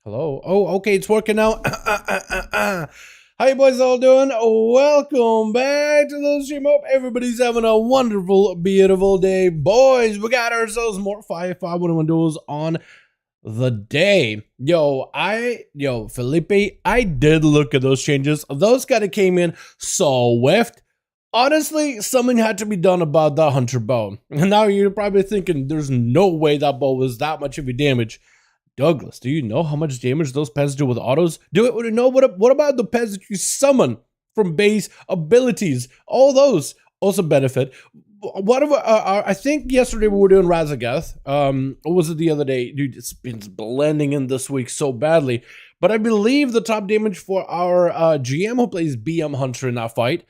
Hello. Oh, okay, it's working now. How you boys all doing? Welcome back to the stream. Hope everybody's having a wonderful, beautiful day. Boys, we got ourselves more 5V5 1v1 duels on the day. Yo, Felipe, I did look at those changes. Those kind of came in so swift. Honestly, something had to be done about that hunter bow. And now you're probably thinking there's no way that bow was that much of a damage. Douglas, do you know how much damage those pets do with autos? Do it know what about the pets that you summon from base abilities? All those also benefit. I think yesterday we were doing Razagath. Or was it the other day? Dude, it's been blending in this week so badly. But I believe the top damage for our GM who plays BM Hunter in that fight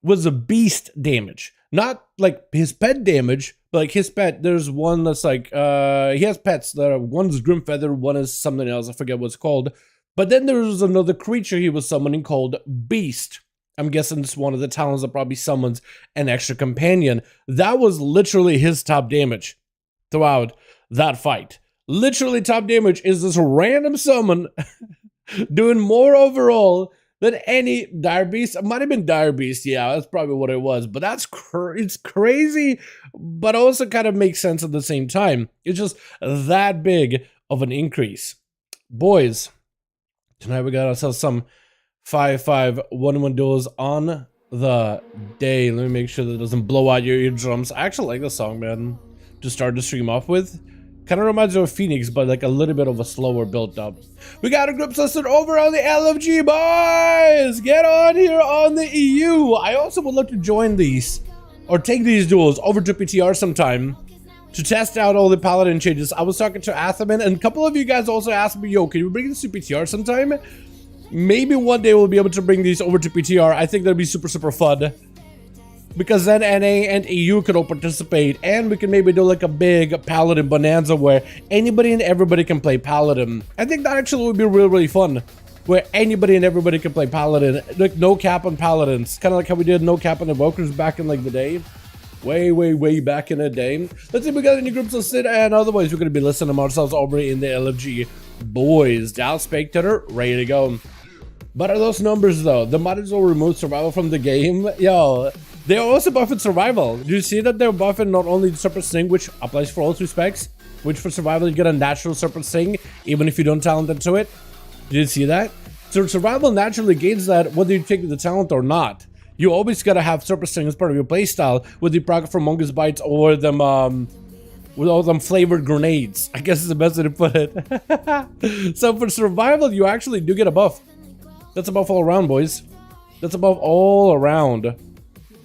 was a beast damage. Not like his pet damage, but like his pet, there's one that's like, he has pets that are, one is Grimfeather, one is something else, I forget what it's called. But then there's another creature he was summoning called Beast. I'm guessing it's one of the talents that probably summons an extra companion. That was literally his top damage throughout that fight. Literally top damage is this random summon doing more overall than any Dire Beast. It might have been Dire Beast, yeah, that's probably what it was. But that's it's crazy, but also kind of makes sense at the same time. It's just that big of an increase. Boys, tonight we got ourselves some 5V5 1v1 duels on the day. Let me make sure that it doesn't blow out your eardrums. I actually like this song, man, to start the stream off with. Kind of reminds me of Phoenix, but like a little bit of a slower build up. We got our groups listed over on the LFG, boys! Get on here on the EU. I also would love to join these, or take these duels over to PTR sometime to test out all the Paladin changes. I was talking to Athaman, and a couple of you guys also asked me, yo, can you bring this to PTR sometime? Maybe one day we'll be able to bring these over to PTR. I think that'd be super, super fun. Because then NA and EU could all participate, and we can maybe do like a big Paladin bonanza where anybody and everybody can play Paladin. I think that actually would be really, really fun, where anybody and everybody can play Paladin. Like no cap on Paladins, kind of like how we did no cap on Evokers back in like the day. Way back in the day. Let's see if we got any groups listed, and otherwise we're going to be listening to ourselves over in the LFG. Boys, Dallas Spectator, ready to go. But are those numbers though? They might as well remove survival from the game. Yo, they're also buffing survival. Do you see that they're buffing not only the Serpent Sting, which applies for all 2 specs, which for survival you get a natural Serpent Sting, even if you don't talent into it? Did you see that? So survival naturally gains that whether you take the talent or not. You always gotta have Serpent Sting as part of your playstyle, whether you proc from Mungus Bites or them with all them flavored grenades. I guess is the best way to put it. So for survival, you actually do get a buff. That's a buff all around, boys. That's a buff all around.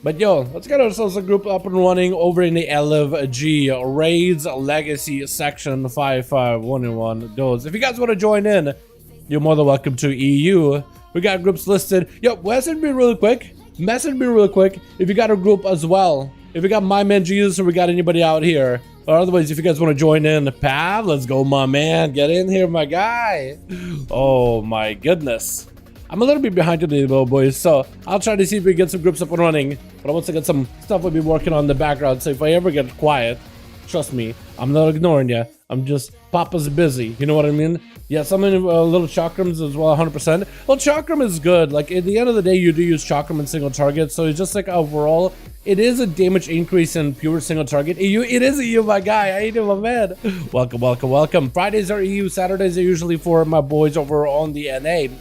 But yo, let's get ourselves a group up and running over in the LFG Raids Legacy Section 5V5 1v1 Duels. If you guys want to join in, you're more than welcome to EU. We got groups listed. Yo, message me really quick. Message me really quick if you got a group as well. If you got my man Jesus or we got anybody out here. Or otherwise, if you guys want to join in, Pav, let's go, my man. Get in here, my guy. Oh my goodness. I'm a little bit behind today though, boys, so I'll try to see if we get some groups up and running. But I want to get some stuff we'll be working on in the background, so if I ever get quiet, trust me, I'm not ignoring you. I'm just, Papa's busy, you know what I mean? Yeah, some little chakrams as well, 100%. Well, chakram is good. Like, at the end of the day, you do use chakram in single target, so it's just like overall, it is a damage increase in pure single target. EU, it is EU, my guy. How you doing, my man? Welcome, welcome, welcome. Fridays are EU, Saturdays are usually for my boys over on the NA.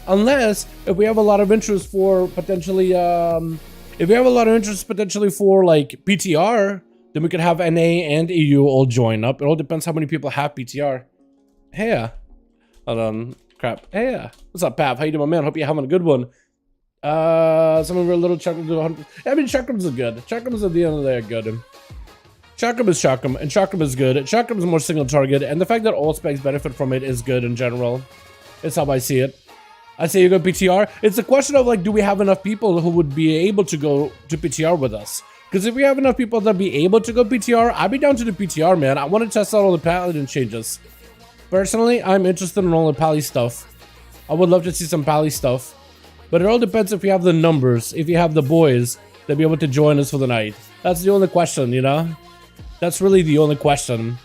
Unless if we have a lot of interest for potentially if we have a lot of interest potentially for like PTR, then we could have NA and EU all join up. It all depends how many people have PTR. Hey, hold on, crap. Hey, what's up, Pav? How you doing, my man? Hope you're having a good one. Some of our little chakrams do 100. I mean, chakrams are good. Chakrams at the end of the day are good. Chakram is chakram, and chakram is good. Chakram is more single target, and the fact that all specs benefit from it is good in general. It's how I see it. I say you go PTR. It's a question of like, do we have enough people who would be able to go to PTR with us? Because if we have enough people that be able to go PTR, I'd be down to the PTR, man. I want to test out all the Paladin changes. Personally, I'm interested in all the Pally stuff. I would love to see some Pally stuff. But it all depends if you have the numbers, if you have the boys that be able to join us for the night. That's the only question, you know? That's really the only question.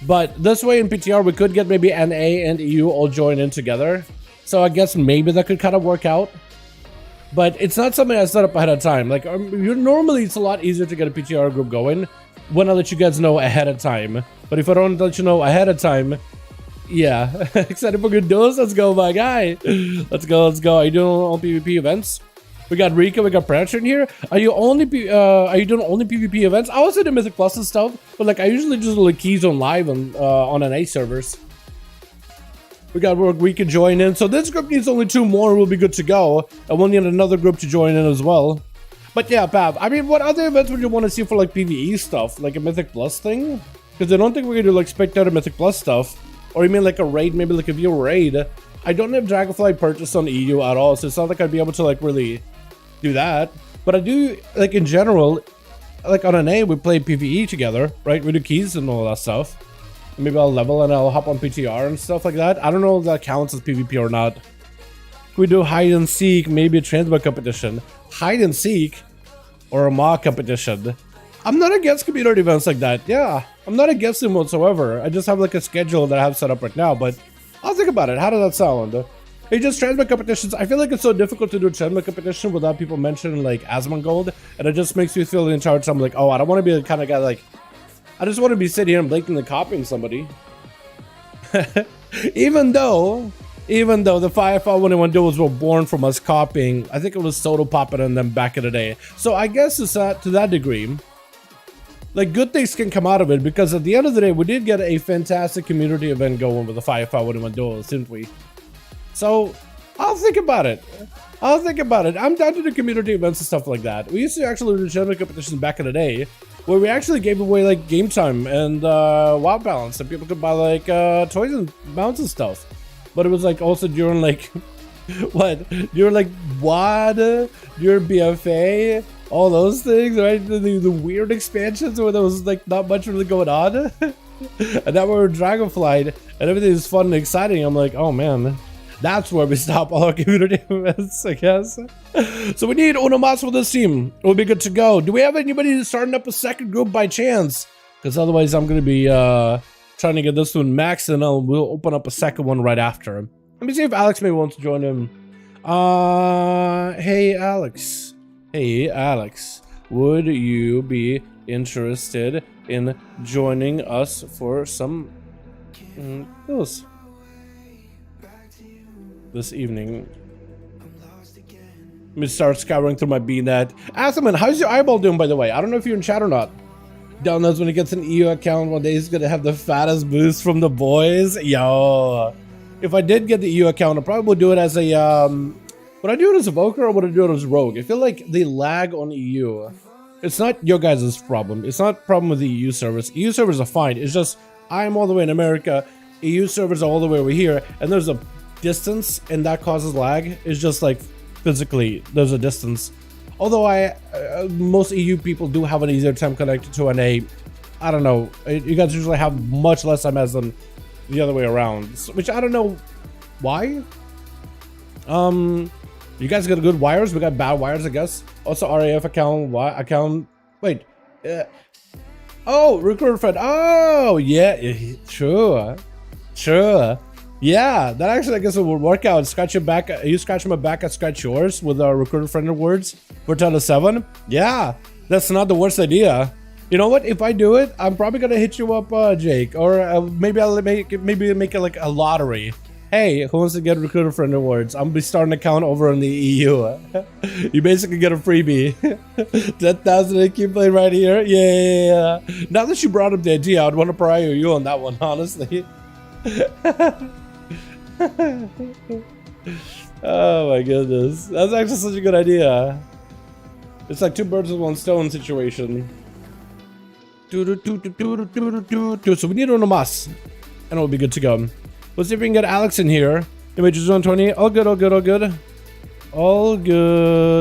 But this way in PTR, we could get maybe NA and EU all join in together. So I guess maybe that could kind of work out. But it's not something I set up ahead of time. Like, normally it's a lot easier to get a PTR group going when I let you guys know ahead of time. But if I don't let you know ahead of time, yeah. Excited for good duels? Let's go, my guy. Let's go, let's go. Are you doing all PvP events? We got Rika, we got Predator in here. Are you doing only PvP events? I also do Mythic Plus and stuff, but like I usually just do like keys on live on NA servers. We got work we can join in. So this group needs only 2 more, we'll be good to go. And we'll need another group to join in as well. But yeah, Pav, I mean, what other events would you want to see for like PvE stuff? Like a Mythic Plus thing? Because I don't think we're gonna do like Spectator Mythic Plus stuff. Or you mean like a raid, maybe like a view raid. I don't have Dragonflight purchased on EU at all, so it's not like I'd be able to like really do that. But I do, like in general, like on NA, we play PvE together, right? We do keys and all that stuff. Maybe I'll level and I'll hop on PTR and stuff like that. I don't know if that counts as PvP or not. We do hide and seek, maybe a transmog competition. Hide and seek or a mock competition. I'm not against community events like that. Yeah, I'm not against them whatsoever. I just have like a schedule that I have set up right now, but I'll think about it. How does that sound? Hey, just transmit competitions. I feel like it's so difficult to do a transmit competition without people mentioning like Asmongold, and it just makes me feel in charge. So I'm like, oh, I don't want to be the kind of guy like, I just want to be sitting here and blatantly copying somebody. even though the 5V5 1v1 duels were born from us copying, I think it was Soto popping in them back in the day. So I guess it's to that degree, like good things can come out of it, because at the end of the day, we did get a fantastic community event going with the 5V5 1v1 duels, didn't we? So I'll think about it. I'm down to do community events and stuff like that. We used to actually do tournament competitions back in the day, where we actually gave away like game time and WoW balance, and people could buy like toys and mounts and stuff. But it was like also during like what? During like WAD, during BFA, all those things, right? The weird expansions where there was like not much really going on. And now we're Dragonflight and everything is fun and exciting. I'm like, oh man. That's where we stop all our community events, I guess. So we need Unomas for this team. We'll be good to go. Do we have anybody starting up a second group by chance? Because otherwise I'm going to be trying to get this one maxed, and we'll open up a second one right after. Let me see if Alex maybe wants to join him. Hey Alex. Hey Alex. Would you be interested in joining us for some duels this evening? Let me start scouring through my BNet. Atherman, how's your eyeball doing, by the way? I don't know if you're in chat or not. Down knows when he gets an EU account one day he's gonna have the fattest boost from the boys. Yo, if I did get the EU account, I probably would do it as a would I do it as a Evoker or would I do it as Rogue? I feel like they lag on EU. It's not your guys' problem. It's not a problem with the EU servers. EU servers are fine. It's just I'm all the way in America. EU servers are all the way over here, and there's a distance, and that causes lag. It's just like physically there's a distance. Although most EU people do have an easier time connected to NA. I don't know. You guys usually have much less MS than the other way around, which I don't know why. You guys got good wires. We got bad wires, I guess. Also RAF account. Wait. Oh, recruiter friend. Oh yeah, sure. Yeah, that actually I guess it would work out. Scratch your back. You scratch my back, I scratch yours with our recruiter friend words. We're 10 to 7. Yeah, that's not the worst idea. You know what? If I do it, I'm probably gonna hit you up, Jake, or maybe I'll make it like a lottery. Hey, who wants to get recruiter friend awards? I'm gonna be starting an account over in the EU. You basically get a freebie. 10,000 I keep playing right here. Yeah. Now that you brought up the idea, I'd want to prior you on that one, honestly. Oh my goodness, that's actually such a good idea. It's like two birds with one stone situation. So we need Unomas, and we'll be good to go. Let's see if we can get Alex in here. Images 120. All good.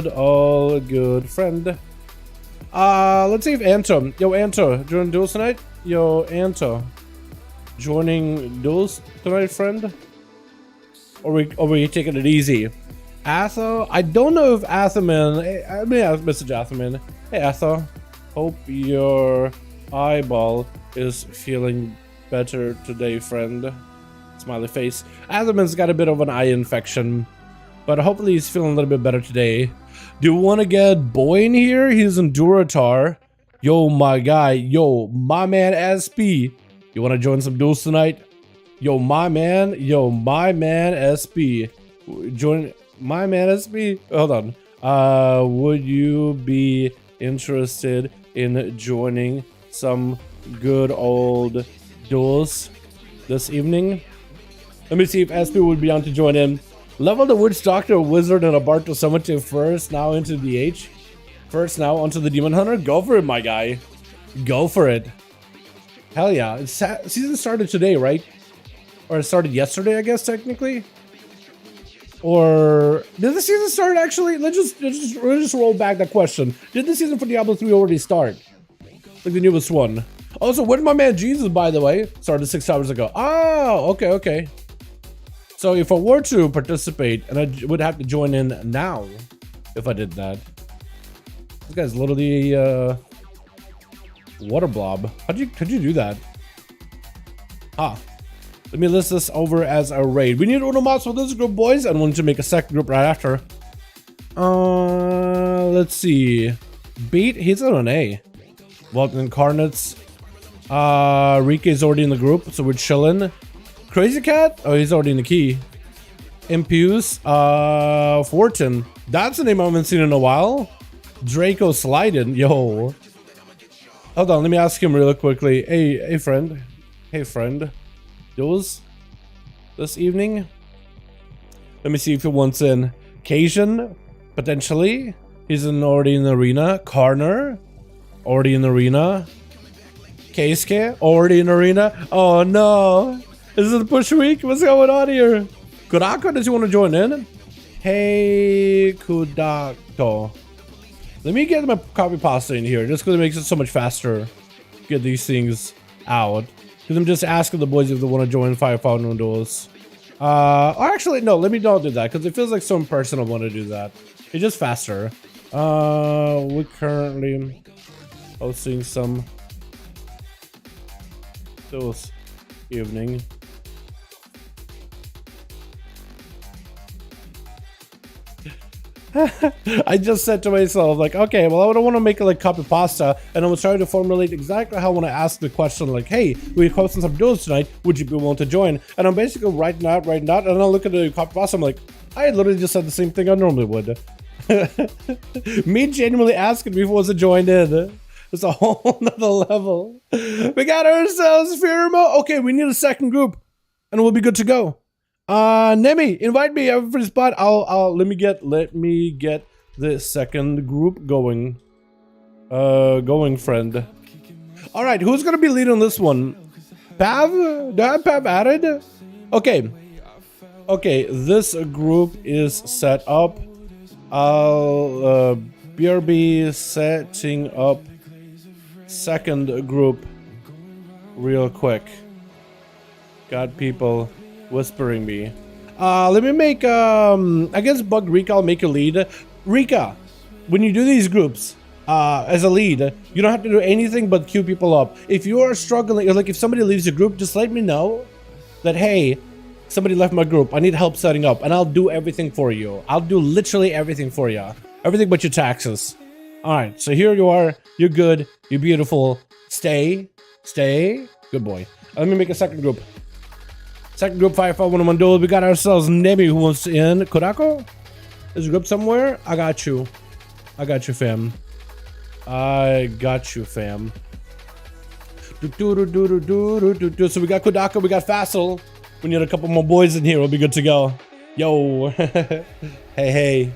All good, friend. Let's see if Anto. Yo, Anto, joining duels tonight? Yo, Anto. Joining duels tonight, friend? Or we taking it easy? Atho? I don't know if Atherman. I mean, I'll message Atherman. Hey, Atho. Hope your eyeball is feeling better today, friend. Smiley face. Atherman's got a bit of an eye infection, but hopefully he's feeling a little bit better today. Do you want to get Boy in here? He's in Duratar. Yo, my guy. Yo, my man SB. You want to join some duels tonight? Yo, my man SB. Join my man SB. Hold on. Would you be interested in joining some good old duels this evening? Let me see if SB would be on to join in. Level the Witch Doctor, Wizard, and a Bard to summon to first, now into the H. First, now onto the Demon Hunter. Go for it, my guy. Go for it. Hell yeah. Season started today, right? Or it started yesterday, I guess, technically. Or did the season start actually? Let's just roll back that question. Did the season for Diablo 3 already start? Like the newest one. Also, where's my man Jesus, by the way? Started 6 hours ago. Oh, okay. So if I were to participate, and I would have to join in now if I did that. This guy's literally water blob. How'd you do that? Ah. Let me list this over as a raid. We need Uno mods for this group, boys, and we need to make a second group right after. Let's see. Beat, he's on an A. Welcome Incarnates. Rike's already in the group, so we're chilling. Crazy Cat? Oh, he's already in the key. Impuse. Fortin. That's a name I haven't seen in a while. Draco Sliden. Yo. Hold on, let me ask him real quickly. Hey friend. Hey friend. Duels this evening? Let me see if he wants in. Cajun, potentially. He's already in the arena. Karner, already in the arena. Keisuke, already in the arena. Oh no. Is it the push week? What's going on here? Kudako, does he want to join in? Hey, Kudako. Let me get my copy pasta in here, just because it makes it so much faster. Get these things out. Because I'm just asking the boys if they want to join 5v5 1v1 duels. Or actually, no, let me not do that, because it feels like some person will want to do that. It's just faster. We're currently hosting some duels evening. I just said to myself, like, okay, well, I don't want to make it like copy pasta, and I was trying to formulate exactly how I want to ask the question, like, hey, we're hosting some duels tonight, would you be willing to join? And I'm basically writing out, and I look at the copy pasta, I'm like, I literally just said the same thing I normally would. Me genuinely asking me if I was to join in. It's a whole nother level. We got ourselves Firma. Okay, we need a second group, and we'll be good to go. Nemi, invite me for the spot. Let me get the second group going. Friend. All right, who's gonna be leading this one? Pav? Do I have Pav added? Okay. Okay, this group is set up. I'll BRB setting up second group real quick. Got people whispering me. Let me make I guess bug Rika, I'll make a lead. Rika, when you do these groups as a lead, you don't have to do anything but queue people up. If you are struggling, or like if somebody leaves your group, just let me know that, hey, somebody left my group, I need help setting up, and I'll do everything for you. I'll do literally everything for you. Everything but your taxes. Alright, so here you are. You're good. You're beautiful. Stay. Good boy. Let me make a second group. Second group, 5v5 1v1 duel. We got ourselves Nemi who wants in. Kodako? There's a group somewhere? I got you. I got you, fam. I got you, fam. So we got Kodako, we got Fassel. We need a couple more boys in here. We'll be good to go. Yo. Hey.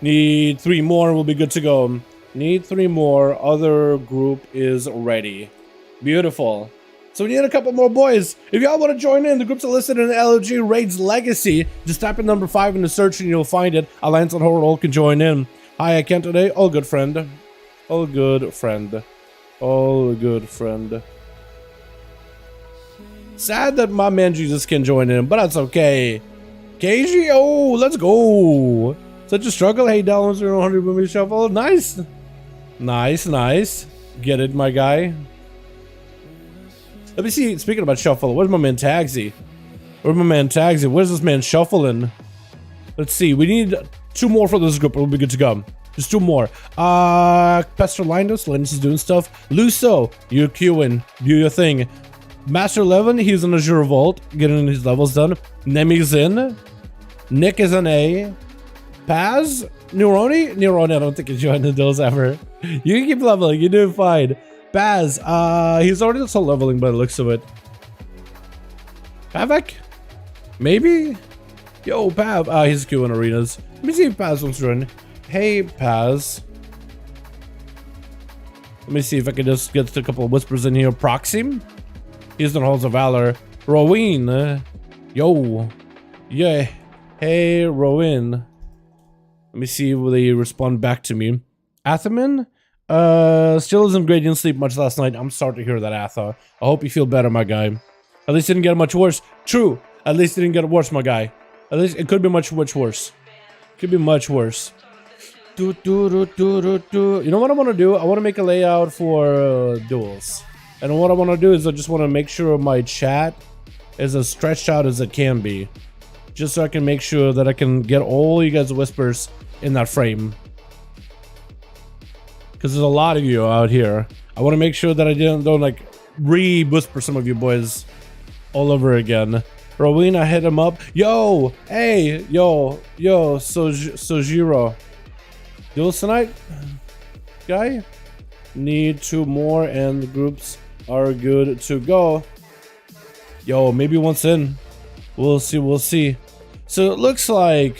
Need 3 more. We'll be good to go. Need 3 more. Other group is ready. Beautiful. So we need a couple more boys. If y'all want to join in, the groups are listed in the LG Raids Legacy. Just type in number 5 in the search and you'll find it. Alliance and Horde all can join in. Hi, I can't today. All good, friend. All good, friend. All good, friend. Sad that my man Jesus can join in, but that's okay. KG, oh, let's go. Such a struggle. Hey, Dalaran 100 movie shuffle. Nice. Nice. Get it, my guy. Let me see, speaking about shuffle, where's my man Tagsy? Where's this man shuffling? Let's see, we need 2 more for this group, we'll be good to go. Just 2 more. Pastor Linus is doing stuff. Luso, you're queuing, do your thing. Master 11, he's in Azure Vault, getting his levels done. Nemi's in. Nick is an A. Paz? Neuroni, I don't think he joined the duels ever. You can keep leveling, you're doing fine. Baz, he's already still leveling by the looks of it. Pavak? Maybe? Yo, Pav. He's queuing arenas. Let me see if Paz wants to run. Hey, Paz. Let me see if I can just get a couple of whispers in here. Proxim? He's in Halls of Valor. Roween. Yo. Yeah. Hey, Rowin. Let me see if they respond back to me. Athaman? Still isn't great, didn't sleep much last night. I'm sorry to hear that, Atha. I hope you feel better, my guy. At least it didn't get much worse. True. At least it didn't get worse, my guy. At least it could be much worse. Could be much worse. You know what I want to do? I want to make a layout for duels. And what I want to do is I just want to make sure my chat is as stretched out as it can be, just so I can make sure that I can get all you guys' whispers in that frame, because there's a lot of you out here. I want to make sure that I don't like re-whisper some of you boys all over again. Rowena, hit him up. Yo, hey, yo, Sojiro. Duels tonight, guy? Need 2 more and the groups are good to go. Yo, maybe once in. We'll see. So it looks like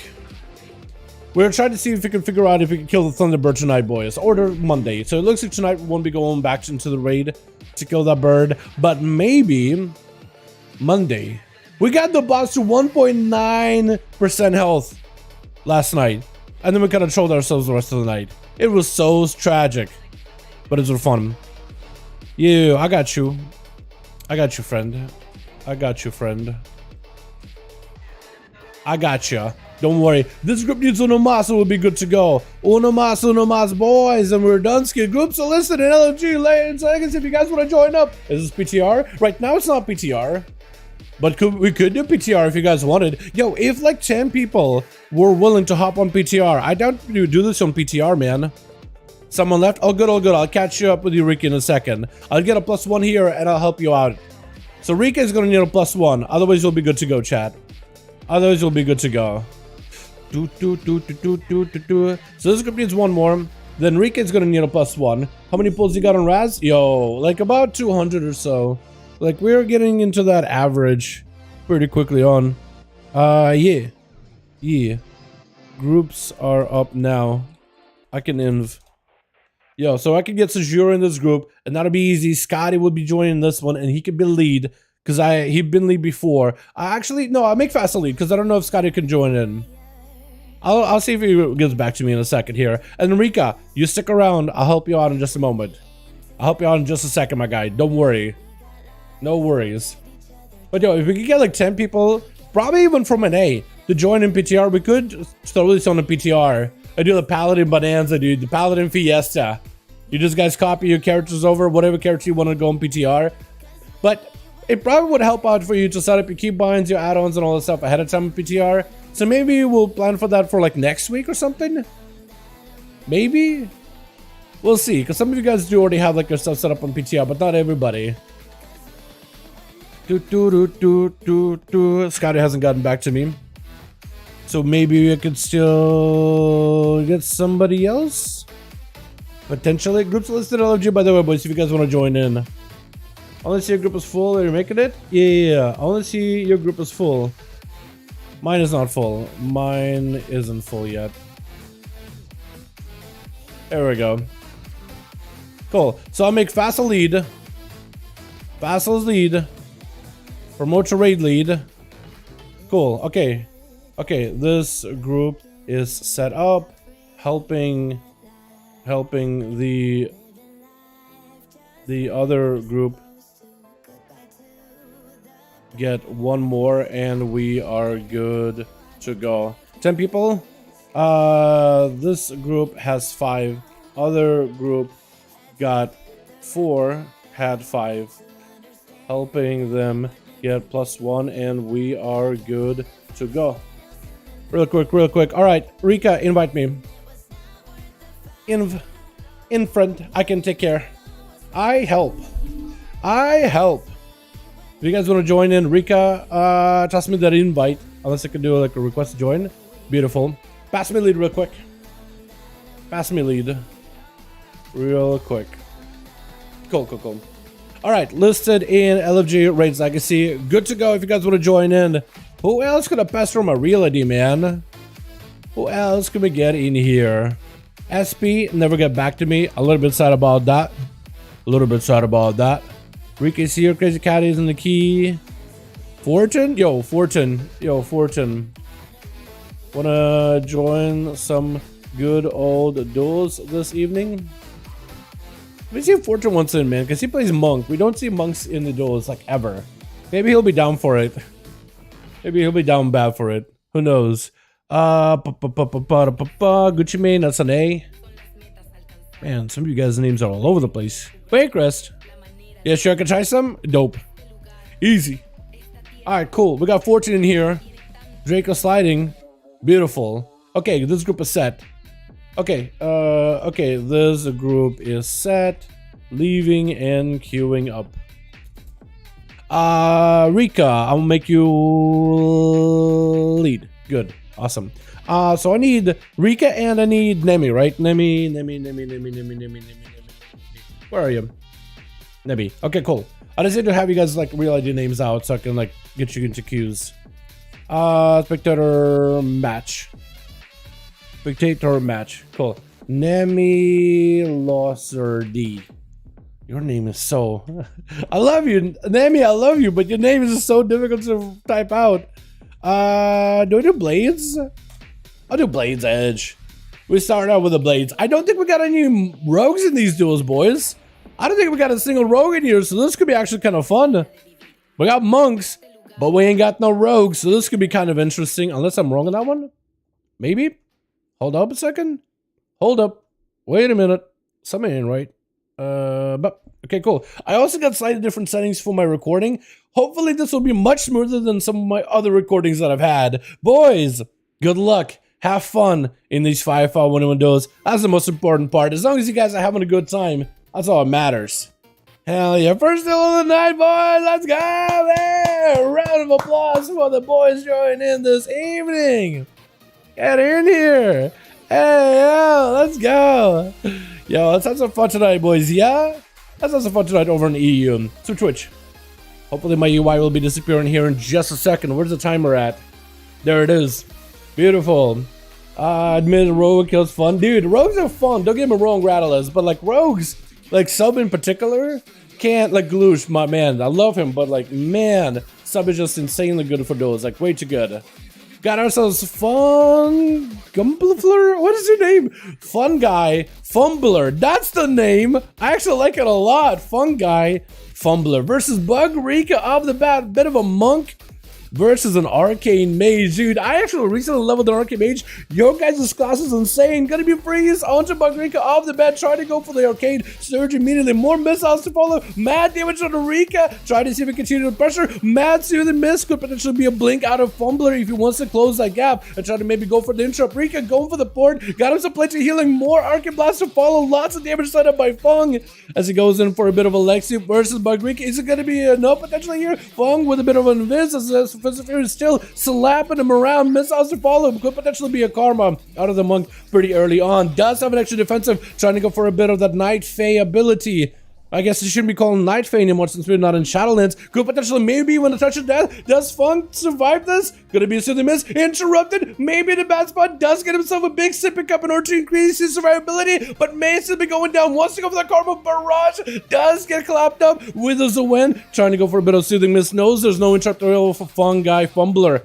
we're trying to see if we can figure out if we can kill the Thunderbird tonight, boys. Order Monday. So it looks like tonight we won't be going back into the raid to kill that bird, but maybe Monday. We got the boss to 1.9% health last night, and then we kind of trolled ourselves the rest of the night. It was so tragic, but it was fun. Yeah, I got you. I got you, friend. I got you, friend. I got you. Don't worry. This group needs uno mas, so we'll be good to go. Uno mas, boys, and we're done. Skid groups are listed in LFG later in seconds if you guys want to join up. Is this PTR? Right now it's not PTR. But we could do PTR if you guys wanted. Yo, if like 10 people were willing to hop on PTR, I doubt you do this on PTR, man. Someone left? Oh, good, I'll catch you up with you, Rika, in a second. I'll get a +1 here and I'll help you out. So Rika is gonna need a +1. Otherwise, you'll be good to go, chat. Otherwise, you'll be good to go. So this group needs 1 more. Then Rika is gonna need a +1. How many pulls you got on Raz? Yo, like about 200 or so. Like, we're getting into that average pretty quickly on. Yeah. Groups are up now. I can inv. Yo, so I can get Sejura in this group, and that'll be easy. Scotty will be joining this one, and he can be lead, because he'd been lead before. I'll make fast a lead, because I don't know if Scotty can join in. I'll see if he gets back to me in a second here. And Rika, you stick around. I'll help you out in just a moment. I'll help you out in just a second, my guy. Don't worry. No worries. But yo, if we could get like 10 people, probably even from an A, to join in PTR, we could throw this on a PTR. I do the Paladin Bonanza, dude. The Paladin Fiesta. You just guys copy your characters over, whatever character you want to go on PTR. But it probably would help out for you to set up your keybinds, your add-ons, and all that stuff ahead of time in PTR. So maybe we'll plan for that for like next week or something. Maybe. We'll see, because some of you guys do already have like your stuff set up on PTR, but not everybody. Scotty hasn't gotten back to me. So maybe I could still get somebody else? Potentially. Groups listed LFG, by the way, boys, if you guys want to join in. I only see your group is full. Are you making it? Yeah. I only see your group is full. Mine is not full. Mine isn't full yet. There we go. Cool. So I'll make Fassel lead. Fassel's lead. Promote to raid lead. Cool. Okay. This group is set up, helping the other group get 1 more, and we are good to go. 10 people. This group has 5. Other group got 4. Had 5. Helping them get +1, and we are good to go. Real quick. All right, Rika, invite me. In front, I can take care. I help. If you guys want to join in, Rika, toss me that invite. Unless I can do like a request to join. Beautiful. Pass me lead real quick. Real quick. Cool. All right, listed in LFG Raids Legacy. Good to go if you guys want to join in. Who else could have passed from a real ID, man? Who else could we get in here? SP never get back to me. A little bit sad about that. Rika here, Crazy Cat is in the key. Fortune. Wanna join some good old duels this evening? Let me see if Fortune wants in, man, because he plays Monk. We don't see monks in the duels, like, ever. Maybe he'll be down for it. Maybe he'll be down bad for it. Who knows? Gucci Mane, that's an A. Man, some of you guys' names are all over the place. Wait, Crest. Yeah, sure, I can try some? Dope. Easy. Alright, cool. We got 14 in here. Draco sliding. Beautiful. Okay, this group is set. Okay, okay, this group is set. Leaving and queuing up. Rika, I'll make you lead. Good. Awesome. So I need Rika and I need Nemi, right? Nemi. Where are you? Nemi. Okay, cool. I just need to have you guys like real ID names out so I can like get you into queues. Spectator match. Spectator match. Cool. Nemi Losser-D. Your name is so... I love you, Nemi, I love you, but your name is so difficult to type out. Do I do Blades? I'll do Blades Edge. We start out with the Blades. I don't think we got any rogues in these duels, boys. I don't think we got a single rogue in here, so this could be actually kind of fun. We got monks, but we ain't got no rogues, so this could be kind of interesting. Unless I'm wrong on that one. Maybe? Hold up a second. Hold up. Wait a minute. Something ain't right. But okay, cool. I also got slightly different settings for my recording. Hopefully this will be much smoother than some of my other recordings that I've had. Boys, good luck. Have fun in these 5V5 1v1 duels. That's the most important part. As long as you guys are having a good time, that's all that matters. Hell yeah. First duel of the night, boys. Let's go there. Round of applause for the boys joining in this evening. Get in here. Hey, yo, let's go. Yo, let's have some fun tonight, boys, yeah? Let's have some fun tonight over in EU. So Twitch. Hopefully my UI will be disappearing here in just a second. Where's the timer at? There it is. Beautiful. Admit rogue kills fun. Dude, rogues are fun. Don't get me wrong, Rattlers. But like rogues, like Sub in particular, can't like Gloosh, my man. I love him, but like, man, Sub is just insanely good for those. Like, way too good. Got ourselves Fun Gumbler? What is your name? Fun Guy Fumbler. That's the name. I actually like it a lot. Fun Guy Fumbler versus Bug Rika off the bat. Bit of a monk versus an arcane mage. Dude, I actually recently leveled an arcane mage. Your guys' class is insane. Gonna be freeze onto Bug Rika off the bat. Try to go for the arcade surge immediately. More missiles to follow. Mad damage on Rika. Try to see if we continue to pressure. Mad soothing miss. Could potentially be a blink out of Fumbler if he wants to close that gap and try to maybe go for the interrupt. Rika going for the port. Got him some plenty of healing. More arcane blast to follow. Lots of damage set up by Fung as he goes in for a bit of Alexi versus Bug Rika. Is it gonna be enough potentially here? Fung with a bit of an invis as Physophere is still slapping him around. Missiles to follow. Could potentially be a karma out of the monk pretty early on. Does have an extra defensive. Trying to go for a bit of that Night Fae ability. I guess it shouldn't be called Night Fae anymore since we're not in Shadowlands. Could potentially maybe when the touch of death. Does Funk survive this? Gonna be a soothing miss. Interrupted. Maybe in a bad spot. Does get himself a big sipping cup in order to increase his survivability. But may still be going down. Wants to go for the karma barrage. Does get clapped up. Withers a win. Trying to go for a bit of soothing miss. Knows there's no interrupt for Fun Guy Fumbler.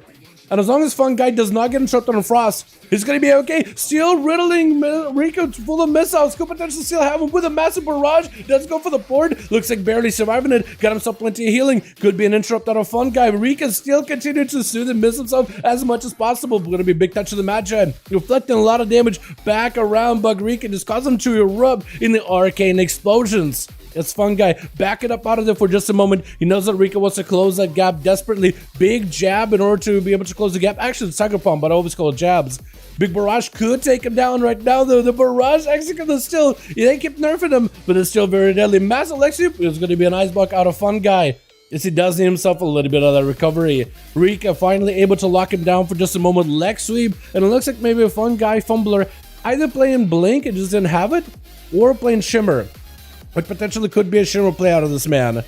And as long as Fun Guy does not get interrupted on Frost, he's gonna be okay. Still riddling Rika full of missiles. Could potentially still have him with a massive barrage. Does go for the board. Looks like barely surviving it. Got himself plenty of healing. Could be an interrupt out of Fun Guy. Rika still continues to soothe and miss himself as much as possible. Gonna be a big touch of the Magi. Reflecting a lot of damage back around Bug Rika. Just cause him to erupt in the arcane explosions. It's Fun Guy. Back it up out of there for just a moment. He knows that Rika wants to close that gap desperately. Big jab in order to be able to close the gap. Actually, it's Tiger Palm, but I always call it jabs. Big barrage could take him down right now, though. The barrage execute is still, they keep nerfing him, but it's still very deadly. Massive Lexi is going to be an ice block out of Fun Guy. Yes, he does need himself a little bit of that recovery. Rika finally able to lock him down for just a moment. Lex sweep, and it looks like maybe a Fun Guy Fumbler either playing Blink and just didn't have it, or playing Shimmer. But potentially could be a Shimmer play out of this man.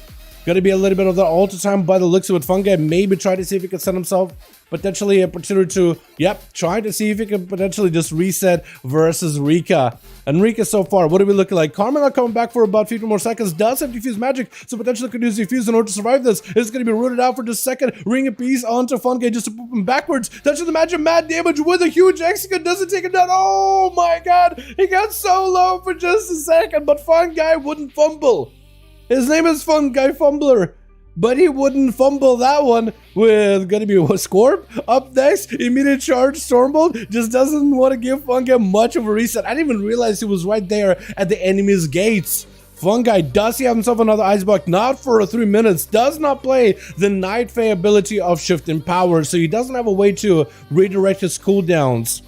Gonna be a little bit of the alter time by the looks of it. Fun Guy maybe try to see if he can set himself potentially a opportunity to, try to see if he can potentially just reset versus Rika. And Rika so far, what are we looking like? Karma not coming back for about 50 more seconds. Does have Diffuse Magic, so potentially could use Diffuse in order to survive this. It's going to be rooted out for just a second. Ring of Peace onto Fun Guy just to poop him backwards. Touch of the Magic, mad damage with a huge execute. Doesn't take him down. Oh my god. He got so low for just a second, but Fun Guy wouldn't fumble. His name is Fun Guy Fumbler. But he wouldn't fumble that one with gonna be a Scorp up next. Immediate charge, Stormbolt just doesn't want to give Fun Guy much of a reset. I didn't even realize he was right there at the enemy's gates. Fungi, does he have himself another ice block? Not for 3 minutes. Does not play the Night Fae ability of shifting power, so he doesn't have a way to redirect his cooldowns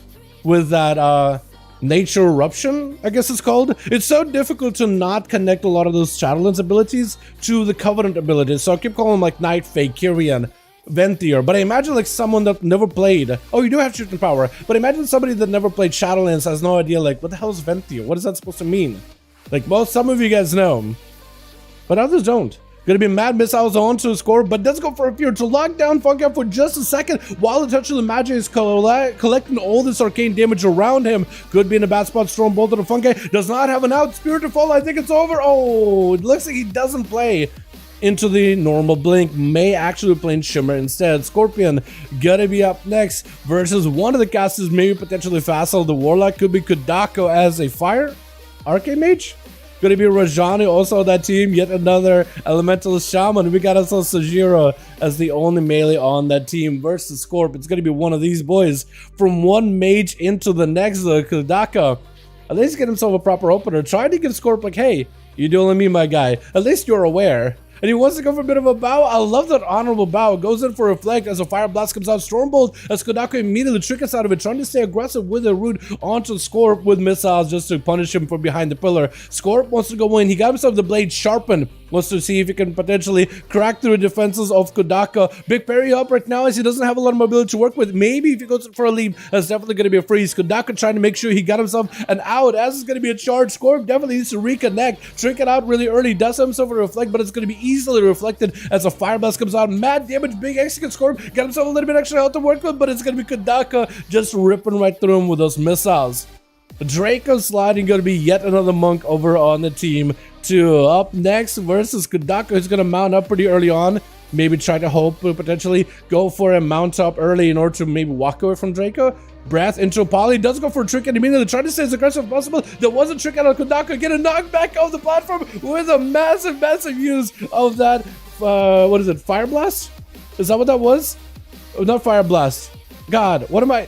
with that Nature Eruption, I guess it's called. It's so difficult to not connect a lot of those Shadowlands abilities to the Covenant abilities, so I keep calling them like Night Fae, Kyrian, Venthyr, but I imagine like someone that never played. Oh, you do have shifting power, but imagine somebody that never played Shadowlands has no idea, like, what the hell is Venthyr? What is that supposed to mean? Like, well, some of you guys know, but others don't. Gonna be mad missiles on to score, but does go for a fear to lock down Fungi for just a second while the touch of the Mage is collecting all this arcane damage around him. Could be in a bad spot. Storm Bolt of the Fungi does not have an out. Spirit to Fall, I think it's over. Oh, it looks like he doesn't play into the normal blink. May actually be playing Shimmer instead. Scorpion gonna be up next versus one of the casters, maybe potentially Facile. The Warlock could be Kodako as a fire arcane mage. Gonna be Rajani also on that team. Yet another elemental shaman. We got ourselves Sajiro as the only melee on that team versus Scorp. It's gonna be one of these boys from one mage into the next. Kodako at least get himself a proper opener. Try to give Scorp like, hey, you dueling me, my guy. At least you're aware. And he wants to go for a bit of a bow. I love that honorable bow. Goes in for a reflect as a fire blast comes out. Stormbolt as Kodako immediately triggers out of it, trying to stay aggressive with a root onto Scorp with missiles just to punish him from behind the pillar. Scorp wants to go in. He got himself the blade sharpened. Wants to see if he can potentially crack through the defenses of Kodako. Big parry up right now as he doesn't have a lot of mobility to work with. Maybe if he goes for a leap, that's definitely going to be a freeze. Kodako trying to make sure he got himself an out, as it's going to be a charge. Scorp definitely needs to reconnect. Trick it out really early. Does have himself a reflect, but it's going to be easily reflected as a fire blast comes out. Mad damage, big execute. Scorp got himself a little bit extra health to work with, but it's going to be Kodako just ripping right through him with those missiles. Draco sliding, going to be yet another monk over on the team. Up next versus Kodako, who's going to mount up pretty early on. Maybe try to hope potentially go for a mount up early in order to maybe walk away from Draco. Breath into Poly, does go for a trick and immediately try to stay as aggressive as possible. There was a trick out of Kodako, get a knockback off the platform with a massive use of that, what is it, Fire Blast? Is that what that was? Oh, not Fire Blast. God, what am I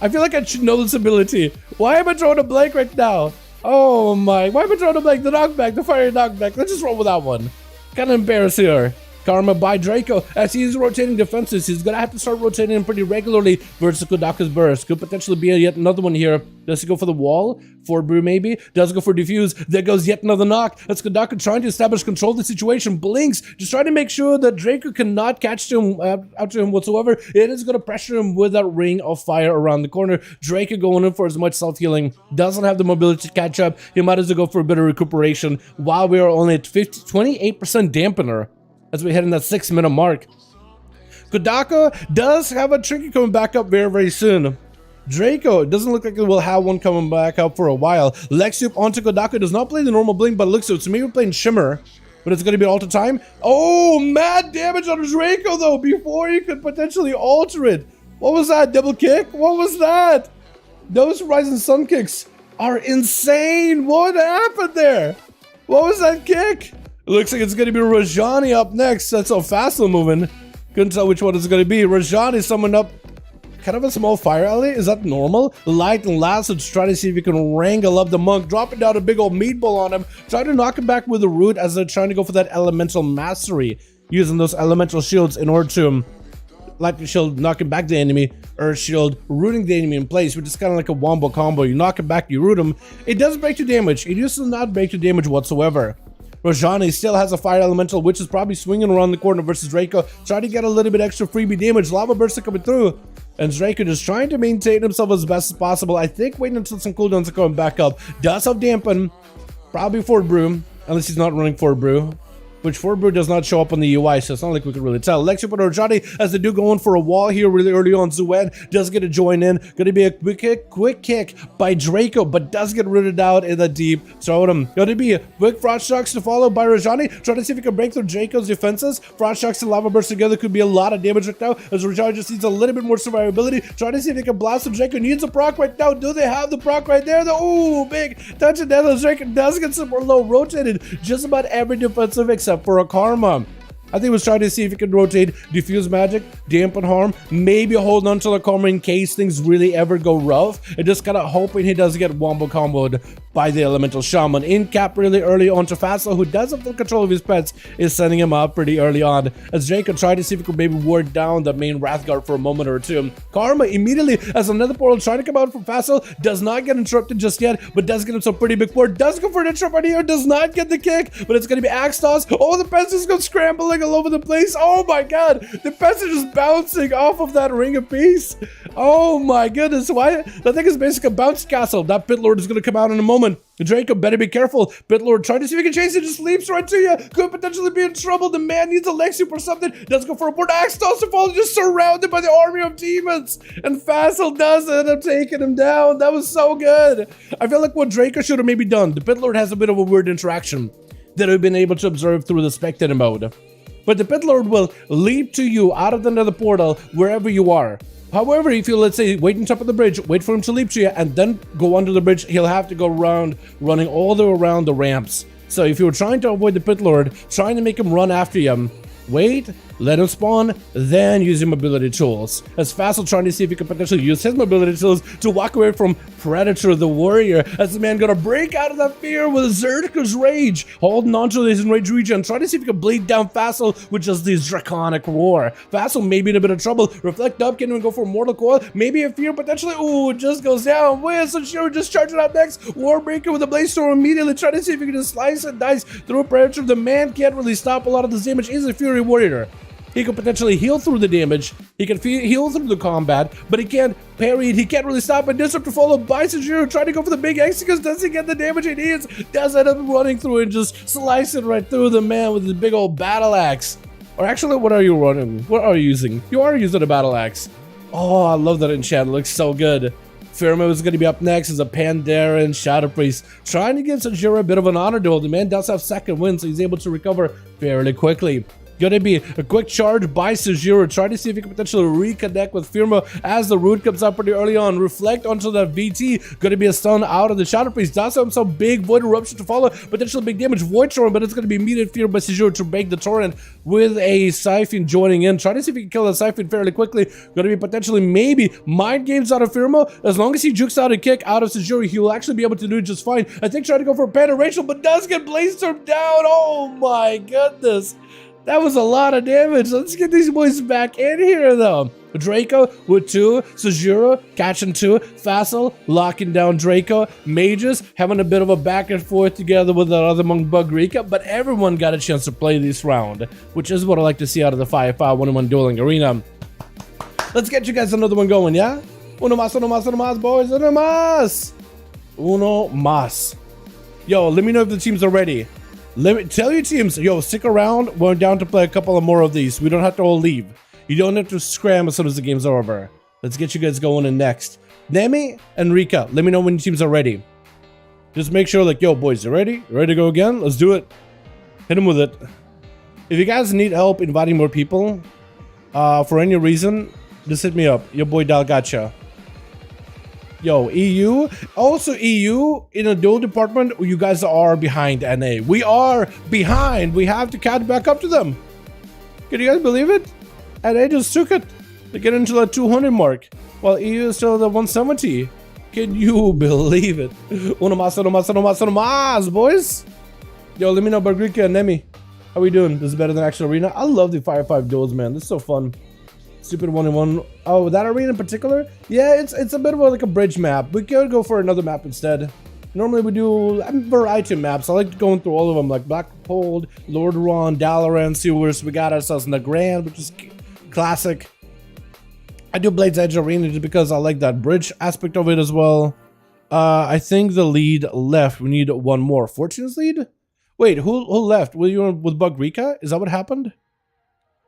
feel like I should know this ability. Why am I drawing a blank right now? Oh my, why am I drawing a blank? The knockback, the fire knockback. Let's just roll with that one. Kind of embarrassed here. Karma by Draco. As he's rotating defenses, he's going to have to start rotating them pretty regularly versus Kodako's burst. Could potentially be yet another one here. Does he go for the wall? For Brew maybe? Does go for diffuse. There goes yet another knock. That's Kodako trying to establish control of the situation. Blinks, just trying to make sure that Draco cannot catch him out to him whatsoever. It is going to pressure him with that ring of fire around the corner. Draco going in for as much self-healing. Doesn't have the mobility to catch up. He might as well go for a bit of recuperation while we are only at 28% dampener as we hit in that 6-minute mark. Kodako does have a trinket coming back up very soon. Draco doesn't look like it will have one coming back up for a while. Lexiup onto Kodako does not play the normal blink, but it looks so maybe we're playing Shimmer, but it's going to be alter time. Oh, mad damage on Draco though before you could potentially alter it. What was that? Double kick? What was that? Those Rising Sun kicks are insane. What happened there? What was that kick? It looks like it's going to be Rajani up next. That's how fast they're moving. Couldn't tell which one it's going to be. Rajani summoned up kind of a small fire alley. Is that normal? Light and Lasso to try to see if you can wrangle up the monk. Dropping down a big old meatball on him. Try to knock him back with a root as they're trying to go for that elemental mastery. Using those elemental shields in order to Lightning Shield, knocking back the enemy. Earth Shield, rooting the enemy in place, which is kind of like a wombo combo. You knock him back, you root him. It does break to damage. It used to not break to damage whatsoever. Rajani still has a fire elemental, which is probably swinging around the corner versus Draco. Trying to get a little bit extra freebie damage. Lava bursts are coming through. And Draco just trying to maintain himself as best as possible. I think waiting until some cooldowns are coming back up. Does have dampen. Probably Fort Brew. Unless he's not running Fort Brew. Which Fort Brew does not show up on the UI, so it's not like we can really tell. Lexiup and Rajani as they do going for a wall here really early on. Zued does get a join in. Gonna be a quick kick by Draco, but does get rooted out in the deep. Throw him. Gonna be a quick Frost Shocks to follow by Rajani. Trying to see if he can break through Draco's defenses. Frost Shocks and Lava Burst together could be a lot of damage right now, as Rajani just needs a little bit more survivability. Trying to see if they can blast him. Draco needs a proc right now. Do they have the proc right there? Ooh, big touch of death as Draco does get super low rotated. Just about every defensive except for a Karma. I think he was trying to see if he could rotate diffuse magic, dampen harm, maybe hold on to the karma in case things really ever go rough, and just kind of hoping he doesn't get wombo comboed by the elemental shaman. In cap really early on to Fassel, who does have full control of his pets, is sending him up pretty early on, as Draco tried to see if he could maybe ward down the main Wrathguard for a moment or two. Karma immediately, as another portal trying to come out from Fassel, does not get interrupted just yet, but does get him some pretty big ward, does go for an interrupt right here, does not get the kick, but it's going to be Axe Toss. Oh, the pets just go scrambling all over the place. Oh my god, the pets are just bouncing off of that ring of peace. Oh my goodness, why? That thing is basically a bounce castle. That Pit Lord is going to come out in a moment. Draco better be careful. Pit Lord trying to see if he can chase it, just leaps right to you. Could potentially be in trouble. The man needs a leg soup or something. Does go for a board. Axe Toss to fall, just surrounded by the army of demons. And Fassel does end up taking him down. That was so good. I feel like what Draco should have maybe done. The Pit Lord has a bit of a weird interaction that I've been able to observe through the spectator mode. But the Pit Lord will leap to you out of the nether portal wherever you are. However, if you, let's say, wait on top of the bridge, wait for him to leap to you, and then go under the bridge, he'll have to go around, running all the way around the ramps. So if you're trying to avoid the Pit Lord, trying to make him run after you, wait, let him spawn, then use your mobility tools. As Fassel trying to see if he can potentially use his mobility tools to walk away from Predator the Warrior, as the man gonna break out of that fear with Zerka's Rage, holding on to his enraged region, trying to see if he can bleed down Fassel with just this draconic roar. Fassel may be in a bit of trouble. Reflect up, can even go for Mortal Coil, maybe a fear potentially. Ooh, it just goes down. Wait, so sure, just charging up next. Warbreaker with a Blaze Storm immediately, trying to see if he can just slice and dice through Predator. The man can't really stop a lot of this damage. He's a Fury Warrior. He can potentially heal through the damage, he can heal through the combat, but he can't parry it, he can't really stop it. Disrupt to follow by Sajiro, trying to go for the big Execus, doesn't get the damage he needs, does end up running through and just slicing right through the man with the big old battle axe. Or actually, what are you running? What are you using? You are using a battle axe. Oh, I love that enchant, it looks so good. Firmo is going to be up next as a Pandaren Shadow Priest, trying to give Sajiro a bit of an honor duel. The man does have second win, so he's able to recover fairly quickly. Gonna be a quick charge by Sajiro, trying to see if he can potentially reconnect with Firmo as the root comes up pretty early on. Reflect onto that VT, gonna be a stun out of the Shadow Priest. Does have some big Void Eruption to follow, potentially big damage Void Torrent, but it's gonna be immediate fear by Sajiro to break the Torrent with a Siphon joining in. Trying to see if he can kill the Siphon fairly quickly. Gonna be potentially maybe Mind Games out of Firmo. As long as he jukes out a kick out of Sajiro, he will actually be able to do it just fine. I think trying to go for a Panda Rachel, but does get Blaze Storm down. Oh my goodness. That was a lot of damage. Let's get these boys back in here, though. Draco with 2, Sajiro catching 2, Fassel locking down Draco, Mages having a bit of a back and forth together with the other monk Bugrika, but everyone got a chance to play this round, which is what I like to see out of the 5v5 1v1 dueling arena. Let's get you guys another one going, yeah? Uno mas, boys, uno mas! Uno mas. Yo, let me know if the teams are ready. Let me tell your teams, yo, stick around. We're down to play a couple of more of these. We don't have to all leave. You don't have to scram as soon as the game's over. Let's get you guys going in next. Nemi and Rika, let me know when your teams are ready. Just make sure, like, yo, boys, you ready? You ready to go again? Let's do it. Hit them with it. If you guys need help inviting more people, for any reason, just hit me up. Your boy Dal gotcha. Yo, EU. Also, EU, in a duel department, you guys are behind NA. We are behind. We have to catch back up to them. Can you guys believe it? NA just took it. They get into the 200 mark, while EU is still at the 170. Can you believe it? Uno mas, boys. Yo, let me know about Grika and Nemi. How we doing? This is better than actual arena. I love the 5v5 duels, man. This is so fun. Stupid 1v1. Oh, that arena in particular? Yeah, it's a bit of like a bridge map. We could go for another map instead. Normally we do a variety of maps. I like going through all of them, like Black Hold, Lordaeron, Dalaran, Sewers. We got ourselves in the Grand, which is classic. I do Blade's Edge Arena just because I like that bridge aspect of it as well. I think the lead left. We need one more. Fortune's lead? Wait, who left? Were you with Bugrika? Is that what happened?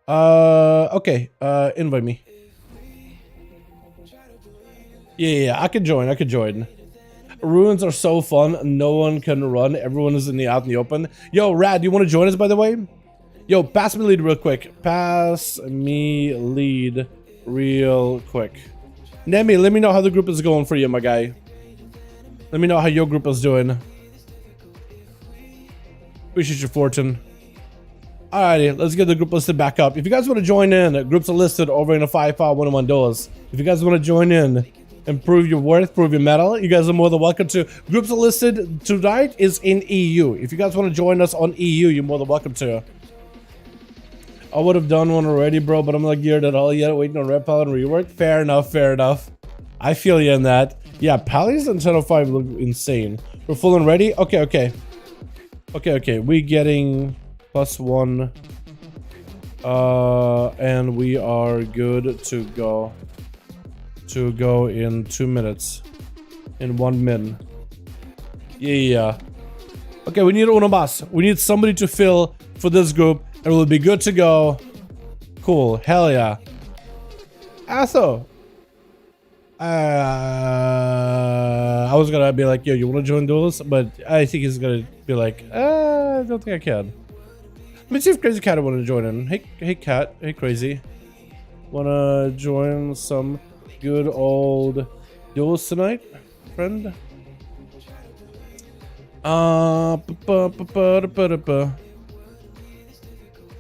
Okay, invite me. Yeah, I could join. Ruins are so fun, no one can run, everyone is out in the open. Yo, Rad, you want to join us, by the way? Yo, pass me lead real quick. Pass me lead real quick. Nemi, let me know how the group is going for you, my guy. Let me know how your group is doing. Appreciate your fortune. Alrighty, let's get the group listed back up. If you guys want to join in, groups are listed over in the 5V5 1v1 DUELS. If you guys want to join in and prove your worth, prove your mettle, you guys are more than welcome to. Groups are listed tonight is in EU. If you guys want to join us on EU, you're more than welcome to. I would have done one already, bro, but I'm not geared at all yet. Waiting on Red Paladin rework. Fair enough, fair enough. I feel you in that. Yeah, Paladins and 1005 look insane. We're full and ready? Okay, okay. Okay. We getting +1. And we are good to go. To go in 2 minutes. In 1 min. Yeah. Okay, we need Unomas. We need somebody to fill for this group. And we'll be good to go. Cool. Hell yeah. Aso. I was gonna be like, yo, you wanna join duels? But I think he's gonna be like, I don't think I can. Let me see if Crazy Cat wanna join in. Hey Cat. Hey Crazy. Wanna join some good old duels tonight, friend? Oh,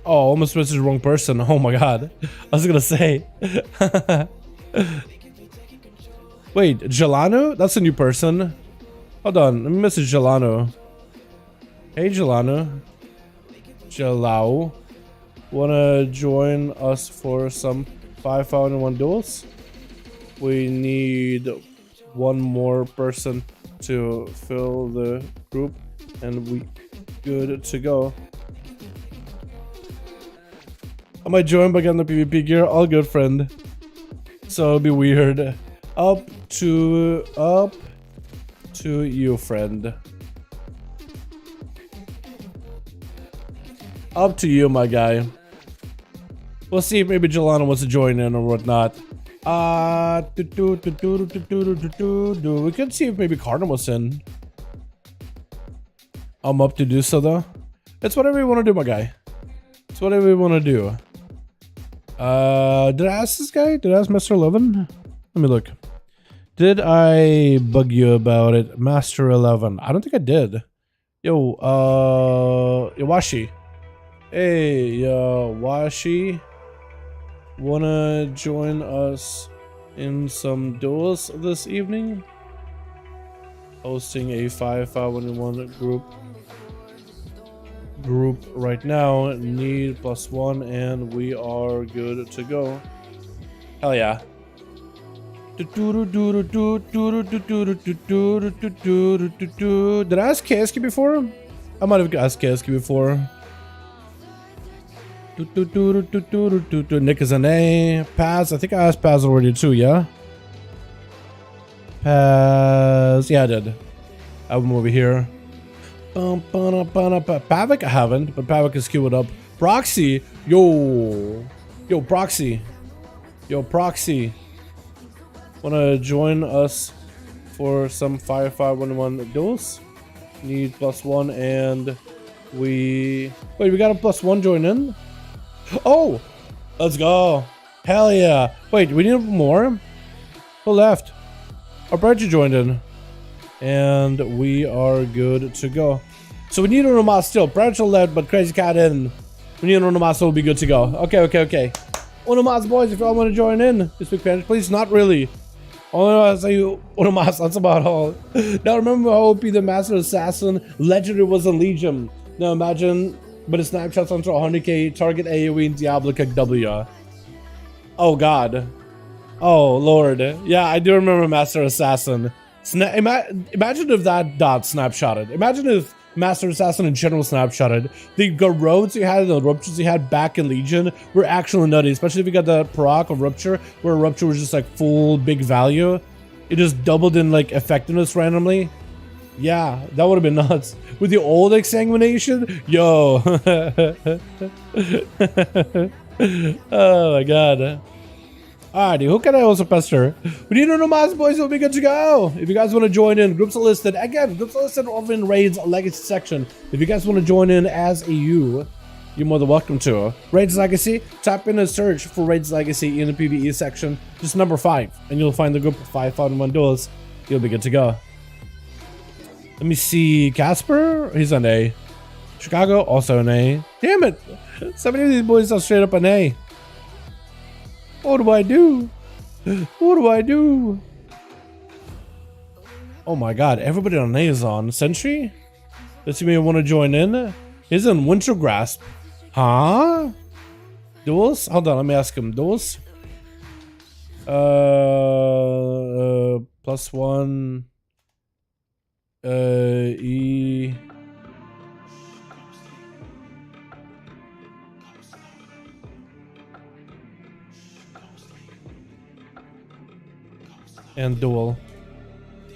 almost messaged the wrong person. Oh my god. I was gonna say. Wait, Gelano? That's a new person. Hold on, let me message Gelano. Hey Gelano. Gelao. Wanna join us for some 5V5 1v1 duels? We need one more person to fill the group and we good to go. I might join by getting the PvP gear. All good, friend. So it'll be weird. Up to you, friend. Up to you, my guy. We'll see if maybe Jelana wants to join in or whatnot. We could see if maybe Cardinal was in. I'm up to do so though. It's whatever you want to do, my guy. It's whatever you want to do. Did I ask this guy? Did I ask Master 11? Let me look. Did I bug you about it? Master 11. I don't think I did. Yo, Yawashi. Hey, Yawashi. Wanna join us in some duels this evening? Hosting a 5V5 1v1 group right now. Need +1 and we are good to go. Hell yeah. Did I ask KSK before? I might have asked KSK before. Nick is an A. Paz, I think I asked Paz already too, yeah? Paz, yeah I did. Album over here. Pavik I haven't, but Pavik is queued up. Proxy, yo Proxy. Wanna join us for some 5V5 1v1 duels? Need +1 and we got a +1 join in? Oh! Let's go! Hell yeah! Wait, we need more? Who left? Our Bridget joined in. And we are good to go. So we need Unomas still. Bridget left, but Crazy Cat in. We need Unomas, so we'll be good to go. Okay. Unomas boys, if y'all want to join in, just speak Spanish, please. Not really. Only I say Unomas, that's about all. Now remember how OP the Master Assassin legendary was in Legion. Now imagine, but it snapshots onto 100k target AoE in Diablo W. Oh god. Oh lord. Yeah, I do remember Master Assassin. Imagine if that dot snapshotted. Imagine if Master Assassin in general snapshotted. The roads you had, the ruptures you had back in Legion were actually nutty, especially if you got the proc of Rupture, where Rupture was just like full big value. It just doubled in like effectiveness randomly. Yeah, that would have been nuts. With the old exsanguination, yo. Oh my god. Alrighty, who can I also pester? We need Unomas boys, we'll be good to go. If you guys want to join in, groups are listed. Again, groups are listed over in Raids Legacy section. If you guys want to join in as EU, you're more than welcome to. Raids Legacy, tap in and search for Raids Legacy in the PvE section. Just number 5, and you'll find the group of 5V5 1v1 duels. You'll be good to go. Let me see, Casper, he's an A. Chicago, also an A. Damn it! So many of these boys are straight up an A. What do I do? What do I do? Oh my god, everybody on A is on. Sentry? Does he may want to join in? He's in Winter Grasp. Huh? Duels? Hold on, let me ask him. Duels? +1. E. And duel.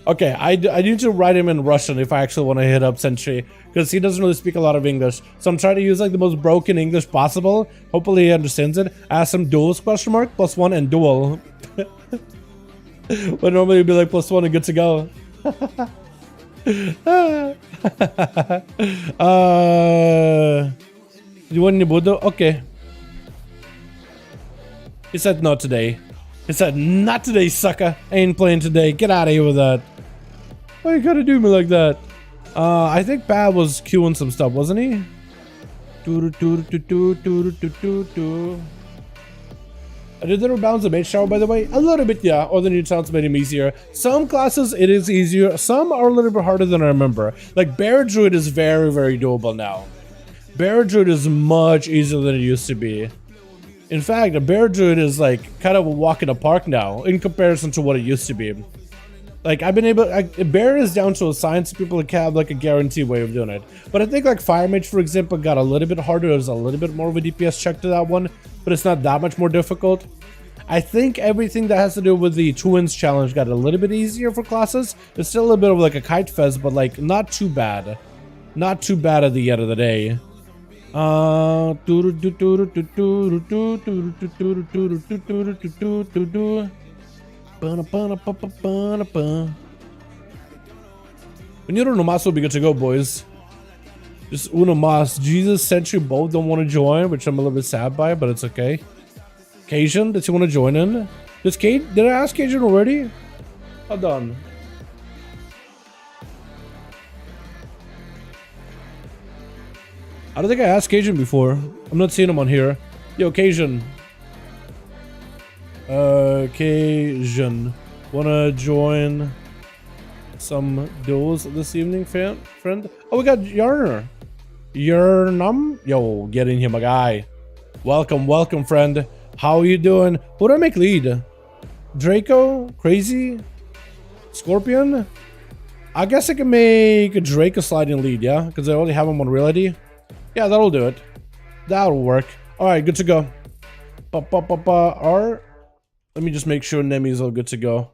Okay, I need to write him in Russian if I actually want to hit up Sentry, because he doesn't really speak a lot of English. So I'm trying to use like the most broken English possible. Hopefully he understands it. Ask him duels +1 and duel. But normally it'd be like +1 and good to go. You want okay. He said no today. He said, not today, sucker. I ain't playing today. Get out of here with that. Why you gotta do me like that? I think Bad was queuing some stuff, wasn't he? Did they balance the Mage shower, by the way? A little bit, yeah. Or the new talents made him easier. Some classes, it is easier. Some are a little bit harder than I remember. Like, Bear Druid is very, very doable now. Bear Druid is much easier than it used to be. In fact, a Bear Druid is like kind of a walk in the park now in comparison to what it used to be. Like, I've been able, Bear is down to a science, people that have like a guaranteed way of doing it. But I think like Fire Mage, for example, got a little bit harder. There's a little bit more of a DPS check to that one, but it's not that much more difficult. I think everything that has to do with the Twins challenge got a little bit easier for classes. It's still a little bit of like a kite fest, but like not too bad. Not too bad at the end of the day. When you're Uno Mas will be good to go, boys. Just Uno Mas. Jesus, Sentry both don't want to join, which I'm a little bit sad by, but it's okay. Cajun, does he want to join in? Did I ask Cajun already? Hold on. I don't think I asked Cajun before. I'm not seeing him on here. Yo, Cajun. Cajun. Wanna join some duels this evening, friend? Oh, we got Yarner. Yarnum? Yo, get in here, my guy. Welcome, welcome, friend. How are you doing? Who do I make lead? Draco? Crazy? Scorpion? I guess I can make a Draco sliding lead, yeah? Because I already have him on reality. Yeah, that'll do it. That'll work. Alright, good to go. Let me just make sure Nemi's all good to go.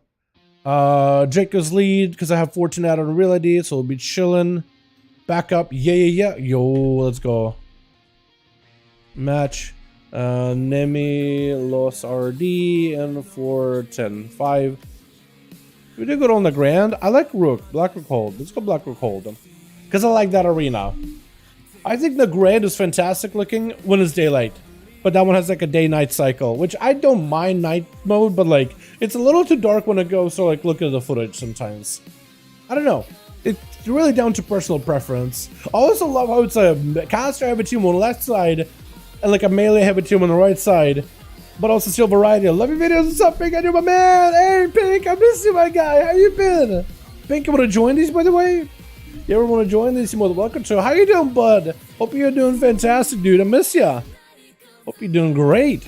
Draco's lead, because I have 14 out on reality, so we'll be chilling. Back up. Yeah. Yo, let's go. Match. Nemi, Los RD, and 410. 5. We did good on the Grand. I like Rook. Black Rook Hold. Let's go Black Rook Hold. Because I like that arena. I think the Grand is fantastic looking when it's daylight. But that one has like a day-night cycle, which I don't mind night mode, but like, it's a little too dark when it goes to like look at the footage sometimes. I don't know. It's really down to personal preference. I also love how it's a caster heavy team on the left side and like a melee heavy team on the right side. But also still variety. I love your videos. What's up, Pink? I do, my man. Hey, Pink, I miss you, my guy. How you been? Pink, you want to join these, by the way? You ever want to join these? You're more than welcome to. How you doing, bud? Hope you're doing fantastic, dude. I miss ya. Hope you're doing great.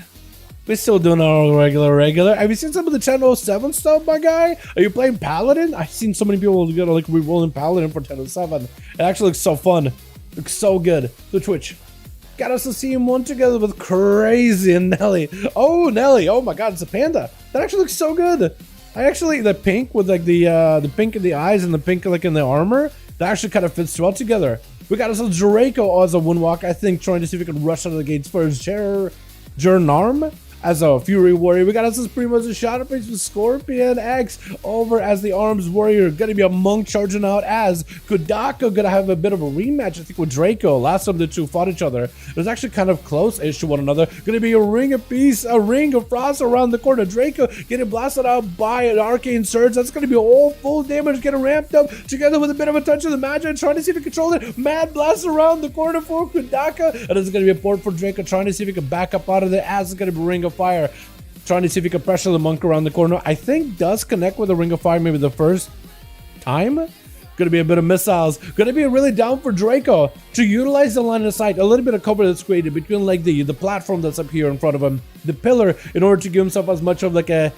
We're still doing our regular. Have you seen some of the 1007 stuff, my guy? Are you playing Paladin? I've seen so many people get like re-rolling Paladin for 1007. It actually looks so fun. Looks so good. The Twitch. Got us to see him one together with Crazy and Nelly. Oh, Nelly. Oh my god, it's a panda. That actually looks so good. I actually, the pink with like the pink in the eyes and the pink like in the armor, that actually kind of fits well together. We got us a Draco as a Windwalk, I think, trying to see if we can rush out of the gates for his Jernarm. as a Fury Warrior. We got ASUS Primo as a Shadow Priest with Scorpion X over as the Arms Warrior. Gonna be a Monk charging out as Kudaka. Gonna have a bit of a rematch, I think, with Draco. Last time the two fought each other, it was actually kind of close-ish to one another. Gonna be a Ring of Peace, a Ring of Frost around the corner. Draco getting blasted out by an Arcane Surge. That's gonna be all full damage, getting ramped up together with a bit of a touch of the magic, trying to see if he can control it. Mad Blast around the corner for Kudaka, and it's gonna be a port for Draco, trying to see if he can back up out of there as it's gonna be Ring of Fire, trying to see if he can pressure the Monk around the corner. I think does connect with the Ring of Fire maybe the first time. Gonna be a bit of missiles. Gonna be really down for Draco to utilize the line of sight, a little bit of cover that's created between like the platform that's up here in front of him, the pillar, in order to give himself as much of like a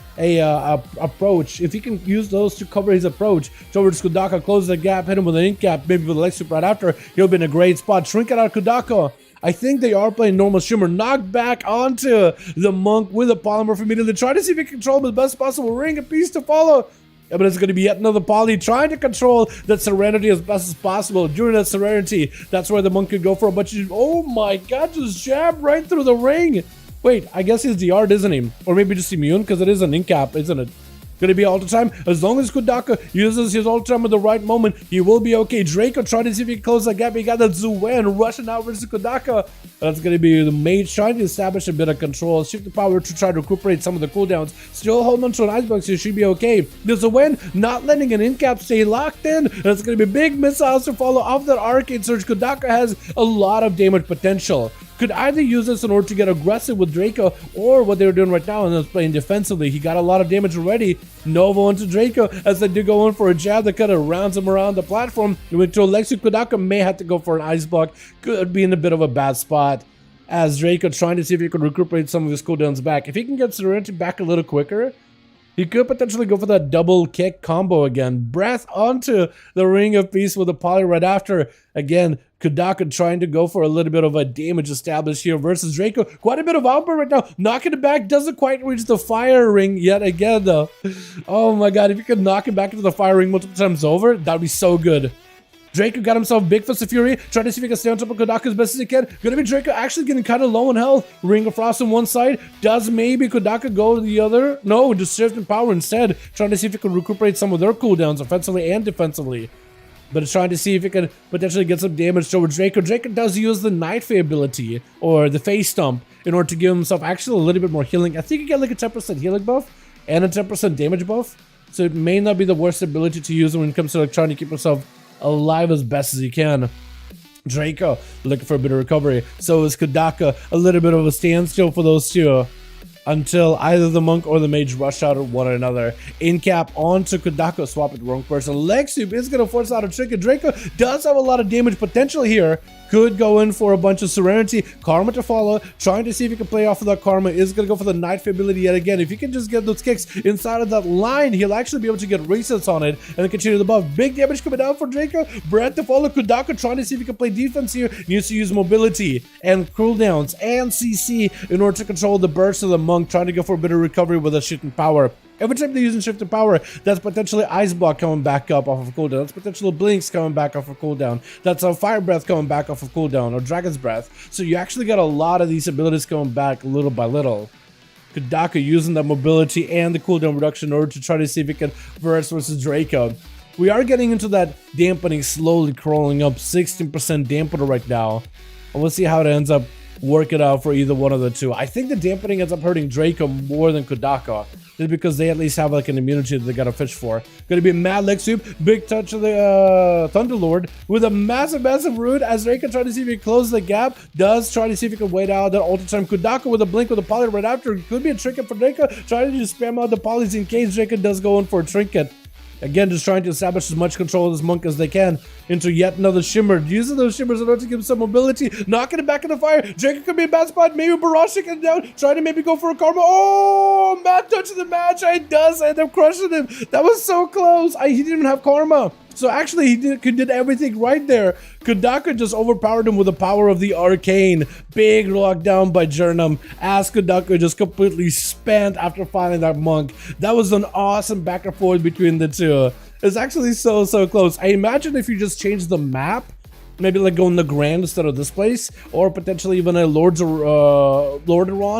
approach. If he can use those to cover his approach towards Kudaka, close the gap, hit him with an ink cap, maybe with a leg sweep right after, he'll be in a great spot. Shrink it out Kudaka. I think they are playing normal Shimmer. Knocked back onto the Monk with a Polymer immediately. Try to see if he can control him as best possible. Ring of Peace to follow. Yeah, but it's going to be yet another Poly trying to control that Serenity as best as possible. During that Serenity, that's where the Monk could go for a bunch of... Oh my god, just jab right through the ring. Wait, I guess he's DR'd, isn't he? Or maybe just immune, because it is an ink cap, isn't it? Gonna be all the time. As long as Kudaka uses his ult time at the right moment, he will be okay. Draco trying to see if he can close that gap. He got that Zuwen rushing out versus Kudaka. That's gonna be the Mage trying to establish a bit of control. Shift the power to try to recuperate some of the cooldowns. Still holding on to an Icebox, so he should be okay. There's a Zuwen not letting an in-cap stay locked in. That's gonna be big missiles to follow off that Arcane Surge. Kudaka has a lot of damage potential. Could either use this in order to get aggressive with Draco, or what they were doing right now and was playing defensively. He got a lot of damage already. Nova onto Draco as they do go in for a jab that kind of rounds him around the platform. With Alexi, Kudaka may have to go for an ice block. Could be in a bit of a bad spot as Draco trying to see if he could recuperate some of his cooldowns back. If he can get Serenity back a little quicker, he could potentially go for that double kick combo again. Breath onto the Ring of Peace with a Poly right after. Again, Kudaka trying to go for a little bit of a damage established here versus Draco. Quite a bit of output right now. Knocking it back. Doesn't quite reach the fire ring yet again, though. Oh my god, if you could knock it back into the fire ring multiple times over, that'd be so good. Draco got himself Big Fist of Fury, trying to see if he can stay on top of Kudaka as best as he can. Gonna be Draco actually getting kind of low in health. Ring of Frost on one side. Does maybe Kudaka go to the other? No, just shift in power instead. Trying to see if he can recuperate some of their cooldowns offensively and defensively. But it's trying to see if he can potentially get some damage towards Draco. Draco does use the Night Fae ability, or the Face Stomp, in order to give himself actually a little bit more healing. I think you get like a 10% healing buff and a 10% damage buff. So it may not be the worst ability to use when it comes to like trying to keep himself alive as best as he can. Draco looking for a bit of recovery. So is Kudaka. A little bit of a standstill for those two until either the Monk or the Mage rush out at one another. In cap onto Kudaka, swap it wrong person. Lexup is going to force out a trick, and Draco does have a lot of damage potential here. Could go in for a bunch of Serenity. Karma to follow. Trying to see if he can play off of that Karma. Is going to go for the Night Fae ability yet again. If he can just get those kicks inside of that line, he'll actually be able to get resets on it and then continue the buff. Big damage coming down for Draco. Breath to follow. Kudaka trying to see if he can play defense here. Needs to use mobility and cooldowns and CC in order to control the burst of the Monk. Trying to go for a bit of recovery with a shift in power. Every time they're using shift in power, that's potentially Ice Block coming back up off of cooldown. That's potentially Blinks coming back off of cooldown. That's a Fire Breath coming back off of cooldown, or Dragon's Breath. So you actually got a lot of these abilities coming back little by little. Kudaka using that mobility and the cooldown reduction in order to try to see if he can burst versus Draco. We are getting into that dampening slowly crawling up, 16% dampener right now. And we'll see how it ends up working out for either one of the two. I think the dampening ends up hurting Draco more than Kudaka, just because they at least have like an immunity that they gotta fish for. Gonna be a mad leg sweep, big touch of the Thunderlord with a massive root as Draco trying to see if he can close the gap. Does try to see if he can wait out that ultra time. Kudaka with a blink with a poly right after. Could be a trinket for Draco, trying to just spam out the polys in case Draco does go in for a trinket. Again, just trying to establish as much control of this Monk as they can into yet another Shimmer. Using those Shimmers in order to give him some mobility. Knocking it back in the fire. Draco could be a bad spot. Maybe Barrage taking it down. Trying to maybe go for a Karma. Oh, Mad touch of the match. He does end up crushing him. That was so close. He didn't even have Karma. So actually, he did everything right there. Kudaka just overpowered him with the power of the Arcane. Big lockdown by Jernum as Kudaka just completely spent after finding that Monk. That was an awesome back and forth between the two. It's actually so close. I imagine if you just change the map maybe like going the Grand instead of this place, or potentially even a Lordaeron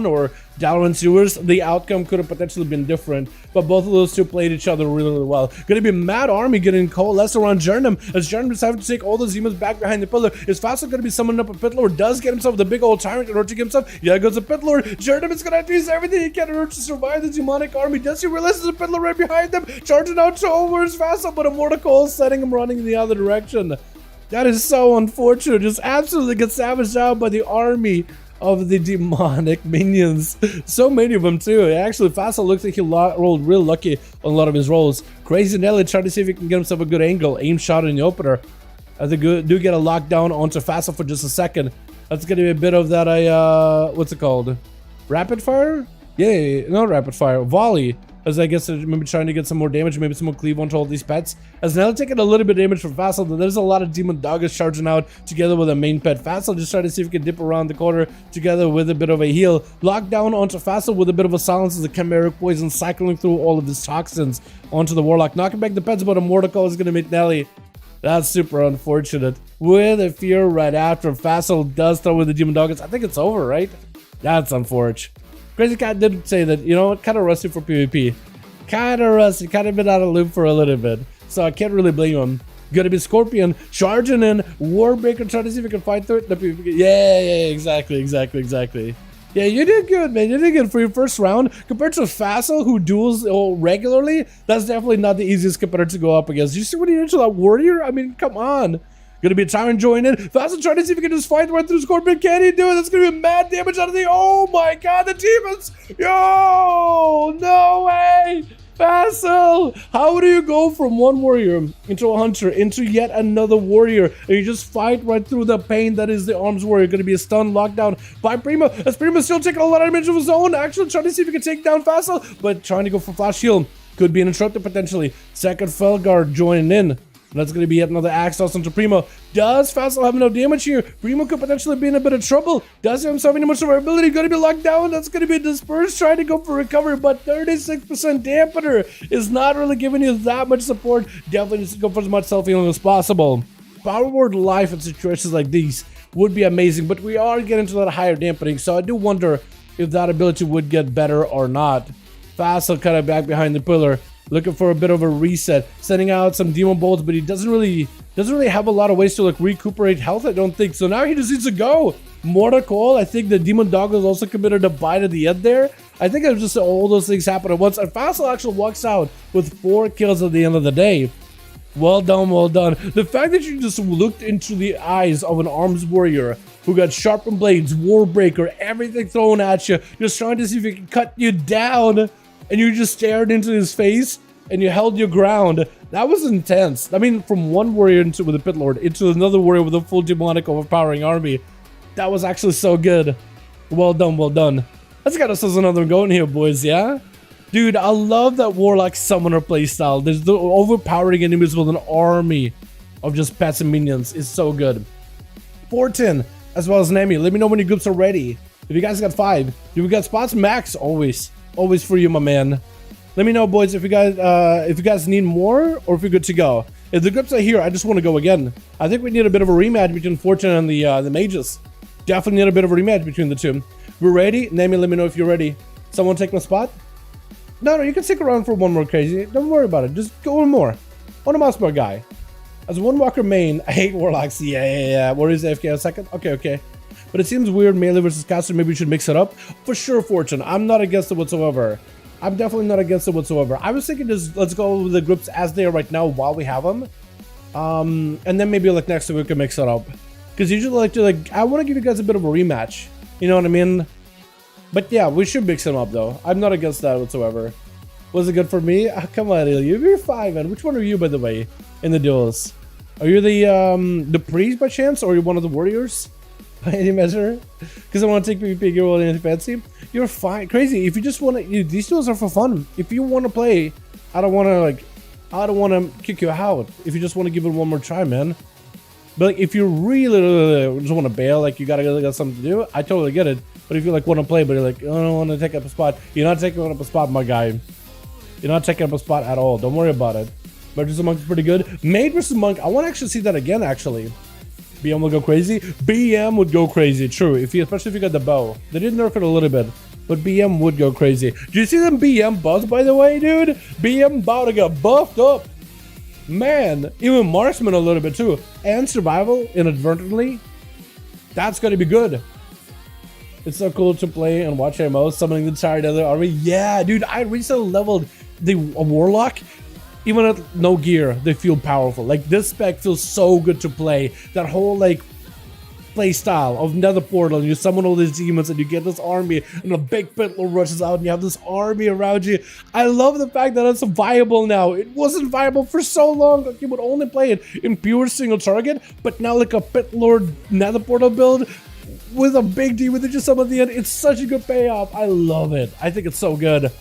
or Dalaran sewers, the outcome could have potentially been different. But both of those two played each other really, really well. Gonna be a mad army getting coalesced around Jernum, as Jernum decided to take all the demons back behind the pillar. Is Fassel gonna be summoning up a Pit Lord? Does get himself the big old tyrant in order to get himself? Yeah, goes a Pit Lord. Jernum is gonna have to use everything he can in order to survive the demonic army. Does he realize there's a Pit Lord right behind them? Charging out towards Fassel, but a Mortal Coil setting him running in the other direction. That is so unfortunate. Just absolutely gets savaged out by the army of the demonic minions. So many of them too. Actually, Fassel looks like he rolled real lucky on a lot of his rolls. Crazy Nelly trying to see if he can get himself a good angle. Aim shot in the opener. As they do get a lockdown onto Fassel for just a second. That's going to be a bit of that, what's it called? Rapid fire? Yeah, not rapid fire. Volley. As I guess maybe trying to get some more damage, maybe some more cleave onto all these pets. As now taking a little bit of damage from Fassel, there's a lot of demon doggers charging out together with a main pet. Fassel just trying to see if he can dip around the corner together with a bit of a heal. Lockdown onto Fassel with a bit of a silence as the chimeric poison cycling through all of his toxins onto the Warlock. Knocking back the pets, but a Mortal Coil is going to make Nelly. That's super unfortunate. With a fear right after, Fassel does throw with the demon doggers. I think it's over, right? That's unfortunate. Crazy Cat did say that, you know, kind of rusty for PvP. Kind of rusty, kind of been out of loop for a little bit. So I can't really blame him. Gonna be Scorpion charging in. Warbreaker trying to see if he can fight through it. Yeah, exactly. Yeah, you did good, man. You did good for your first round. Compared to Fassel, who duels regularly, that's definitely not the easiest competitor to go up against. You see what he did to that warrior? I mean, come on. Gonna be a Tyrant joining in. Fassel trying to see if he can just fight right through Scorpion. Can he do it? That's gonna be mad damage out of the. Oh my god, the demons! Yo! No way! Fassel! How do you go from one warrior into a hunter into yet another warrior and you just fight right through the pain that is the arms warrior? Gonna be a stun lockdown by Prima, as Prima still taking a lot of damage of his own. Actually trying to see if he can take down Fassel, but trying to go for flash heal. Could be an interrupter potentially. Second Felguard joining in. That's going to be yet another axe toss into Primo. Does Fassel have no damage here? Primo could potentially be in a bit of trouble. Does he himself any much survivability? Going to be locked down. That's going to be dispersed. Trying to go for recovery, but 36% dampener is not really giving you that much support. Definitely needs to go for as much self-healing as possible. Power Word life in situations like these would be amazing, but we are getting to that higher dampening, so I do wonder if that ability would get better or not. Fassel kind of back behind the pillar. Looking for a bit of a reset, sending out some demon bolts, but he doesn't really have a lot of ways to like recuperate health, I don't think. So now he just needs to go. Mortal Coil, I think the demon dog was also committed a bite at the end there. I think it was just all those things happen at once, and Fassel actually walks out with 4 kills at the end of the day. Well done, well done. The fact that you just looked into the eyes of an arms warrior who got sharpened blades, warbreaker, everything thrown at you, just trying to see if he can cut you down, and you just stared into his face and you held your ground. That was intense. I mean, from one warrior with a Pit Lord into another warrior with a full demonic overpowering army. That was actually so good. Well done, well done. Let's get ourselves another one going here, boys, yeah? Dude, I love that Warlock summoner playstyle. There's the overpowering enemies with an army of just pets and minions. It's so good. 410, as well as Nemi. Let me know when your groups are ready. If you guys got 5, if you got spots, Max, always for you, my man. Let me know, boys, if you guys need more or if you're good to go. If the groups are here, I just want to go again. I think we need a bit of a rematch between Fortune and the Mages. Definitely need a bit of a rematch between the two. We're ready. Nami, let me know if you're ready. Someone take my spot? No, you can stick around for one more, Crazy. Don't worry about it. Just go one more. One a mouse bar guy. As one walker main, I hate Warlocks. Yeah. Warriors AFK a second. Okay. But it seems weird, melee versus caster. Maybe we should mix it up. For sure, Fortune. I'm not against it whatsoever. I'm definitely not against it whatsoever. I was thinking just let's go with the groups as they are right now while we have them. And then maybe like next week we can mix it up. Because usually I want to give you guys a bit of a rematch. You know what I mean? But yeah, we should mix them up though. I'm not against that whatsoever. Was it good for me? Oh, come on, Ilya. You're 5, man. Which one are you, by the way, in the duels? Are you the priest by chance, or are you one of the warriors? By any measure? Because I want to take PvP gear or anything fancy. You're fine. Crazy. If you just want to, these duels are for fun. If you want to play, I don't want to kick you out. If you just want to give it one more try, man. But like, if you really just want to bail, like you got something to do, I totally get it. But if you like want to play, but you're like, oh, I don't want to take up a spot, you're not taking up a spot, my guy. You're not taking up a spot at all. Don't worry about it. But just a monk is pretty good. Mage versus monk. I want to actually see that again, actually. BM will go crazy. BM would go crazy, true. Especially if you got the bow. They did nerf it a little bit, but BM would go crazy. Do you see them BM buffs, by the way, dude? BM about to get buffed up. Man, even marksman a little bit too. And survival, inadvertently. That's gonna be good. It's so cool to play and watch MMOs summoning the entire other army. Yeah, dude, I recently leveled the Warlock. Even at no gear, they feel powerful. Like, this spec feels so good to play. That whole, like, play style of Nether Portal, and you summon all these demons and you get this army and a big pit lord rushes out and you have this army around you. I love the fact that it's viable now. It wasn't viable for so long. Like, you would only play it in pure single target, but now like a pit lord Nether Portal build with a big D with it just some at the end, it's such a good payoff. I love it. I think it's so good.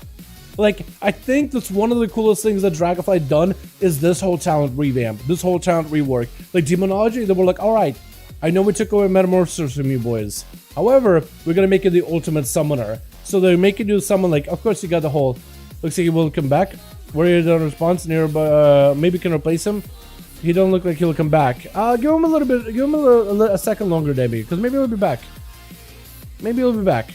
Like, I think that's one of the coolest things that Dragonflight done is this whole talent revamp, this whole talent rework. Like, Demonology, they were like, alright, I know we took away Metamorphosis from you boys. However, we're gonna make you the ultimate summoner. So they're making you summon, like, of course you got the whole, looks like he will come back. Warrior don't response, nearby, maybe can replace him. He don't look like he'll come back. Give him a little bit, give him a second longer, maybe, because maybe he'll be back. Maybe he'll be back.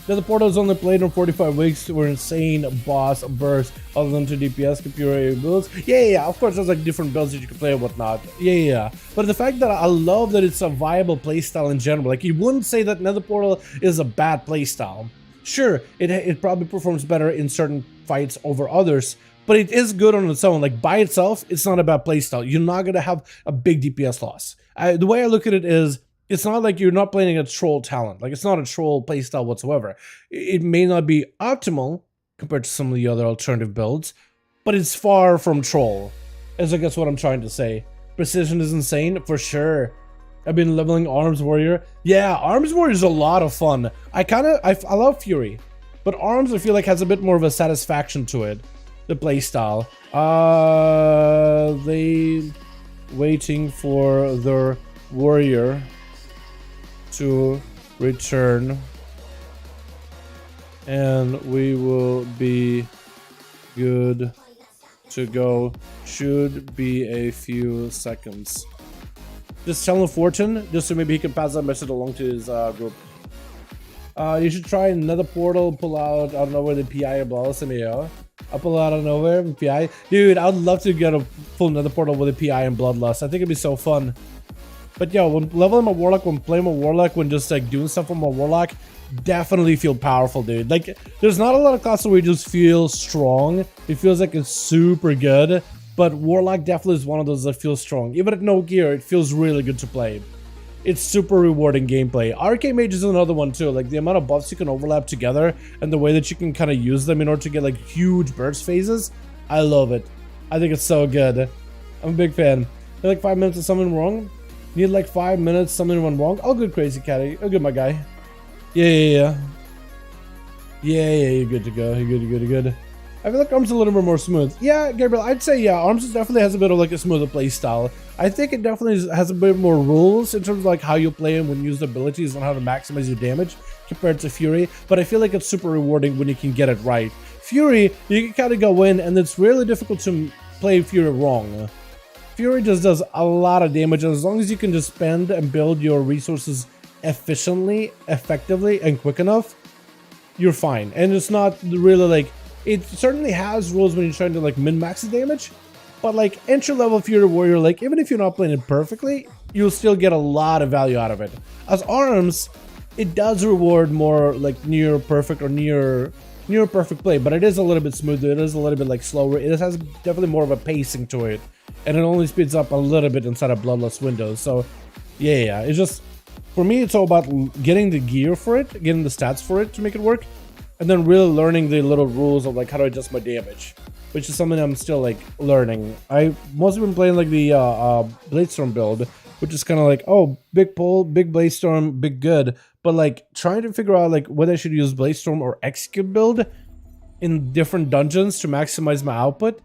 The portals only played in 45 weeks were insane boss bursts other than 2 DPS computer builds. Yeah, of course there's like different builds that you can play and whatnot. Yeah. But the fact that I love that it's a viable playstyle in general. Like, you wouldn't say that Nether Portal is a bad playstyle. Sure, it probably performs better in certain fights over others, but it is good on its own. Like, by itself, it's not a bad playstyle. You're not gonna have a big DPS loss. The way I look at it is, it's not like you're not playing a troll talent. Like, it's not a troll playstyle whatsoever. It may not be optimal compared to some of the other alternative builds, but it's far from troll, is I guess what I'm trying to say. Precision is insane, for sure. I've been leveling Arms Warrior. Yeah, Arms Warrior is a lot of fun. I love Fury, but Arms I feel like has a bit more of a satisfaction to it, the playstyle. They waiting for their warrior to return and we will be good to go. Should be a few seconds. Just tell him Fortune, just so maybe he can pass that message along to his group. You should try another portal, pull out, I don't know where the PI blows in the I'll pull out of nowhere with PI. Dude, I'd love to get a full Nether Portal with a PI and Bloodlust. I think it'd be so fun. But yo, when leveling a Warlock, when playing a Warlock, when just like doing stuff with my Warlock, definitely feel powerful, dude. Like, there's not a lot of classes where you just feel strong. It feels like it's super good. But Warlock definitely is one of those that feels strong. Even at no gear, it feels really good to play. It's super rewarding gameplay. Arcane Mage is another one too. Like, the amount of buffs you can overlap together and the way that you can kind of use them in order to get like huge burst phases. I love it. I think it's so good. I'm a big fan. Need like 5 minutes of something wrong? Need like 5 minutes, something went wrong? Oh, good, Crazy Catty. Oh, good, my guy. Yeah, you're good to go. You're good. I feel like Arms is a little bit more smooth. Yeah, Gabriel, I'd say yeah, Arms definitely has a bit of like a smoother play style. I think it definitely has a bit more rules in terms of like how you play and when you use the abilities and how to maximize your damage compared to Fury, but I feel like it's super rewarding when you can get it right. Fury, you can kind of go in and it's really difficult to play Fury wrong. Fury just does a lot of damage, and as long as you can just spend and build your resources efficiently, effectively, and quick enough, you're fine. And it's not really like, it certainly has rules when you're trying to like min-max the damage, but like entry-level Fury Warrior, like even if you're not playing it perfectly, you'll still get a lot of value out of it. As Arms, it does reward more like near perfect or near perfect play, but it is a little bit smoother, it is a little bit like slower, it has definitely more of a pacing to it, and it only speeds up a little bit inside of Bloodlust windows. So yeah, it's just, for me, it's all about getting the gear for it, getting the stats for it to make it work, and then really learning the little rules of like how to adjust my damage, which is something I'm still like learning. I mostly been playing like the Bladestorm build, which is kind of like, oh, big pull, big Bladestorm, big good, but like trying to figure out like whether I should use Bladestorm or Execute build in different dungeons to maximize my output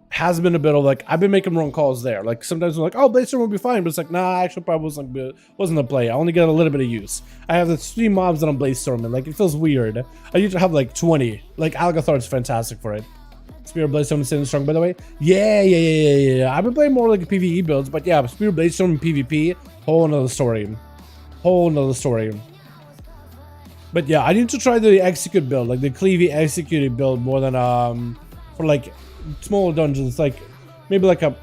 has been a bit of like, I've been making wrong calls there. Like sometimes I'm like, oh, Bladestorm will be fine, but it's like, nah, actually probably wasn't the play. I only get a little bit of use. I have the 3 mobs that I'm Bladestorming, like it feels weird. I used to have like 20. Like Algathar's fantastic for it. Spear Bladestone is staying strong, by the way. Yeah. I've been playing more like PvE builds, but yeah, Spear Bladestone and PvP, whole nother story. But yeah, I need to try the execute build, like the cleavy executed build more than for like smaller dungeons, like maybe like a,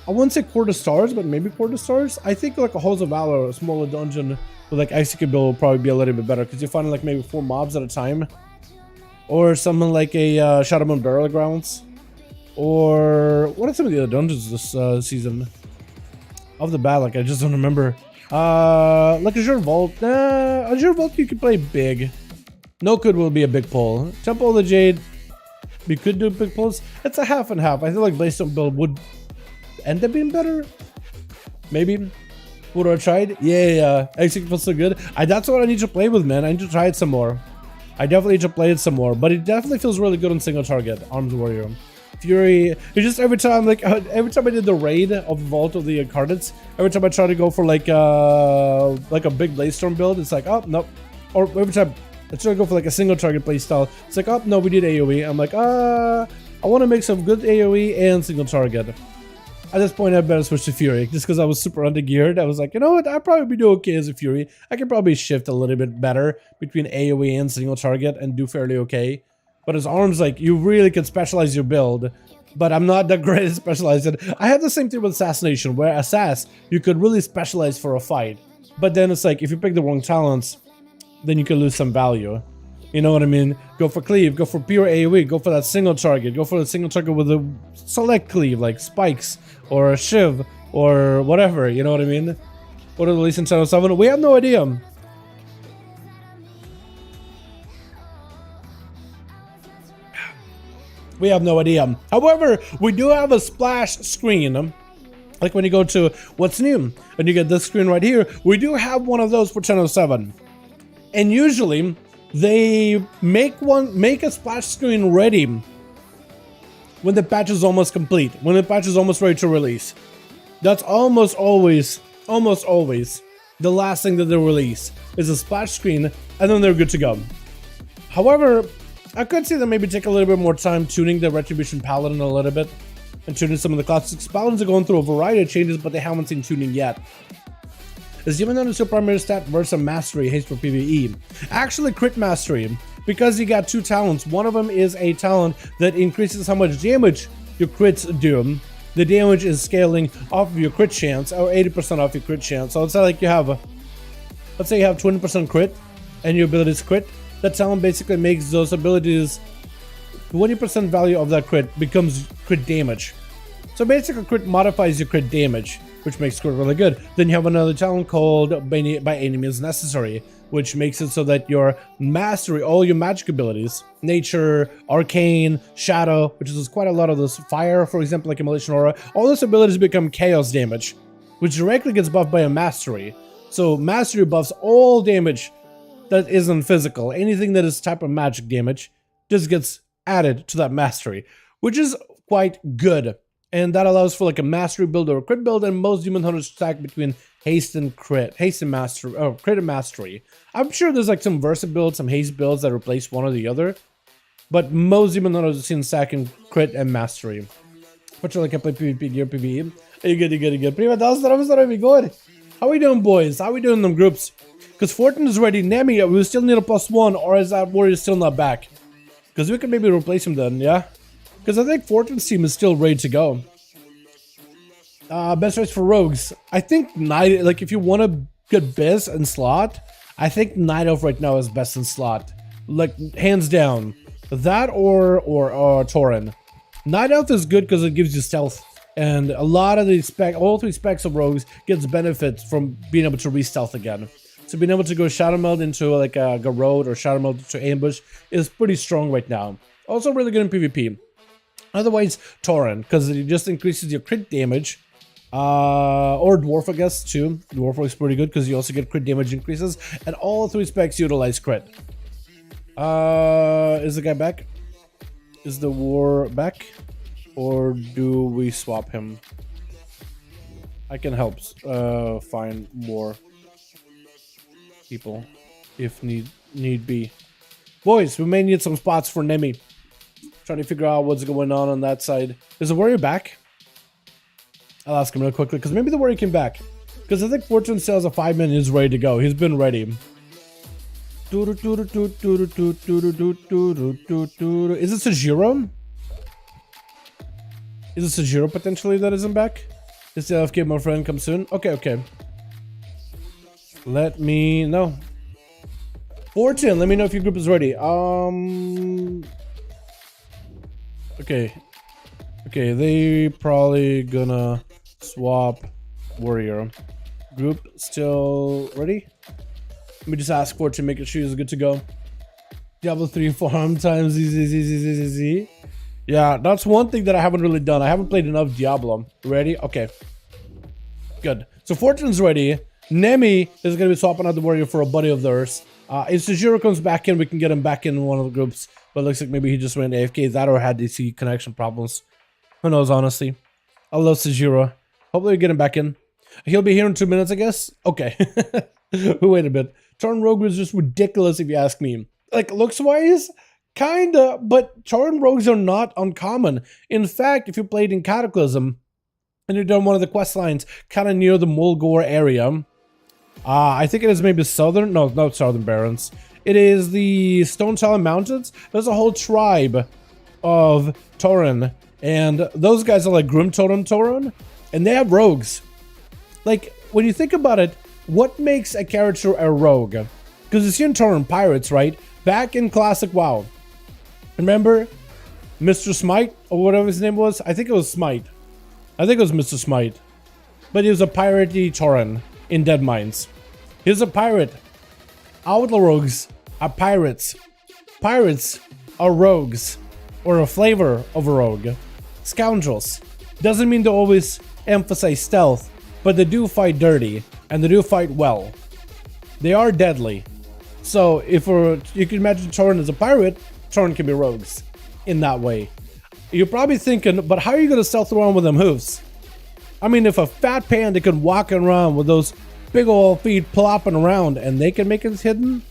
I wouldn't say quarter stars, but maybe quarter stars. I think like a Halls of Valor, a smaller dungeon with like execute build will probably be a little bit better because you find like maybe 4 mobs at a time, or something like a Shadowmoon Burial Grounds, or what are some of the other dungeons this season? Off the bat, like I just don't remember. Like Azure Vault. Azure Vault you can play big. No Good will be a big pull. Temple of the Jade, we could do big pulls. It's a half and half. I feel like Bladestone build would end up being better. Maybe. Would I tried? Yeah. Execute feels so good. That's what I need to play with, man. I need to try it some more. I definitely need to play it some more, but it definitely feels really good on single target. Arms Warrior. Fury, it's just every time, like every time I did the raid of Vault of the Incarnates, every time I try to go for like a big Bladestorm build, it's like, oh nope. Or every time I try to go for like a single target playstyle, it's like, oh no, we did AoE. I'm like, I want to make some good AoE and single target. At this point, I better switch to Fury, just because I was super undergeared. I was like, you know what, I'd probably do okay as a Fury. I can probably shift a little bit better between AoE and single target and do fairly okay. But his arms, like, you really can specialize your build. But I'm not that great at specializing. I had the same thing with Assassination, where Assass, you could really specialize for a fight. But then it's like, if you pick the wrong talents, then you can lose some value. You know what I mean? Go for cleave, go for pure AoE, go for that single target, go for the single target with a select cleave, like spikes, or a shiv, or whatever, you know what I mean? What are the release in Channel 7? We have no idea. We have no idea. However, we do have a splash screen. Like when you go to what's new, and you get this screen right here, we do have one of those for Channel 7. And usually, they make a splash screen ready when the patch is almost complete, when the patch is almost ready to release. That's almost always the last thing that they release is a splash screen, and then they're good to go. However, I could see them maybe take a little bit more time tuning the Retribution Paladin a little bit and tuning some of the classics. Paladins are going through a variety of changes, but they haven't seen tuning yet. Is even notice your primary stat versus Mastery haste for PvE? Actually, Crit Mastery, because you got 2 talents. One of them is a talent that increases how much damage your crits do. The damage is scaling off of your crit chance, or 80% off your crit chance. So it's like you have, let's say you have 20% crit, and your ability is crit. That talent basically makes those abilities 20% value of that crit becomes crit damage. So basically, crit modifies your crit damage, which makes crit really good. Then you have another talent called by any means necessary, which makes it so that your mastery, all your magic abilities, nature, arcane, shadow, which is quite a lot of those, fire, for example, like Immolation Aura, all those abilities become chaos damage, which directly gets buffed by a mastery. So mastery buffs all damage that isn't physical. Anything that is type of magic damage just gets added to that mastery, which is quite good. And that allows for like a mastery build or a crit build, and most demon hunters stack between haste and crit, haste and mastery, or crit and mastery. I'm sure there's like some versa builds, some haste builds that replace one or the other, but most demon hunters are seen stacking crit and mastery. But you're like, I play PvP gear, PvE. Are you good? You good? Prima, that's good. How we doing, boys? How we doing in them groups? Because Fortune is ready. Nemi, we still need a +1, or is that warrior still not back? Because we can maybe replace him then, yeah? Because I think Fortune's team is still ready to go. Best race for rogues. I think Night, like if you want to get best in slot, I think Night Elf right now is best in slot. Like, hands down. That or Tauren. Night Elf is good because it gives you stealth. And a lot of the all 3 specs of rogues gets benefits from being able to re-stealth again. So being able to go Shadow Meld into like a Garrote or Shadow Meld into Ambush is pretty strong right now. Also really good in PvP. Otherwise, Tauren, because it just increases your crit damage. Or Dwarf, I guess, too. Dwarf looks pretty good because you also get crit damage increases. And all 3 specs utilize crit. Is the guy back? Is the war back? Or do we swap him? I can help find more people if need be. Boys, we may need some spots for Nemi. Trying to figure out what's going on that side. Is the warrior back? I'll ask him real quickly, because maybe the warrior came back. Because I think Fortune says a 5 minute is ready to go. He's been ready. Is this a Sajiro? Is it Sajiro potentially that isn't back? Is the LFK my friend come soon? Okay. Let me know. Fortune, let me know if your group is ready. Okay, they probably gonna swap warrior. Group still ready? Let me just ask Fortune, making sure he's good to go. Diablo 3 farm times easy. Yeah, that's one thing that I haven't really done. I haven't played enough Diablo. Ready? Okay. Good. So Fortune's ready. Nemi is going to be swapping out the warrior for a buddy of theirs. If Sajiro comes back in, we can get him back in one of the groups. But it looks like maybe he just ran AFK. That or had DC connection problems. Who knows, honestly. I love Sajiro. Hopefully we get him back in. He'll be here in 2 minutes, I guess. Okay. Wait a bit. Torn Rogue was just ridiculous if you ask me. Like, looks-wise, kinda, but Torn Rogues are not uncommon. In fact, if you played in Cataclysm, and you're done one of the quest lines kind of near the Mulgore area, I think it is maybe southern, no, not Southern Barrens. It is the Stone Talon Mountains. There's a whole tribe of Tauren, and those guys are like Grim Totem Tauren, and they have rogues. Like, when you think about it, what makes a character a rogue? Because you see in Tauren pirates, right? Back in classic WoW. Remember Mr. Smite, or whatever his name was? I think it was Smite. I think it was Mr. Smite. But he was a piratey Tauren in Dead Mines. He's a pirate. Outlaw rogues are pirates. Pirates are rogues, or a flavor of a rogue. Scoundrels. Doesn't mean to always emphasize stealth, but they do fight dirty, and they do fight well. They are deadly. So if you can imagine Tauren as a pirate, Tauren can be rogues in that way. You're probably thinking, but how are you going to stealth around with them hoofs? I mean, if a fat panda can walk around with those big old feet plopping around and they can make it hidden?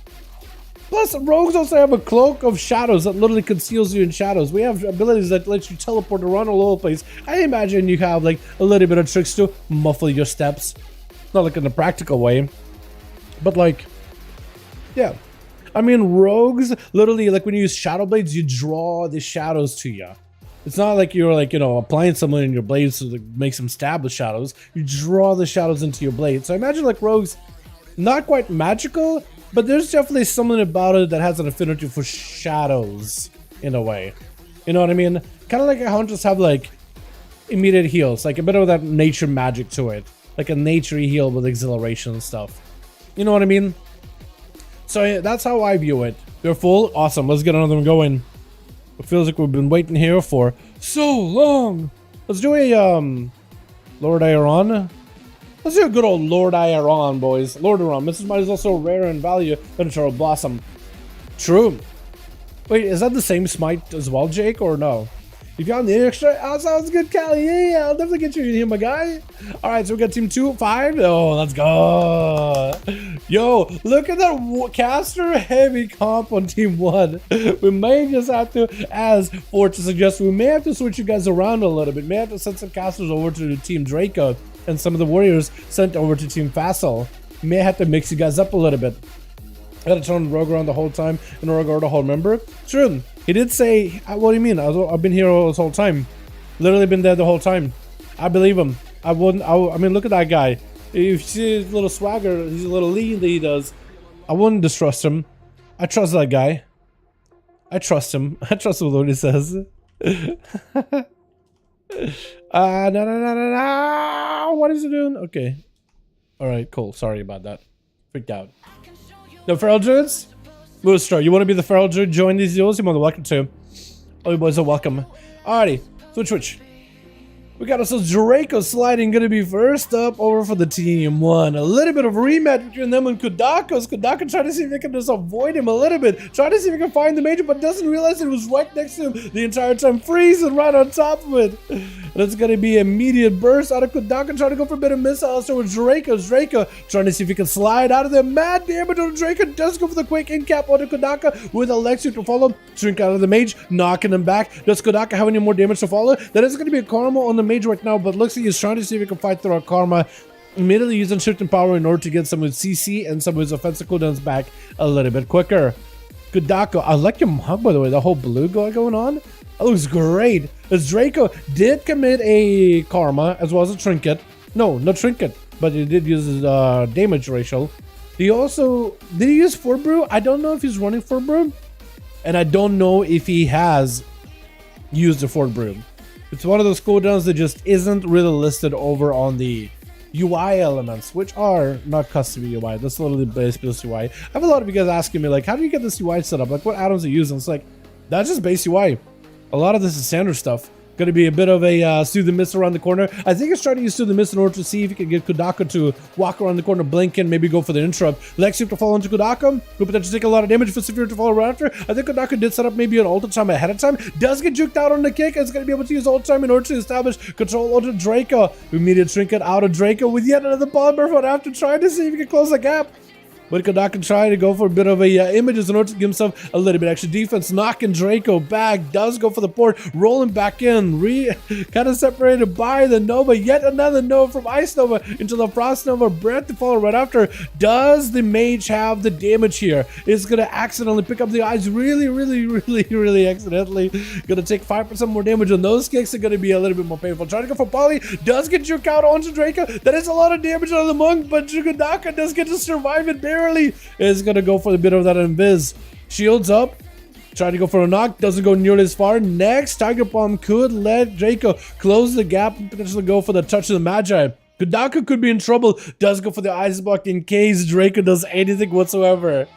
Plus, rogues also have a cloak of shadows that literally conceals you in shadows. We have abilities that let you teleport around all over the place. I imagine you have like a little bit of tricks to muffle your steps. Not like in a practical way, but like, yeah. I mean, rogues, literally, like when you use shadow blades, you draw the shadows to you. It's not like you're like, you know, applying something in your blades to like, make some stab with shadows. You draw the shadows into your blade. So I imagine like rogues, not quite magical, but there's definitely something about it that has an affinity for shadows in a way. You know what I mean? Kind of like how hunters have like immediate heals, like a bit of that nature magic to it. Like a nature heal with exhilaration and stuff. You know what I mean? So yeah, that's how I view it. They're full? Awesome. Let's get another one going. It feels like we've been waiting here for so long. Let's do a Lord Iron. Let's do a good old Lord Iron, boys. Lord Iron. Mrs. Might is also rare in value than a Charles Blossom. True. Wait, is that the same smite as well, Jake, or no? You found the extra? Oh, sounds good, Callie. Yeah, I'll definitely get you in here, my guy. All right, so we got team 2, 5. Oh, let's go. Yo, look at that caster heavy comp on team 1. We may just have to, as Fortune suggests, we may have to switch you guys around a little bit. May have to send some casters over to team Draco and some of the warriors sent over to team Facile. May have to mix you guys up a little bit. I gotta turn Rogue around the whole time and Rogue around the whole member. True. He did say, what do you mean? I've been here all this whole time. Literally been there the whole time. I believe him. I mean, look at that guy. If you see his little swagger, his little lean that he does, I wouldn't distrust him. I trust that guy. I trust him. I trust what he says. No. What is he doing? Okay. Alright, cool. Sorry about that. Freaked out. The Feral Druids? Moostar, you want to be the Feral Druid? Join these duels? You're more than welcome to. All you boys are welcome. Alrighty. Switch. We got ourselves Draco sliding, gonna be first up over for the team one. A little bit of rematch between them and Kudakos. Kudako trying to see if they can just avoid him a little bit. Trying to see if he can find the Mage, but doesn't realize it was right next to him the entire time. Freezing right on top of it. And it's gonna be immediate burst out of Kudako, trying to go for a bit of missiles towards Draco. Draco trying to see if he can slide out of there. Mad damage on Draco. Does go for the quick in cap onto Kudako with Alexia to follow. Shrink out of the Mage, knocking him back. Does Kudako have any more damage to follow? That is gonna be a karma on the Mage right now, but looks like he's trying to see if he can fight through a karma, immediately using shift and power in order to get some of his CC and some of his offensive cooldowns back a little bit quicker. Kudako, I like your mug, by the way, the whole blue going on. That looks great. As Draco did commit a karma as well as a trinket. No, not trinket, but he did use his damage ratio. He also, did he use Fort Brew? I don't know if he's running Fort Brew, and I don't know if he has used the Fort Brew. It's one of those cooldowns that just isn't really listed over on the UI elements, which are not custom UI. That's literally base UI. I have a lot of you guys asking me, like, how do you get this UI set up? Like, what add-ons are you using? It's like, that's just base UI. A lot of this is standard stuff. Going to be a bit of a Soothe the Mist around the corner. I think he's trying to use Soothe the Mist in order to see if he can get Kudako to walk around the corner, blink in, maybe go for the interrupt. Lexi to fall into Kudako. Who potentially take a lot of damage for Severe to fall right after. I think Kudako did set up maybe an ult time ahead of time. Does get juked out on the kick. It's going to be able to use ult time in order to establish control over Draco. Immediate trinket out of Draco with yet another polymer right after, trying to see if he can close the gap. But Kudako trying to go for a bit of a images in order to give himself a little bit extra defense. Knocking Draco back. Does go for the port. Rolling back in. Kind of separated by the Nova. Yet another Nova from Ice Nova into the Frost Nova. Breath to follow right after. Does the Mage have the damage here? Is going to accidentally pick up the eyes. Really accidentally. Going to take 5% more damage on those kicks. Are going to be a little bit more painful. Trying to go for Poly. Does get juke out onto Draco. That is a lot of damage on the Monk. But Kudako does get to survive it barely. Is gonna go for a bit of that invis. Shields up, trying to go for a knock, doesn't go nearly as far. Next, Tiger Palm could let Draco close the gap and potentially go for the touch of the Magi. Kudako could be in trouble, does go for the Ice Block in case Draco does anything whatsoever.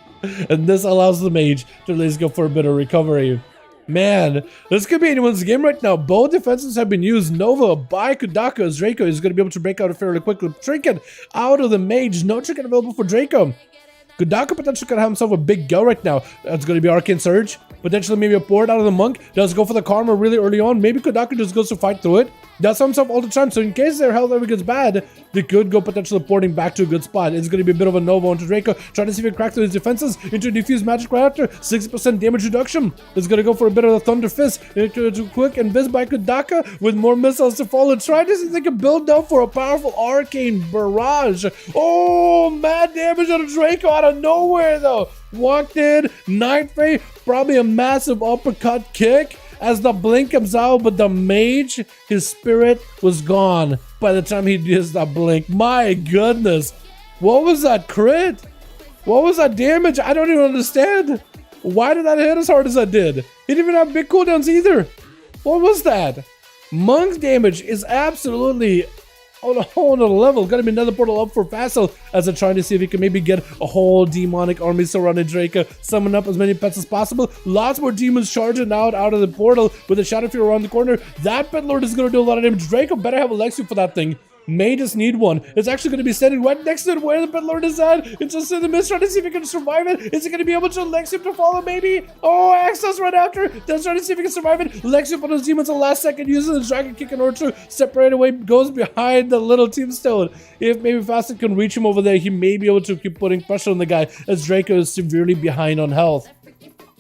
And this allows the Mage to at least go for a bit of recovery. Man, this could be anyone's game right now. Both defenses have been used. Nova by Kudako as Draco is going to be able to break out fairly quickly. Trinket out of the Mage. No trinket available for Draco. Kudako potentially could have himself a big go right now. That's going to be Arcane Surge. Potentially maybe a port out of the Monk. Does go for the Karma really early on. Maybe Kudako just goes to fight through it. Does himself all the time. So in case their health ever gets bad, they could go potentially porting back to a good spot. It's going to be a bit of a Nova onto Draco. Trying to see if he can crack through his defenses into Diffuse Magic right after. 60% damage reduction. It's going to go for a bit of the Thunder Fist. Into quick invis by Kudako with more missiles to follow. Trying to see if they can build up for a powerful Arcane Barrage. Oh, mad damage on Draco out of nowhere though. Walked in, Night Ray, probably a massive uppercut kick as the blink comes out, but the Mage, his spirit was gone by the time he used that blink. My goodness. What was that crit? What was that damage? I don't even understand. Why did that hit as hard as that did? He didn't even have big cooldowns either. What was that? Monk's damage is absolutely on a whole nother level. Gonna be another portal up for Facile as they're trying to see if he can maybe get a whole demonic army surrounding Draco. Summon up as many pets as possible. Lots more demons charging out of the portal with a Shadow Fury around the corner. That Pet Lord is gonna do a lot of damage. Draco better have Alexia for that thing. May just need one. It's actually going to be standing right next to it where the Pet Lord is at. It's just in the midst, trying to see if he can survive it. Is he going to be able to Lexi to follow maybe? Oh, Access right after. Does trying to see if he can survive it. Lexi on those demons the last second, using the Dragon Kick in order to separate away, goes behind the little Tombstone. If maybe Facile can reach him over there, he may be able to keep putting pressure on the guy as Draco is severely behind on health.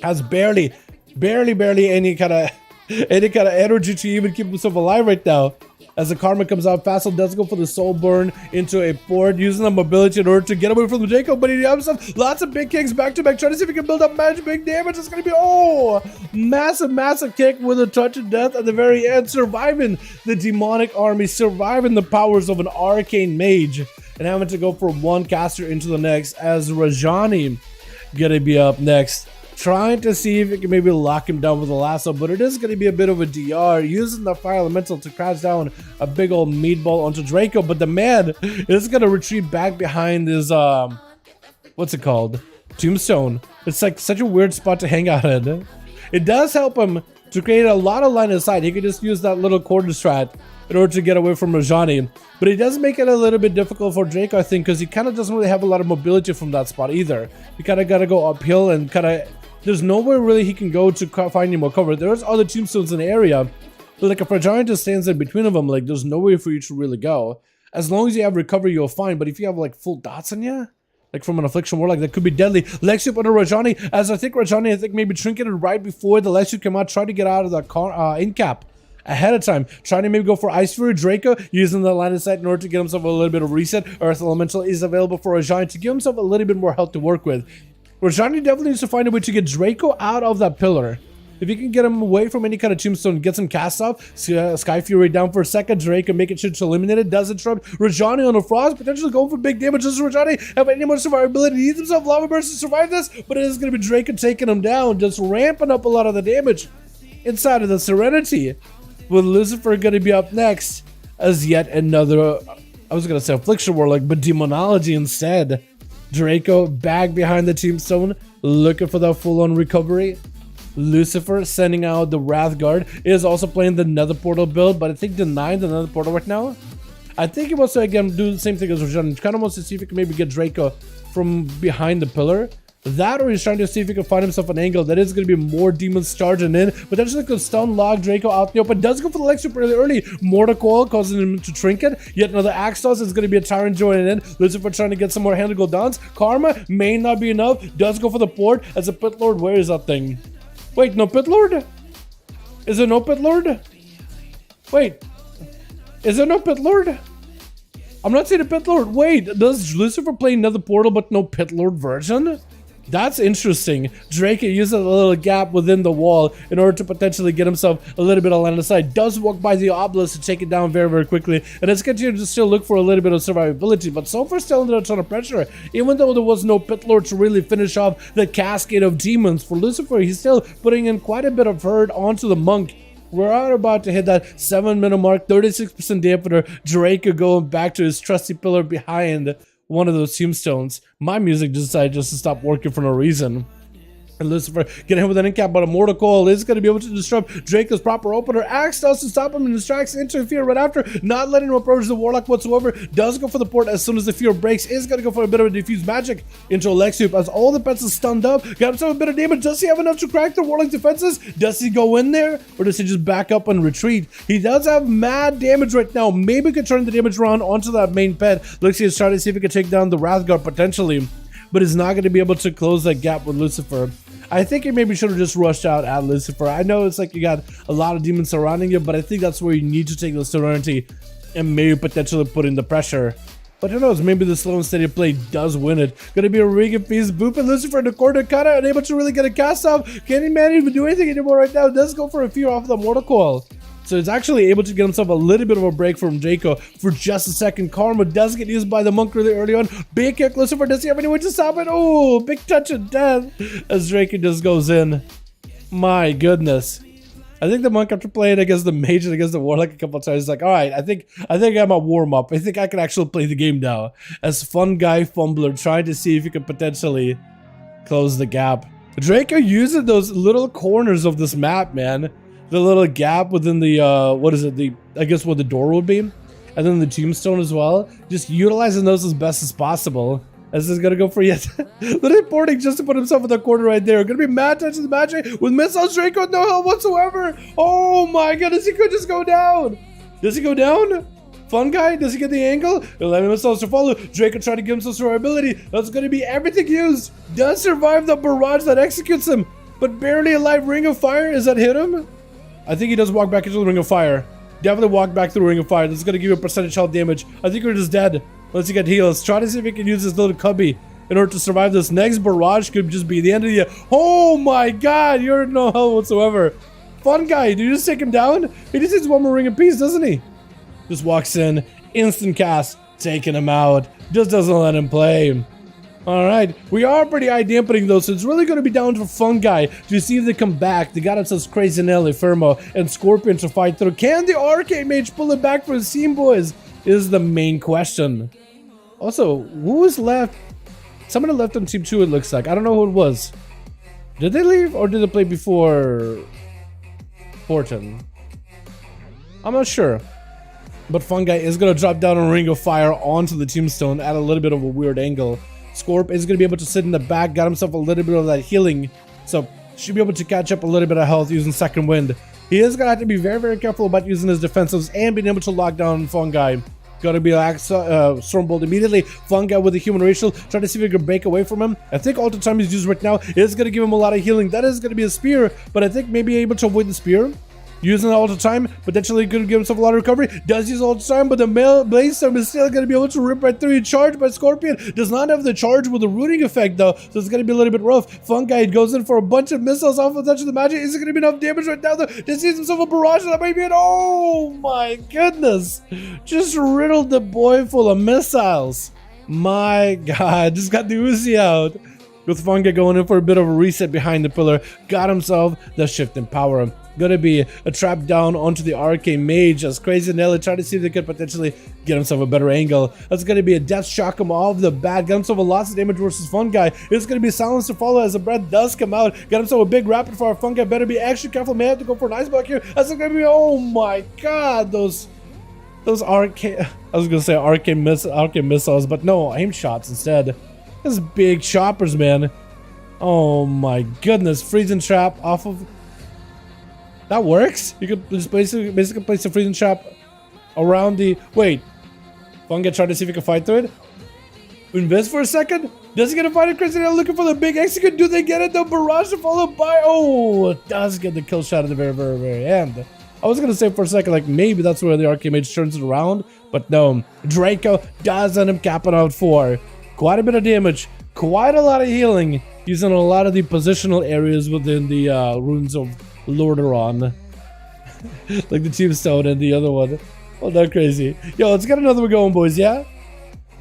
Has barely any kind of energy to even keep himself alive right now. As the Karma comes out, Facile does go for the Soul Burn into a port, using the mobility in order to get away from the Draco, but he has himself lots of big kicks back to back, trying to see if he can build up magic big damage. It's going to be, oh, massive kick with a touch of death at the very end, surviving the demonic army, surviving the powers of an Arcane Mage, and having to go for one caster into the next as Rajani gonna be up next. Trying to see if it can maybe lock him down with a lasso, but it is going to be a bit of a DR, using the Fire Elemental to crash down a big old meatball onto Draco, but the man is going to retreat back behind his, what's it called? Tombstone. It's like such a weird spot to hang out in. It does help him to create a lot of line of sight. He could just use that little corner strat in order to get away from Rajani. But it does make it a little bit difficult for Draco, I think, because he kind of doesn't really have a lot of mobility from that spot either. You kind of got to go uphill and kind of... There's nowhere really he can go to find any more cover. There's other tombstones in the area, but like if Rajani just stands in between of them, like there's nowhere for you to really go. As long as you have recovery, you'll find. But if you have like full dots on you, like from an Affliction Warlock, that could be deadly. Lexup under Rajani, as I think maybe trinketed right before the Lexup came out, tried to get out of the in cap ahead of time, trying to maybe go for Ice Fury. Draco using the line of sight in order to get himself a little bit of reset. Earth Elemental is available for Rajani to give himself a little bit more health to work with. Rajani definitely needs to find a way to get Draco out of that pillar. If you can get him away from any kind of tombstone, get some cast off, Sky Fury down for a second, Draco making sure to eliminate it, does interrupt Rajani on a frost, potentially going for big damage. Does Rajani have any more survivability? He needs himself Lava Burst to survive this, but it is going to be Draco taking him down, just ramping up a lot of the damage inside of the Serenity. With Lucifer going to be up next as yet another, I was going to say Affliction Warlock, but Demonology instead. Draco back behind the tombstone, looking for that full-on recovery. Lucifer sending out the Wrath Guard, is also playing the Nether Portal build, but I think denying the Nether Portal right now. I think he wants to again do the same thing as Rajan. Kind of wants to see if he can maybe get Draco from behind the pillar. That, or he's trying to see if he can find himself an angle that is going to be more demons charging in. Potentially could stun lock Draco out the open. Does go for the Lexup really early. Mortal Coil causing him to trinket. Yet another Axe Toss is going to be a Tyrant joining in. Lucifer trying to get some more handle cooldowns. Karma may not be enough. Does go for the port as a Pit Lord. Where is that thing? Wait, no Pit Lord? Is there no Pit Lord? Wait. Is there no Pit Lord? I'm not seeing a Pit Lord. Wait, does Lucifer play another portal but no Pit Lord version? That's interesting. Draco uses a little gap within the wall in order to potentially get himself a little bit of line of sight. Does walk by the obelisk to take it down very, very quickly. And it's continuing to still look for a little bit of survivability. But so far still under a ton of pressure. Even though there was no Pit Lord to really finish off the cascade of demons. For Lucifer, he's still putting in quite a bit of hurt onto the monk. We're about to hit that 7-minute mark. 36% dampener. Draco going back to his trusty pillar behind one of those tombstones. My music decided just to stop working for no reason. And Lucifer getting hit with an incap, but a Mortal Coil is going to be able to disrupt Draco's proper opener. Axe does to stop him and distracts, interfere right after, not letting him approach the Warlock whatsoever. Does go for the port as soon as the fear breaks. Is going to go for a bit of a diffuse magic into Alexiup as all the pets are stunned up. Got himself a bit of damage. Does he have enough to crack the Warlock's defenses? Does he go in there? Or does he just back up and retreat? He does have mad damage right now. Maybe could turn the damage around onto that main pet. Looks like he's trying to see if he can take down the Wrath Guard potentially, but is not going to be able to close that gap with Lucifer. I think he maybe should have just rushed out at Lucifer. I know it's like you got a lot of demons surrounding you, but I think that's where you need to take the Serenity and maybe potentially put in the pressure. But who knows, maybe the slow and steady play does win it. Gonna be a Regan Feast, booping Lucifer in the corner, kinda unable to really get a cast off. Can't even do anything anymore right now. Does go for a fear off the Mortal Coil. So he's actually able to get himself a little bit of a break from Draco for just a second. Karma does get used by the monk really early on. Big kick, Lucifer, does he have any way to stop it? Oh, big touch of death as Draco just goes in. My goodness. I think the monk, after playing against the Mage and against the Warlock a couple of times, is like, all right, I think I'm a warm-up. I think I can actually play the game now. As Fun Guy Fumbler trying to see if he can potentially close the gap. Draco using those little corners of this map, man. The little gap within the, I guess what the door would be. And then the tombstone as well. Just utilizing those as best as possible. As this is gonna go for yet. Literally porting just to put himself in the corner right there. Gonna be mad touch of the magic with missiles. Draco with no help whatsoever. Oh my goodness, he could just go down. Does he go down? Fun Guy, does he get the angle? 11 missiles to follow. Draco trying to give him some survivability. That's gonna be everything used. Does survive the barrage that executes him, but barely alive. Ring of Fire, is that hit him? I think he does walk back into the Ring of Fire. Definitely walk back through the Ring of Fire. This is going to give you a percentage health damage. I think we're just dead. Let's get heals. Try to see if he can use this little cubby in order to survive this. Next barrage could just be the end of the... Oh my god, you're no hell whatsoever. Fun Guy, do you just take him down? He just needs one more Ring of Peace, doesn't he? Just walks in, instant cast, taking him out. Just doesn't let him play. Alright, we are pretty eye dampening though, so it's really going to be down to Fun Guy to see if they come back. They got themselves Crazy Nelly, Firmo, and Scorpion to fight through. Can the Arcade Mage pull it back for his team, boys? Is the main question. Also, who was left? Somebody left on Team 2, it looks like. I don't know who it was. Did they leave or did they play before? Fortune. I'm not sure. But Fungi is going to drop down a Ring of Fire onto the Tombstone at a little bit of a weird angle. Scorp is going to be able to sit in the back, got himself a little bit of that healing. So should be able to catch up a little bit of health using Second Wind. He is going to have to be very, very careful about using his defensives and being able to lock down Fungi. Gotta be like Stormbolt immediately. Fungi with the human racial. Try to see if we can break away from him. I think all the time he's used right now is gonna give him a lot of healing. That is gonna be a spear, but I think maybe able to avoid the spear. Using it all the time, potentially gonna give himself a lot of recovery. Does use all the time, but the Blaze Storm is still gonna be able to rip right through. Charge by Scorpion. Does not have the charge with the rooting effect though, so it's gonna be a little bit rough. Fungi goes in for a bunch of missiles off of Touch of the Magic. Is it gonna be enough damage right now though? Just sees himself a barrage that might be it. Oh my goodness! Just riddled the boy full of missiles. My God, just got the Uzi out. With Fungi going in for a bit of a reset behind the pillar, got himself the shift in power. Gonna be a trap down onto the Arcane Mage as Crazy Nelly trying to see if they could potentially get himself a better angle. That's gonna be a death shock him off the bat. Got himself a lots of damage versus Fungi. It's gonna be silence to follow as the breath does come out. Got himself a big rapid fire. Fungi better be extra careful. May have to go for an ice block here. That's gonna be, oh my God, those arcane, I was gonna say arcane missiles, but no, aim shots instead. Those big choppers, man. Oh my goodness, freezing trap off of. That works? You could just basically place a freezing trap around the... Wait. Fungi trying to see if he can fight through it. Invest for a second. Does he get a fighter? Crazy Nelly looking for the big execute. Do they get it? The barrage to follow by. Oh, it does get the kill shot at the very, very, very end. I was gonna say for a second, like maybe that's where the Arcane Mage turns it around, but no. Draco does end him capping out for quite a bit of damage, quite a lot of healing, using a lot of the positional areas within the runes of Lordaeron. Like the Tombstone and the other one. Oh, not crazy. Yo, let's get another one going, boys, yeah?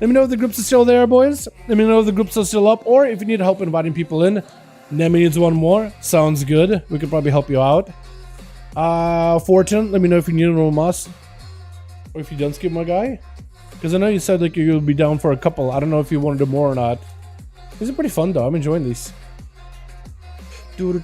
Let me know if the groups are still there, boys. Let me know if the groups are still up, or if you need help inviting people in. Nemi needs one more. Sounds good. We could probably help you out. Fortune, let me know if you need a Romas. Or if you don't skip my guy. Because I know you said like you'll be down for a couple. I don't know if you wanted more or not. These are pretty fun though. I'm enjoying these. What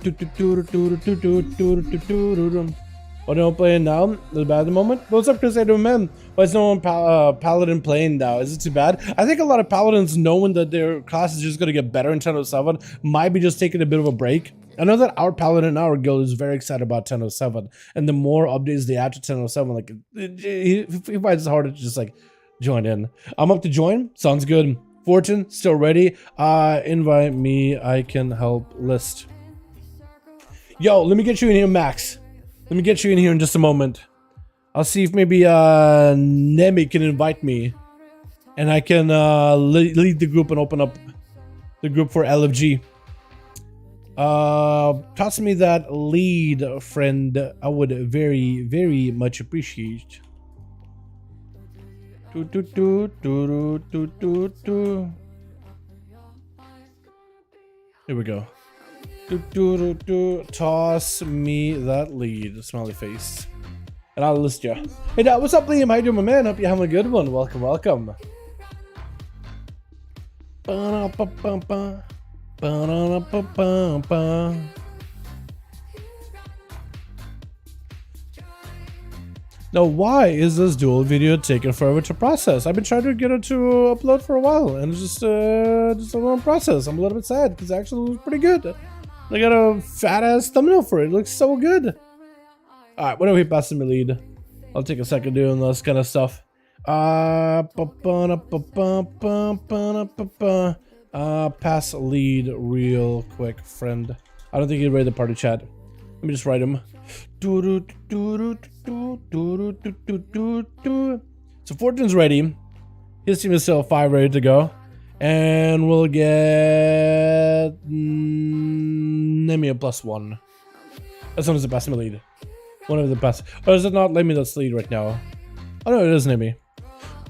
am I playing now? A little bad at the moment. What's up, Crusader Man? Why is no one Paladin playing now? Is it too bad? I think a lot of Paladins, knowing that their class is just going to get better in 10.07, might be just taking a bit of a break. I know that our Paladin in our guild is very excited about 10.07, and the more updates they add to 10.07, like he finds it harder to just like join in. I'm up to join. Sounds good. Fortune still ready. Invite me. I can help list. Yo, let me get you in here, Max. Let me get you in here in just a moment. I'll see if maybe Nemi can invite me, and I can lead the group and open up the group for LFG. Toss me that lead, friend. I would very, very much appreciate. Here we go. Toss me that lead, smiley face, and I'll list you. Hey, what's up, Liam? How you doing, my man? Hope you're having a good one. Welcome, welcome. Now, why is this duel video taking forever to process? I've been trying to get it to upload for a while, and it's just a long process. I'm a little bit sad because it actually looks pretty good. I got a fat ass thumbnail for it. It looks so good. All right, whenever he passes me lead, I'll take a second doing this kind of stuff. Pass lead real quick, friend. I don't think he'd read the party chat. Let me just write him. So Fortune's ready. His team is still 5 ready to go. And we'll get Nemi a +1. As soon as it passes me lead. One of the best. Or is it not? Let me that's lead right now. Oh no, it is Nemi.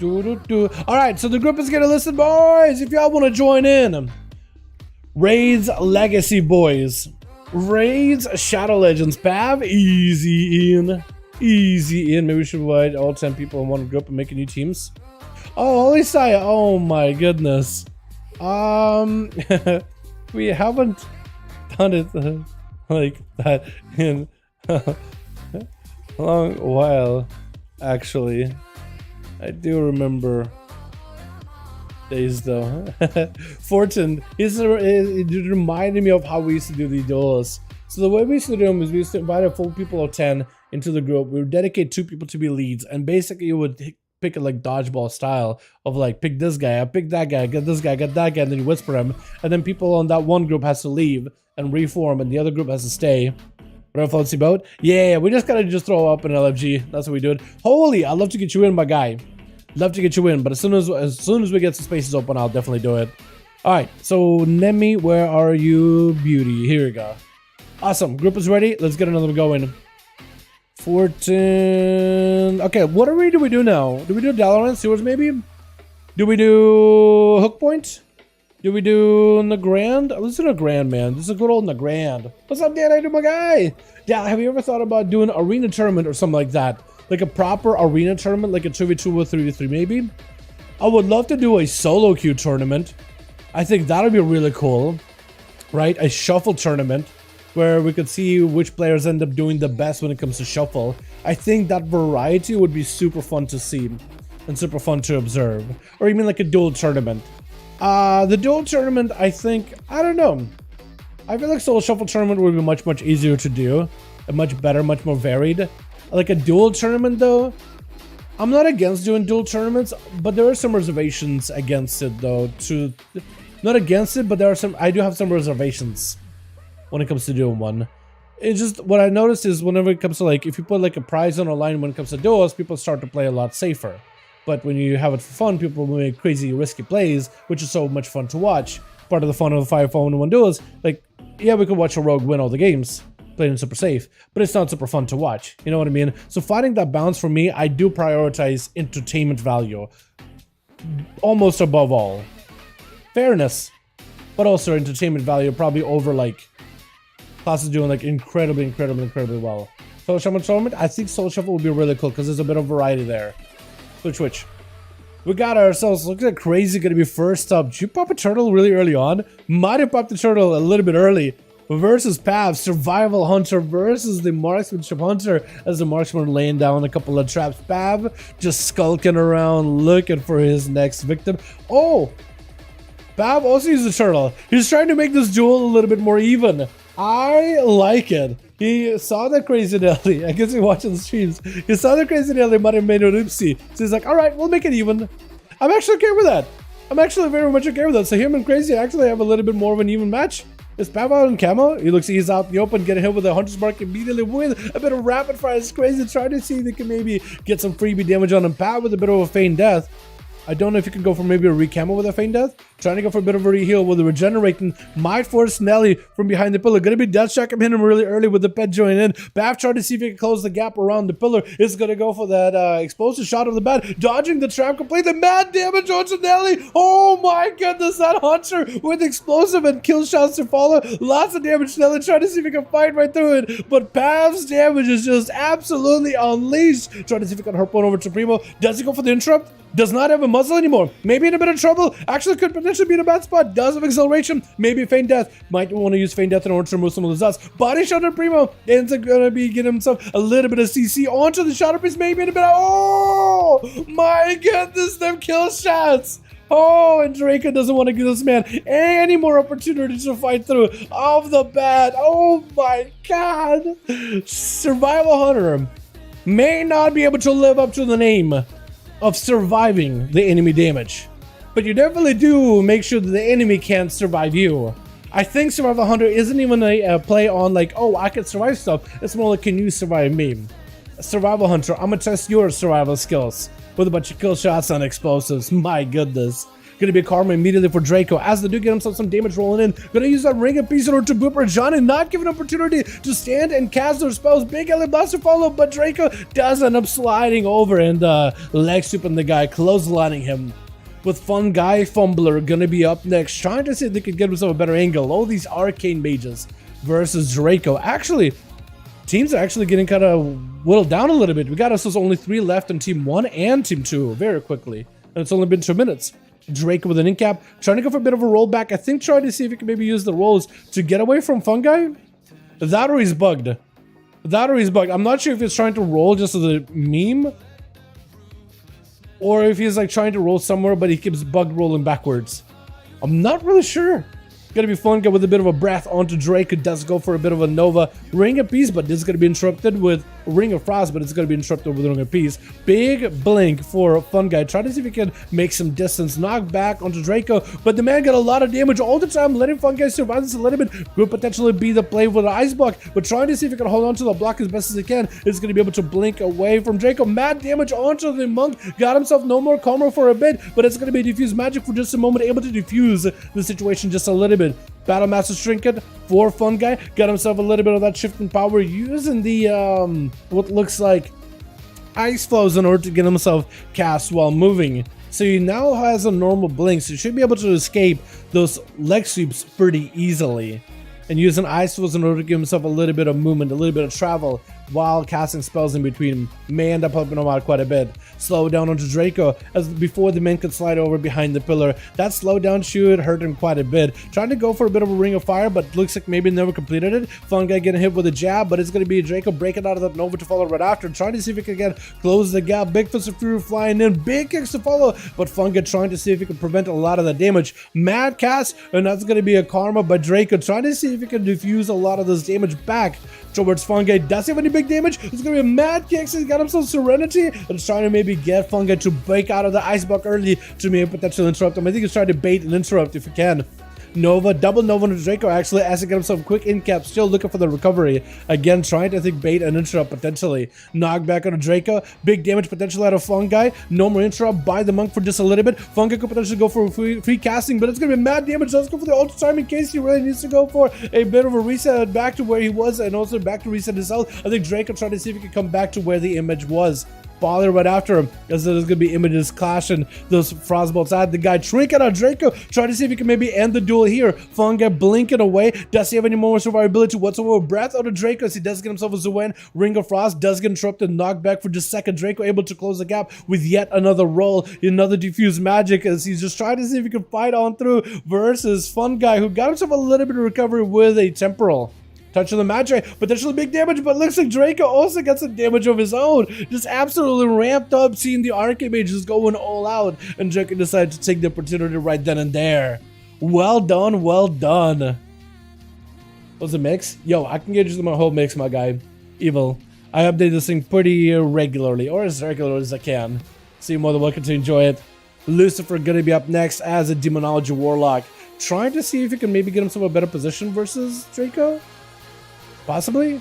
Alright, so the group is gonna listen, boys. If y'all want to join in. Raids Legacy, boys. Raids Shadow Legends. Pav, easy in. Easy in. Maybe we should invite all 10 people in one group and make new teams. Oh, ONYXIA. Oh my goodness. We haven't done it like that in long while, actually. I do remember days though. Fortune, it reminded me of how we used to do the duels. So the way we used to do them is we used to invite a full people of 10 into the group. We would dedicate 2 people to be leads, and basically you would pick it like dodgeball style of like, pick this guy, I pick that guy, get this guy, get that guy, and then you whisper him, and then people on that one group has to leave and reform, and the other group has to stay. Whatever floats your boat. Yeah, we just gotta just throw up an LFG. That's what we do it. Holy, I'd love to get you in, my guy. Love to get you in, but as soon as we get some spaces open, I'll definitely do it. All right, so Nemi, where are you, beauty? Here we go. Awesome, group is ready. Let's get another one going. 14. Okay, what do we do now? Do we do Dalaran sewers maybe? Do we do hook point? Do we do Nagrand? Let's do Nagrand, man. This is a good old Nagrand. What's up, Dan? I do my guy. Yeah, have you ever thought about doing arena tournament or something like that? Like a proper arena tournament, like a 2v2 or 3v3 maybe? I would love to do a solo queue tournament. I think that would be really cool, right? A shuffle tournament where we could see which players end up doing the best when it comes to shuffle. I think that variety would be super fun to see and super fun to observe. Or even like a duel tournament. The duel tournament, I think, I don't know. I feel like solo shuffle tournament would be much easier to do. And much better, much more varied. Like a duel tournament though, I'm not against doing duel tournaments, but there are some reservations against it though. Not against it, but I do have some reservations when it comes to doing one. It's just, what I noticed is whenever it comes to like, if you put like a prize on a line when it comes to duels, people start to play a lot safer. But when you have it for fun, people will make crazy risky plays, which is so much fun to watch. Part of the fun of the 5v5 1v1 DUELS, like, yeah, we could watch a rogue win all the games, playing super safe, but it's not super fun to watch. You know what I mean? So finding that balance for me, I do prioritize entertainment value almost above all. Fairness, but also entertainment value probably over like classes doing like incredibly well. Solo Shuffle tournament, I think Solo Shuffle would be really cool because there's a bit of variety there. Switch. We got ourselves, look at crazy gonna be first up. Did you pop a turtle really early on? Might have popped the turtle a little bit early. Versus Pav, Survival Hunter versus the Marksmanship Hunter, as the Marksman laying down a couple of traps. Pav just skulking around looking for his next victim. Oh! Pav also used the turtle. He's trying to make this duel a little bit more even. I like it. He saw that Crazy Nelly. I guess he's watching the streams. He saw that Crazy Nelly might have made an oopsie. So he's like, alright, we'll make it even. I'm actually okay with that. I'm actually very much okay with that. So him and Crazy actually have a little bit more of an even match. Is Pav out in camo? He looks like he's out in the open, getting hit with a Hunter's Mark immediately with a bit of rapid fire. It's Crazy trying to see if they can maybe get some freebie damage on him. Pav with a bit of a feigned death. I don't know if you can go for maybe a re-camo with a feint death. Trying to go for a bit of a re-heal with a regenerating. Might force Nelly from behind the pillar. Gonna be death shock him, hit him really early with the pet joint in. Bav trying to see if he can close the gap around the pillar. Is gonna go for that explosive shot of the bat. Dodging the trap completely. Mad damage onto Nelly. Oh my goodness, that Hunter with explosive and kill shots to follow. Lots of damage. Nelly trying to see if he can fight right through it. But Pav's damage is just absolutely unleashed. Trying to see if he can hurt one over to Primo. Does he go for the interrupt? Does not have a muzzle anymore. Maybe in a bit of trouble. Actually could potentially be in a bad spot. Does have acceleration. Maybe feint death. Might want to use feint death in order to remove some of the dots. Body shot on Primo. Ends up gonna be getting himself a little bit of CC onto the shadow piece. Maybe in a bit of, oh my goodness, them kill shots. Oh, and Draco doesn't want to give this man any more opportunity to fight through off the bat. Oh my god. Survival Hunter may not be able to live up to the name of surviving the enemy damage, but you definitely do make sure that the enemy can't survive you. I think Survival Hunter isn't even a play on like, oh, I can survive stuff. It's more like, can you survive me? Survival Hunter, I'm gonna test your survival skills with a bunch of kill shots and explosives. My goodness. Gonna be a karma immediately for Draco as they do get himself some damage rolling in. Gonna use that ring of peace in order to boop Johnny, not given an opportunity to stand and cast their spells. Big Ellie Blaster follow, but Draco does end up sliding over and leg sweeping the guy, clotheslining him. With Fun Guy Fumbler gonna be up next, trying to see if they could get himself a better angle. All these arcane mages versus Draco. Actually, teams are actually getting kind of whittled down a little bit. We got ourselves only 3 left in Team 1 and Team 2 very quickly. And it's only been 2 minutes. Draco with an incap, trying to go for a bit of a rollback. I think trying to see if he can maybe use the rolls to get away from Fungi. That or he's bugged. That or he's bugged. I'm not sure if he's trying to roll just as a meme, or if he's like trying to roll somewhere, but he keeps bug rolling backwards. I'm not really sure. Gonna be fun, get with a bit of a breath onto Drake, who does go for a bit of a Nova Ring of Peace, but this is gonna be interrupted with Ring of Frost, but it's gonna be interrupted with Ring of Peace. Big blink for Fun Guy, trying to see if he can make some distance, knock back onto Draco, but the man got a lot of damage all the time, letting Fun Guy survive this a little bit. Could potentially be the play with the Ice Block, but trying to see if he can hold on to the block as best as he can. Is gonna be able to blink away from Draco. Mad damage onto the Monk, got himself no more Karma for a bit, but it's gonna be Diffuse Magic for just a moment, able to diffuse the situation just a little bit. Battlemaster's Trinket for Fun Guy, got himself a little bit of that shift in power using the what looks like ice flows in order to get himself cast while moving. So he now has a normal blink, so he should be able to escape those leg sweeps pretty easily, and using ice flows in order to give himself a little bit of movement, a little bit of travel while casting spells in between. May end up helping him out quite a bit. Slow down onto Draco as before the man could slide over behind the pillar. That slowdown should hurt him quite a bit. Trying to go for a bit of a Ring of Fire, but looks like maybe never completed it. Fun Guy getting hit with a jab, but it's going to be Draco breaking out of that Nova to follow right after. Trying to see if he can again close the gap. Big Fist of Fury flying in. Big kicks to follow, but Fun Guy trying to see if he can prevent a lot of the damage. Mad cast, and that's going to be a Karma by Draco. Trying to see if he can diffuse a lot of this damage back towards Fun Guy. Does he have any big damage? It's gonna be a mad kick, so he's got himself Serenity and is trying to maybe get Fun Guy to break out of the Ice Block early to maybe potentially interrupt him. I think he's trying to bait and interrupt if he can. Nova, double Nova on Draco actually, as he got himself quick in cap, still looking for the recovery. Again, trying to think bait and interrupt potentially. Knock back on Draco, big damage potential out of Fun Guy. No more interrupt by the Monk for just a little bit. Fun Guy could potentially go for free casting, but it's gonna be mad damage. Let's go for the ultra time in case he really needs to go for a bit of a reset back to where he was, and also back to reset his health. I think Draco trying to see if he can come back to where the image was. Baller right after him, as there's gonna be images clashing those frostbolts at the guy. Trinket on Draco, trying to see if he can maybe end the duel here. Fun Guy blinking away. Does he have any more survivability whatsoever? Breath out of Draco as he does get himself a Zuen. Ring of Frost does get interrupted, knocked back for just a second. Draco able to close the gap with yet another roll, another diffuse magic, as he's just trying to see if he can fight on through versus Fun Guy, who got himself a little bit of recovery with a temporal. Touch on the Magi, potentially big damage, but looks like Draco also got some damage of his own. Just absolutely ramped up, seeing the Archmage just going all out, and Draco decided to take the opportunity right then and there. Well done, well done. What's the mix? Yo, I can get you my whole mix, my guy. Evil. I update this thing pretty regularly, or as regular as I can. So you're more than welcome to enjoy it. Lucifer gonna be up next as a Demonology Warlock. Trying to see if he can maybe get himself a better position versus Draco? Possibly.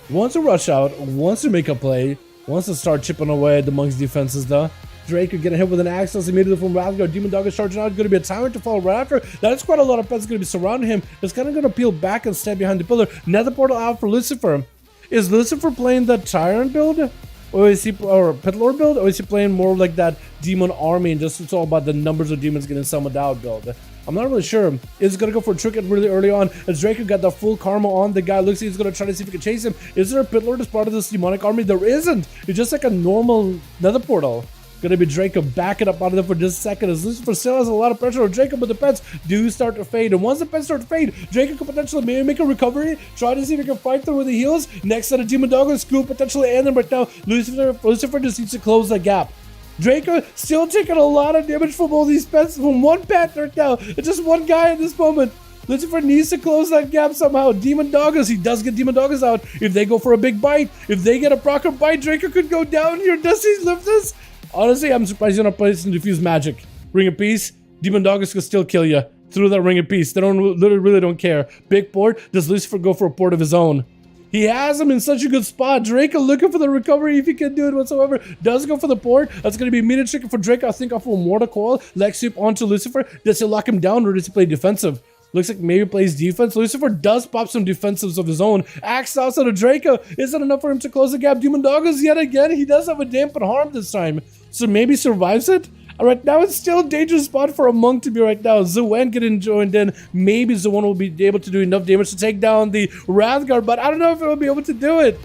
Wants to rush out, wants to make a play, wants to start chipping away at the Monk's defenses though. Draco getting hit with an Axos immediately from Rathgar. Demon Dog is charging out. Going to be a Tyrant to follow right after. That's quite a lot of pets going to be surrounding him. It's kind of going to peel back and stand behind the pillar. Nether Portal out for Lucifer. Is Lucifer playing the Tyrant build? Or is he, or Pit Lord build? Or is he playing more like that Demon Army and just it's all about the numbers of demons getting summoned out build? I'm not really sure. Is going to go for a Trinket really early on as Draco got the full karma on the guy. Looks like he's going to try to see if he can chase him. Is there a Pit Lord as part of this demonic army? There isn't. It's just like a normal Nether Portal. Going to be Draco backing up out of there for just a second as Lucifer still has a lot of pressure on Draco, but the pets do start to fade. And once the pets start to fade, Draco could potentially maybe make a recovery, try to see if he can fight through with the heals. Next set of Demon Dog Scoop potentially end them right now. Lucifer just needs to close that gap. Draco still taking a lot of damage from all these pets, from one pet right now. It's just one guy at this moment. Lucifer needs to close that gap somehow. Demon Doggers, he does get Demon Doggers out. If they go for a big bite, if they get a proper bite, Draco could go down here. Does he live this? Honestly, I'm surprised you're not playing some Diffuse Magic. Ring of Peace, Demon Doggers could still kill you through that Ring of Peace. They really don't care. Big port, does Lucifer go for a port of his own? He has him in such a good spot. Draco looking for the recovery if he can do it whatsoever. Does go for the port. That's going to be immediate trick for Draco. I think off of a Mortal Coil. Leg sweep onto Lucifer. Does he lock him down or does he play defensive? Looks like maybe plays defense. Lucifer does pop some defensives of his own. Axe outside of Draco. Isn't enough for him to close the gap. Demon Doggers yet again. He does have a dampen harm this time. So maybe survives it. Right now, it's still a dangerous spot for a Monk to be right now. Zuen getting joined in. Maybe Zuen will be able to do enough damage to take down the Rathgar, but I don't know if he'll be able to do it.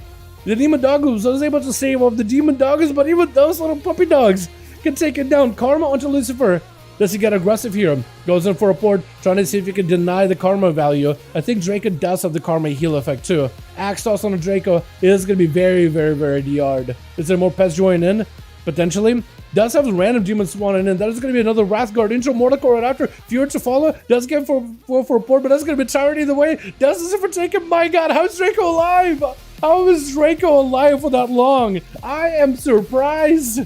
The Demon Doggers was able to save off the Demon Doggers, but even those little puppy dogs can take it down. Karma onto Lucifer. Does he get aggressive here? Goes in for a port, trying to see if he can deny the karma value. I think Draco does have the karma heal effect too. Axe toss on a Draco is going to be very, very, very DR'd. Is there more pets joining in? Potentially. Does have a random demon spawning in. That is going to be another Wrathguard intro Mordecai right after. Fury to follow. Does get for a port, but that's going to be Tyrant either way. Does this for taken. My god, how is Draco alive? How is Draco alive for that long? I am surprised.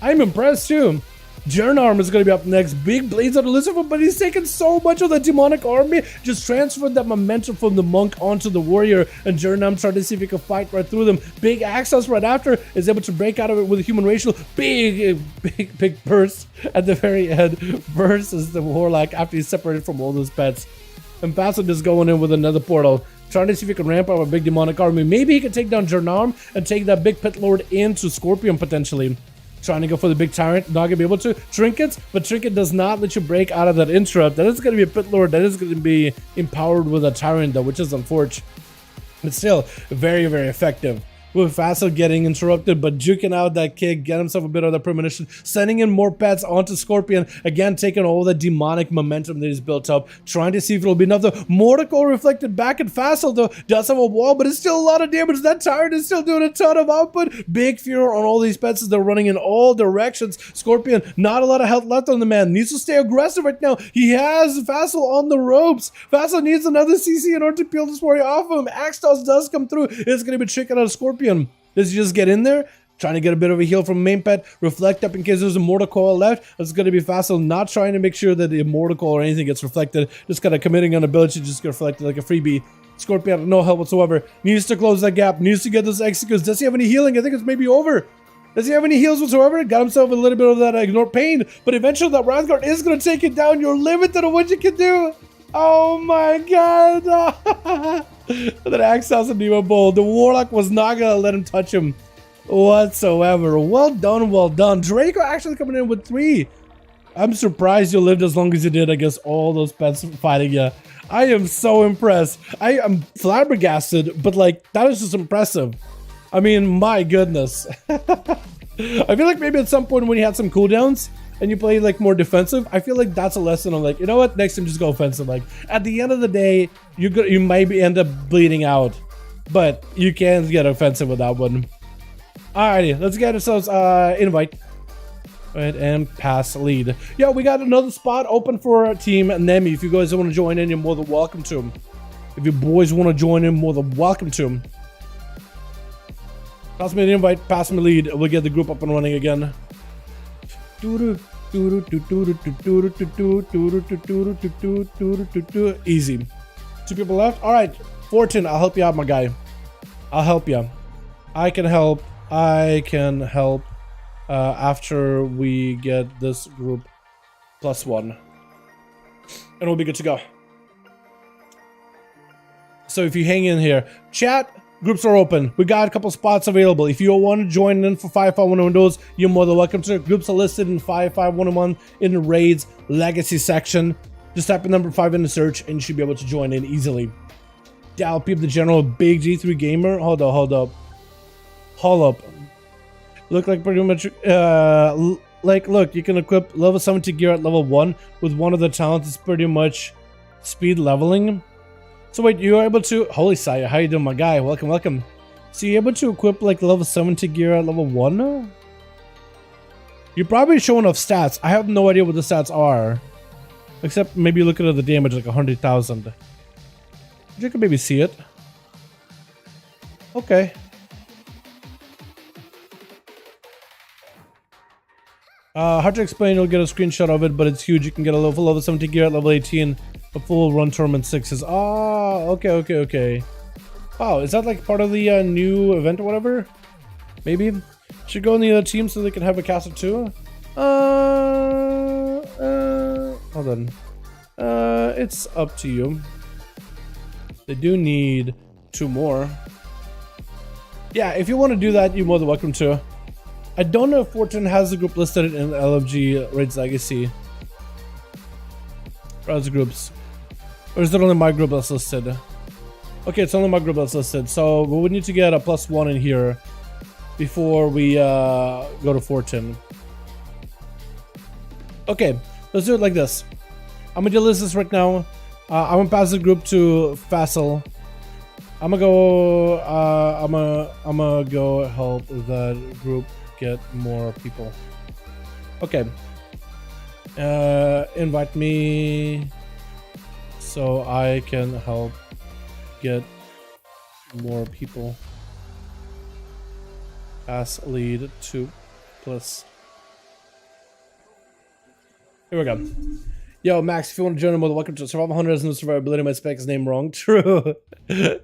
I'm impressed too. Jernarm is going to be up next. Big blades on Lucifer, but he's taken so much of the demonic army. Just transferred that momentum from the monk onto the warrior. And Jernarm tried to see if he could fight right through them. Big access right after. Is able to break out of it with a human racial. Big burst at the very end. Versus the Warlock after he's separated from all those pets. And Bassett is going in with another portal. Trying to see if he can ramp up a big demonic army. Maybe he can take down Jernarm and take that big pit lord into Scorpion potentially. Trying to go for the big tyrant, not gonna be able to. Trinkets, but Trinket does not let you break out of that interrupt. That is gonna be a pit lord that is gonna be empowered with a tyrant though, which is unfortunate. But still, very, very effective. With Vassal getting interrupted, but juking out that kick, get himself a bit of the premonition, sending in more pets onto Scorpion, again taking all the demonic momentum that he's built up, trying to see if it'll be enough. The Mordecai reflected back at Vassal though, does have a wall, but it's still a lot of damage. That tyrant is still doing a ton of output. Big fear on all these pets as they're running in all directions. Scorpion, not a lot of health left on the man, needs to stay aggressive right now. He has Vassal on the ropes. Vassal needs another CC in order to peel this warrior off of him. Axe toss does come through. It's going to be tricking out of Scorpion. Does he just get in there? Trying to get a bit of a heal from main pet. Reflect up in case there's a mortal coil left. It's going to be Vassal not trying to make sure that the mortal coil or anything gets reflected. Just kind of committing on ability to just get reflected like a freebie. Scorpion, no help whatsoever. Needs to close that gap. Needs to get those executes. Does he have any healing? I think it's maybe over. Does he have any heals whatsoever? Got himself a little bit of that ignore pain. But eventually that Wrathguard is going to take it down. You're limited on what you can do. Oh my god. That axe house and Nemo Bowl. The Warlock was not gonna let him touch him whatsoever. Well done, well done. Draco actually coming in with 3. I'm surprised you lived as long as you did against all those pets fighting you. I am so impressed. I am flabbergasted, but like that is just impressive. I mean, my goodness. I feel like maybe at some point when you had some cooldowns and you play like more defensive, I feel like that's a lesson of like, you know what, next time just go offensive. Like at the end of the day, you might end up bleeding out, but you can get offensive with that one. Alrighty, let's get ourselves invite. Go ahead and pass lead. Yeah, we got another spot open for Team Nemi. If you guys want to join in, you're more than welcome to them. If you boys want to join in, more than welcome to them. Pass me an invite, pass me lead, we'll get the group up and running again. Easy. 2 people left. All right, Fortune, I'll help you out, my guy. I'll help you. I can help. After we get this group +1, and we'll be good to go. So if you hang in here, chat. Groups are open. We got a couple spots available. If you want to join in for 5V5 1v1 DUELS, you're more than welcome to. Groups are listed in 5V5 1v1 in the raids legacy section. Just type in number 5 in the search and you should be able to join in easily. Dal Peep the General, big G3 gamer. Hold up. Look like pretty much look, you can equip level 70 gear at level 1 with one of the talents. It's pretty much speed leveling. So wait, you're able to, holy Saya, how you doing, my guy? Welcome, welcome. So you're able to equip like level 70 gear at level 1? You're probably showing off stats. I have no idea what the stats are. Except maybe looking at the damage, like 100,000. You can maybe see it. Okay. Hard to explain, you'll get a screenshot of it, but it's huge. You can get a level 70 gear at level 18. A full run tournament 6s. Oh, okay. Oh, is that like part of the new event or whatever? Maybe. Should go on the other team so they can have a caster too. Hold on. It's up to you. They do need 2 more. Yeah, if you want to do that, you're more than welcome to. I don't know if Fortune has the group listed in LFG Raids Legacy. Browse groups. Or is it only my group that's listed? Okay, it's only my group that's listed. So we would need to get a +1 in here before we go to Fortune. Okay, let's do it like this. I'm gonna delist this right now. I'm gonna pass the group to Fassel. I'm gonna go. I'm gonna go help that group get more people. Okay. Invite me so I can help get more people. Pass lead 2 plus. Here we go. Yo, Max, if you want to join the mode, welcome to Survival Hunter. Has no survivability. My spec is name wrong. True.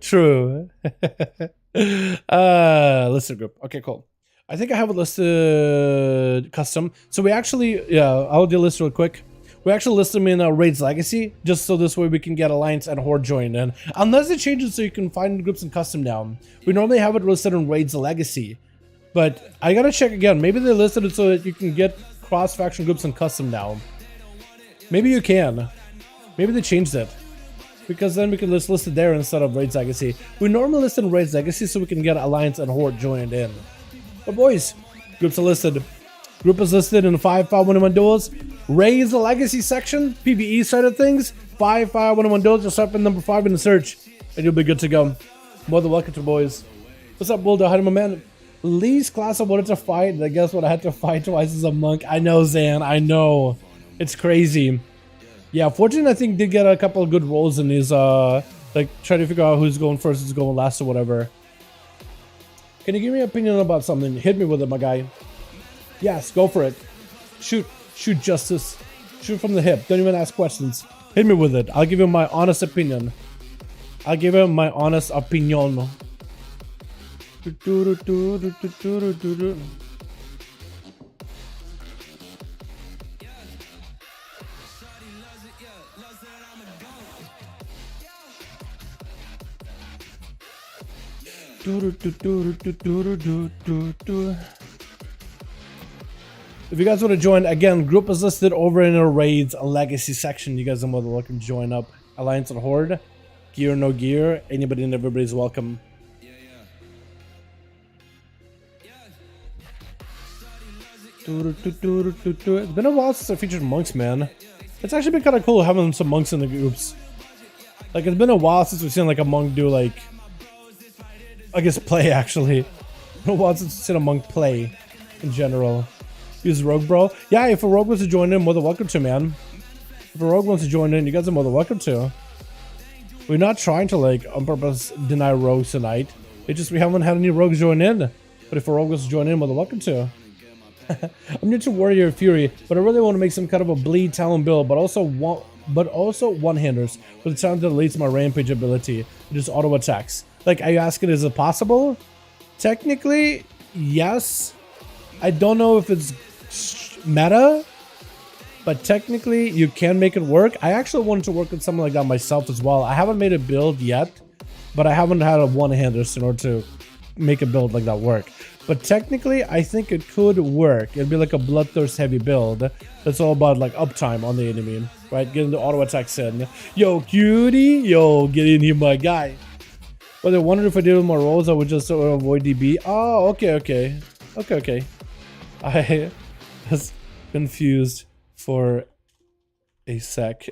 True. Listed group. Okay, cool. I think I have it listed custom. So we actually, yeah, I'll delist real quick. We actually list them in Raids Legacy, just so this way we can get Alliance and Horde joined in. Unless it changes so you can find groups in custom now. We normally have it listed in Raids Legacy. But I gotta check again. Maybe they listed it so that you can get cross-faction groups in custom now. Maybe you can. Maybe they changed it. Because then we can list it there instead of Raids Legacy. We normally list in Raids Legacy so we can get Alliance and Horde joined in. But boys, groups are listed. Group is listed in 5V5 1v1 Duels. Raids the Legacy section, PvE side of things. 5V5 1v1 Duels, just type in number 5 in the search. And you'll be good to go. More than welcome to boys. What's up, Boulder? How do my man? Least class I wanted to fight. I guess what I had to fight twice as a monk. I know, Zan. I know. It's crazy. Yeah, Fortune I think did get a couple of good rolls in these like trying to figure out who's going first, who's going last or whatever. Can you give me an opinion about something? Hit me with it, my guy. Yes, go for it. Shoot. Shoot justice. Shoot from the hip. Don't even ask questions. Hit me with it. I'll give you my honest opinion. I'll give you my honest opinion. If you guys want to join, again, group is listed over in the Raids Legacy section. You guys are more than welcome to join up. Alliance and Horde. Gear, no gear. Anybody and everybody's welcome. It's been a while since I featured monks, man. It's actually been kind of cool having some monks in the groups. Like, it's been a while since we've seen like a monk do like, I guess play actually. It's been a while since we've seen a monk play in general. Use rogue, bro. Yeah, if a rogue wants to join in, more than welcome to, man. If a rogue wants to join in, you guys are more than welcome to. We're not trying to like on purpose deny rogues tonight. It's just we haven't had any rogues join in. But if a rogue wants to join in, more than welcome to. I'm new to Warrior Fury, but I really want to make some kind of a bleed talent build, but also one-handers with the talent that deletes my rampage ability, just auto attacks. Like, are you asking, is it possible? Technically, yes. I don't know if it's meta, but technically you can make it work. I actually wanted to work with something like that myself as well. I haven't made a build yet, but I haven't had a one-hander in order to make a build like that work. But technically, I think it could work. It'd be like a bloodthirst heavy build. That's all about like uptime on the enemy, right? Getting the auto attacks in. Yo, cutie, yo, get in here, my guy. But I wondered if I did with my rolls, I would just avoid DB. Oh, okay. I was confused for a sec.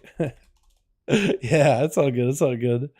Yeah, it's all good. It's all good.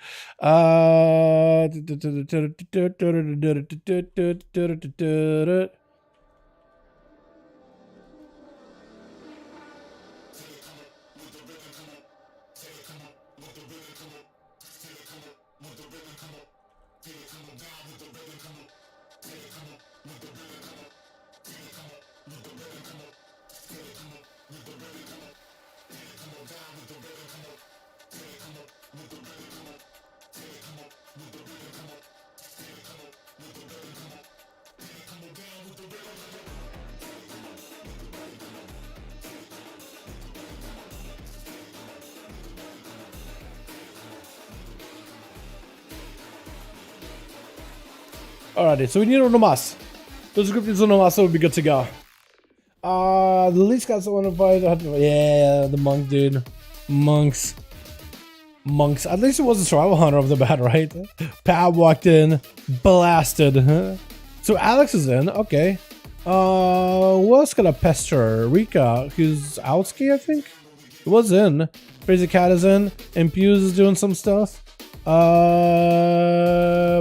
Alrighty, so we need Onomas. Those group needs Onomas, so we'll be good to go. The least guys I want to fight. Yeah, the monk, dude. Monks. At least it was a survival hunter of the bat, right? Pat walked in, blasted. So Alex is in. Okay. Who else got a pester? Rika, who's Outski, I think. It was in. Crazy Cat is in. Impuse is doing some stuff.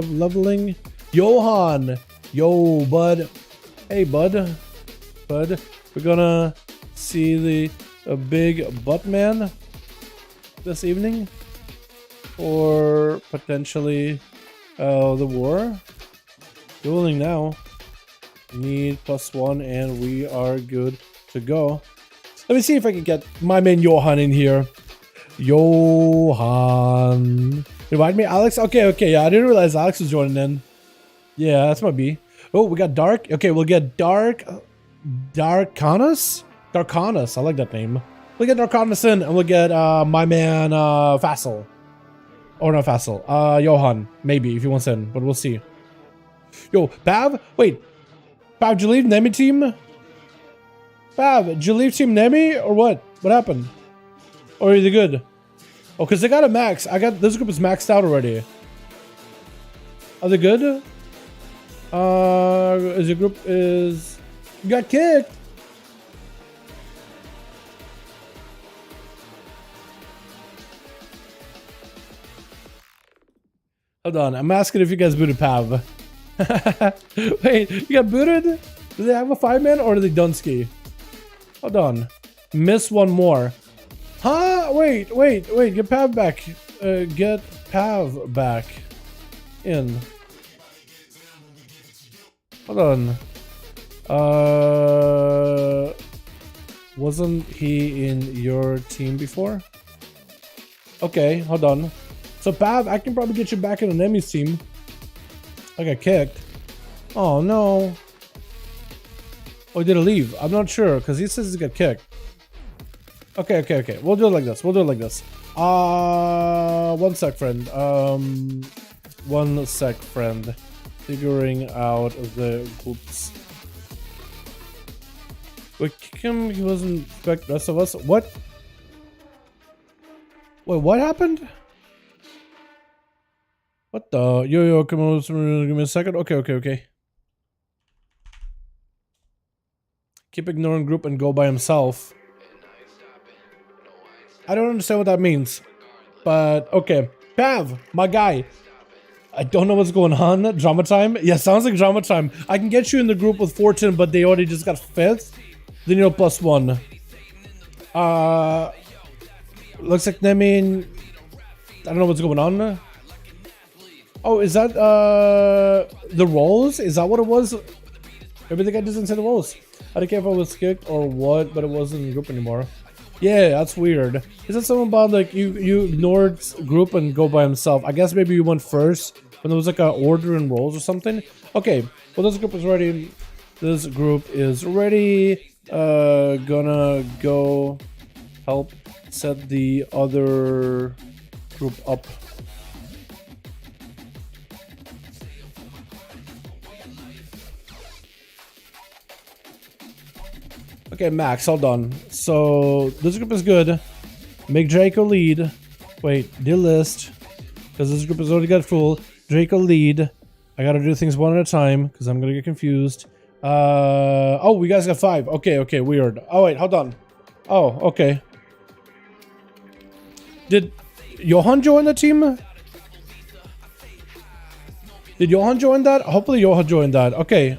Leveling. Johan. Yo, bud. Hey, bud. Bud. We're gonna see a big butt man this evening. Or potentially the war. Dueling now. Need +1 and we are good to go. Let me see if I can get my man Johan in here. Johan. Invite me, Alex? Okay, yeah, I didn't realize Alex was joining in. Yeah, that's my B. Oh, we got Dark. Okay, we'll get Darkanus? Darkanus, I like that name. We'll get Darkanus in and we'll get my man Fassel. Or not Fassel. Johan, maybe, if he wants in, but we'll see. Yo, Pav? Wait. Pav, did you leave Nemi team? Pav, did you leave Team Nemi or what? What happened? Or are they good? Oh, because they got a max. This group is maxed out already. Are they good? Is your group is... You got kicked. Hold on, I'm asking if you guys booted Pav. Wait, you got booted? Do they have a 5-man or are they Dunsky? Hold on. Miss one more. Huh? Wait. Get Pav back. Get Pav back in. Hold on. Wasn't he in your team before? Okay, hold on. So Pav, I can probably get you back in an Emmy's team. I got kicked. Oh no. Oh, did he leave? I'm not sure because he says he got kicked. Okay. We'll do it like this. One sec, friend. One sec, friend. Figuring out the groups. Wait, kick him. He wasn't expect the rest of us. What? Wait, what happened? What the? Yo, come on, give me a second. Okay. Keep ignoring group and go by himself. I don't understand what that means. But, okay. Pav, my guy. I don't know what's going on. Drama time? Yeah, sounds like drama time. I can get you in the group with Fortune, but they already just got 5th. Then you're +1. Looks like Nemi... I don't know what's going on. Oh, is that the roles? Is that what it was? Maybe the guy doesn't say the roles. I don't care if I was kicked or what, but it wasn't in the group anymore. Yeah, that's weird. Is that something about like you ignored group and go by himself? I guess maybe you went first when there was like an order in roles or something. Okay, well this group is ready. This group is ready. Gonna go help set the other group up. Okay, Max, hold on. So this group is good. Make Draco lead. Wait, delist. Because this group has already got full. Draco lead. I gotta do things one at a time because I'm gonna get confused. Oh, we guys got 5. Okay, weird. Oh wait, hold on. Oh, okay. Did Johan join the team? Did Johan join that? Hopefully Johan joined that. Okay.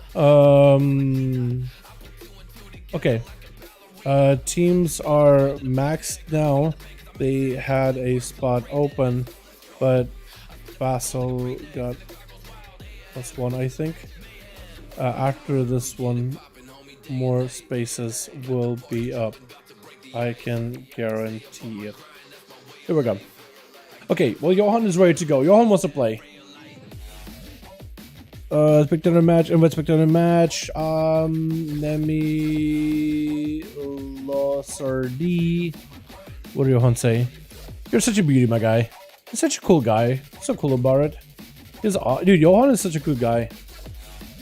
Okay. Teams are maxed now. They had a spot open, but Vassal got +1, I think. After this one, more spaces will be up. I can guarantee it. Here we go. Okay, well, Johan is ready to go. Johan wants to play. Spectator match, invite spectator match. Nemi Losardi. What do Johan say? You're such a beauty, my guy. You're such a cool guy. So cool about it. Dude, Johan is such a good guy.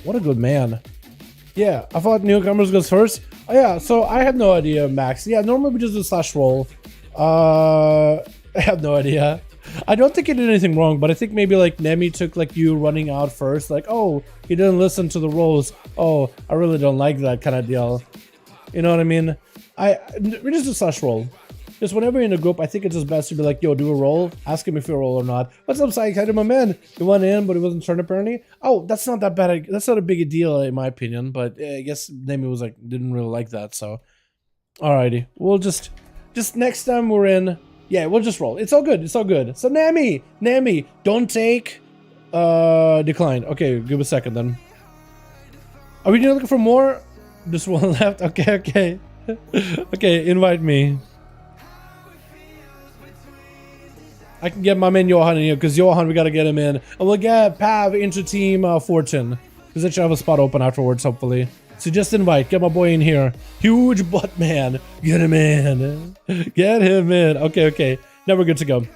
What a good man. Yeah, I thought newcomers goes first. Oh yeah, so I had no idea, Max. Yeah, normally we just do slash roll. I have no idea. I don't think he did anything wrong, but I think maybe like Nemi took like you running out first. Like, oh, he didn't listen to the rolls. Oh, I really don't like that kind of deal. You know what I mean? We just do slash roll. Just whenever you're in a group, I think it's just best to be like, yo, do a roll. Ask him if you roll or not. What's up, Psych? How do my man? He went in, but he wasn't turned apparently. Oh, that's not that bad. That's not a big a deal in my opinion. But I guess Nemi was like, didn't really like that. So, alrighty. We'll just next time we're in, yeah, we'll just roll. It's all good. It's all good. So Nemi, don't take decline. Okay, give a second then. Are we looking for more? Just one left. Okay. Okay, invite me. I can get my man Johan in here because Johan, we gotta get him in. And we'll get Pav into Team Fortune because they should have a spot open afterwards, hopefully. So just invite, get my boy in here. Huge butt man, get him in. Get him in. Okay. Now we're good to go.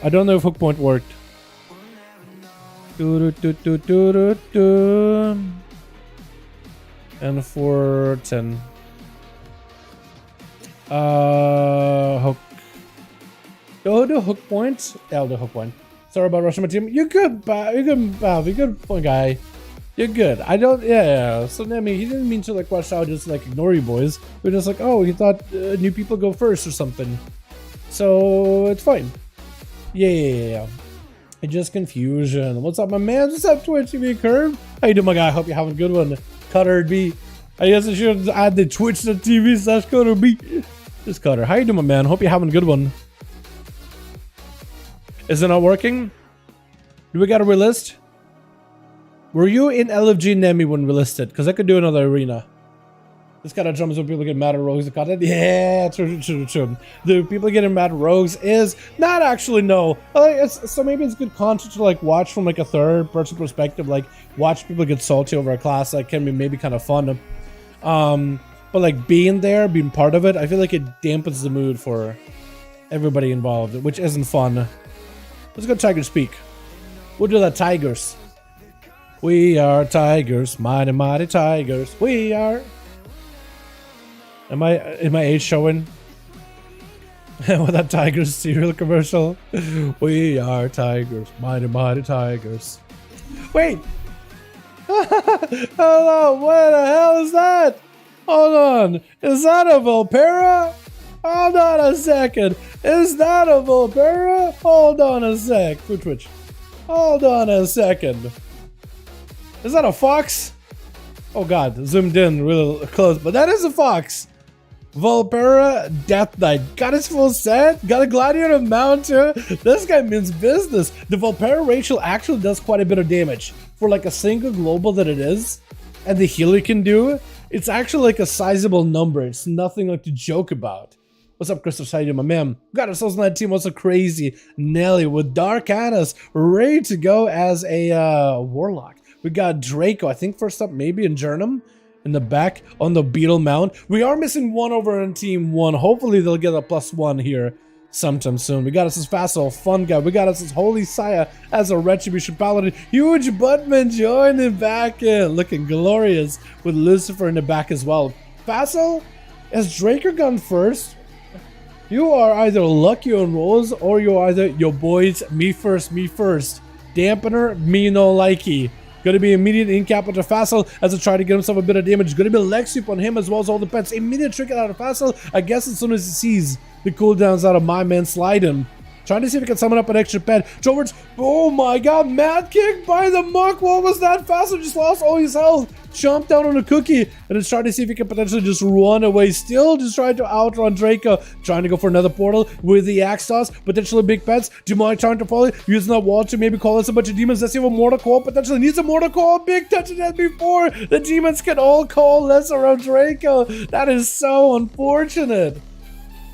I don't know if hook point worked. And 410. Hook. Go to hook point. Yeah, I'll do hook point. Sorry about rushing my team. You're good, Bob. You're good point guy. You're good. I don't. Yeah. So I mean, he didn't mean to like rush out, just like ignore you boys. We're just like, oh, he thought new people go first or something. So it's fine. Yeah. It's just confusion. What's up, my man? What's up, Twitch TV Curve? How you doing, my guy? Hope you're having a good one. Cutter B. I guess I should add the twitch.tv/Cutter B. Just Cutter. How you doing, my man? Hope you're having a good one. Is it not working? Do we got a relist? Were you in LFG Nemi when we listed? Because I could do another arena. This kind of drums when people get mad at rogues and content. Yeah, true. The people getting mad at rogues is not actually no. So maybe it's good content to like watch from like a third person perspective. Like watch people get salty over a class. That can be maybe kind of fun. But like being there, being part of it, I feel like it dampens the mood for everybody involved, which isn't fun. Let's go Tiger Speak. We'll do that Tigers. We are tigers, mighty tigers. We are. Am I age showing? With that Tigers cereal commercial. We are tigers, mighty tigers. Wait. Hello, what the hell is that? Hold on. Is that a Volpera? Hold on a second. Is that a Volpera? Hold on a sec. Twitch. Hold on a second. Is that a fox? Oh god, zoomed in really close, but that is a fox. Volpera Death Knight. Got his full set. Got a gladiator mount too. This guy means business. The Volpera Rachel actually does quite a bit of damage. For like a single global that it is, and the heal it can do, it's actually like a sizable number. It's nothing like to joke about. What's up, Christopher? How you doing, my man? We got ourselves on that team. What's so crazy? Nelly with Dark Addons ready to go as a Warlock. We got Draco, I think first up, maybe in Jernum. In the back on the Beetle Mount. We are missing one over on Team 1. Hopefully they'll get a +1 here sometime soon. We got us as Vassal, Fun Guy. We got us as Holy Saya as a Retribution Paladin. Huge Buttman joining back in. Looking glorious with Lucifer in the back as well. Vassal, has Draco gone first? You are either lucky on rolls or you're either your boys, me first. Dampener, me no likey. Going to be immediate in cap onto Facile as I try to get himself a bit of damage. Going to be Lexup on him as well as all the pets. Immediate trick out of Facile. I guess as soon as he sees the cooldowns out of my man Slide him. Trying to see if he can summon up an extra pet. George, oh my god, mad kick by the Muck. What was that? Facile just lost all his health. Chomped down on a cookie and is trying to see if he can potentially just run away. Still just trying to outrun Draco. Trying to go for another portal with the Axe Toss. Potentially big pets. Demonic trying to follow. Using that wall to maybe call us a bunch of demons. Let's see if a Mortal Coil potentially needs a Mortal Coil. Big touching that before. The demons can all coalesce around Draco. That is so unfortunate.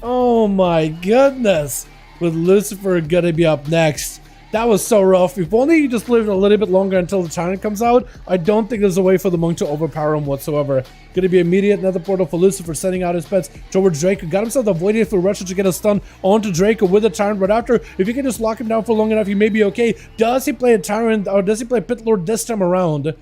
Oh my goodness. With Lucifer gonna be up next. That was so rough. If only he just lived a little bit longer until the Tyrant comes out, I don't think there's a way for the Monk to overpower him whatsoever. Gonna be immediate another portal for Lucifer, sending out his pets towards Draco. Got himself avoided for Russia to get a stun onto Draco with a Tyrant right after. If he can just lock him down for long enough, he may be okay. Does he play a Tyrant or does he play Pit Lord this time around?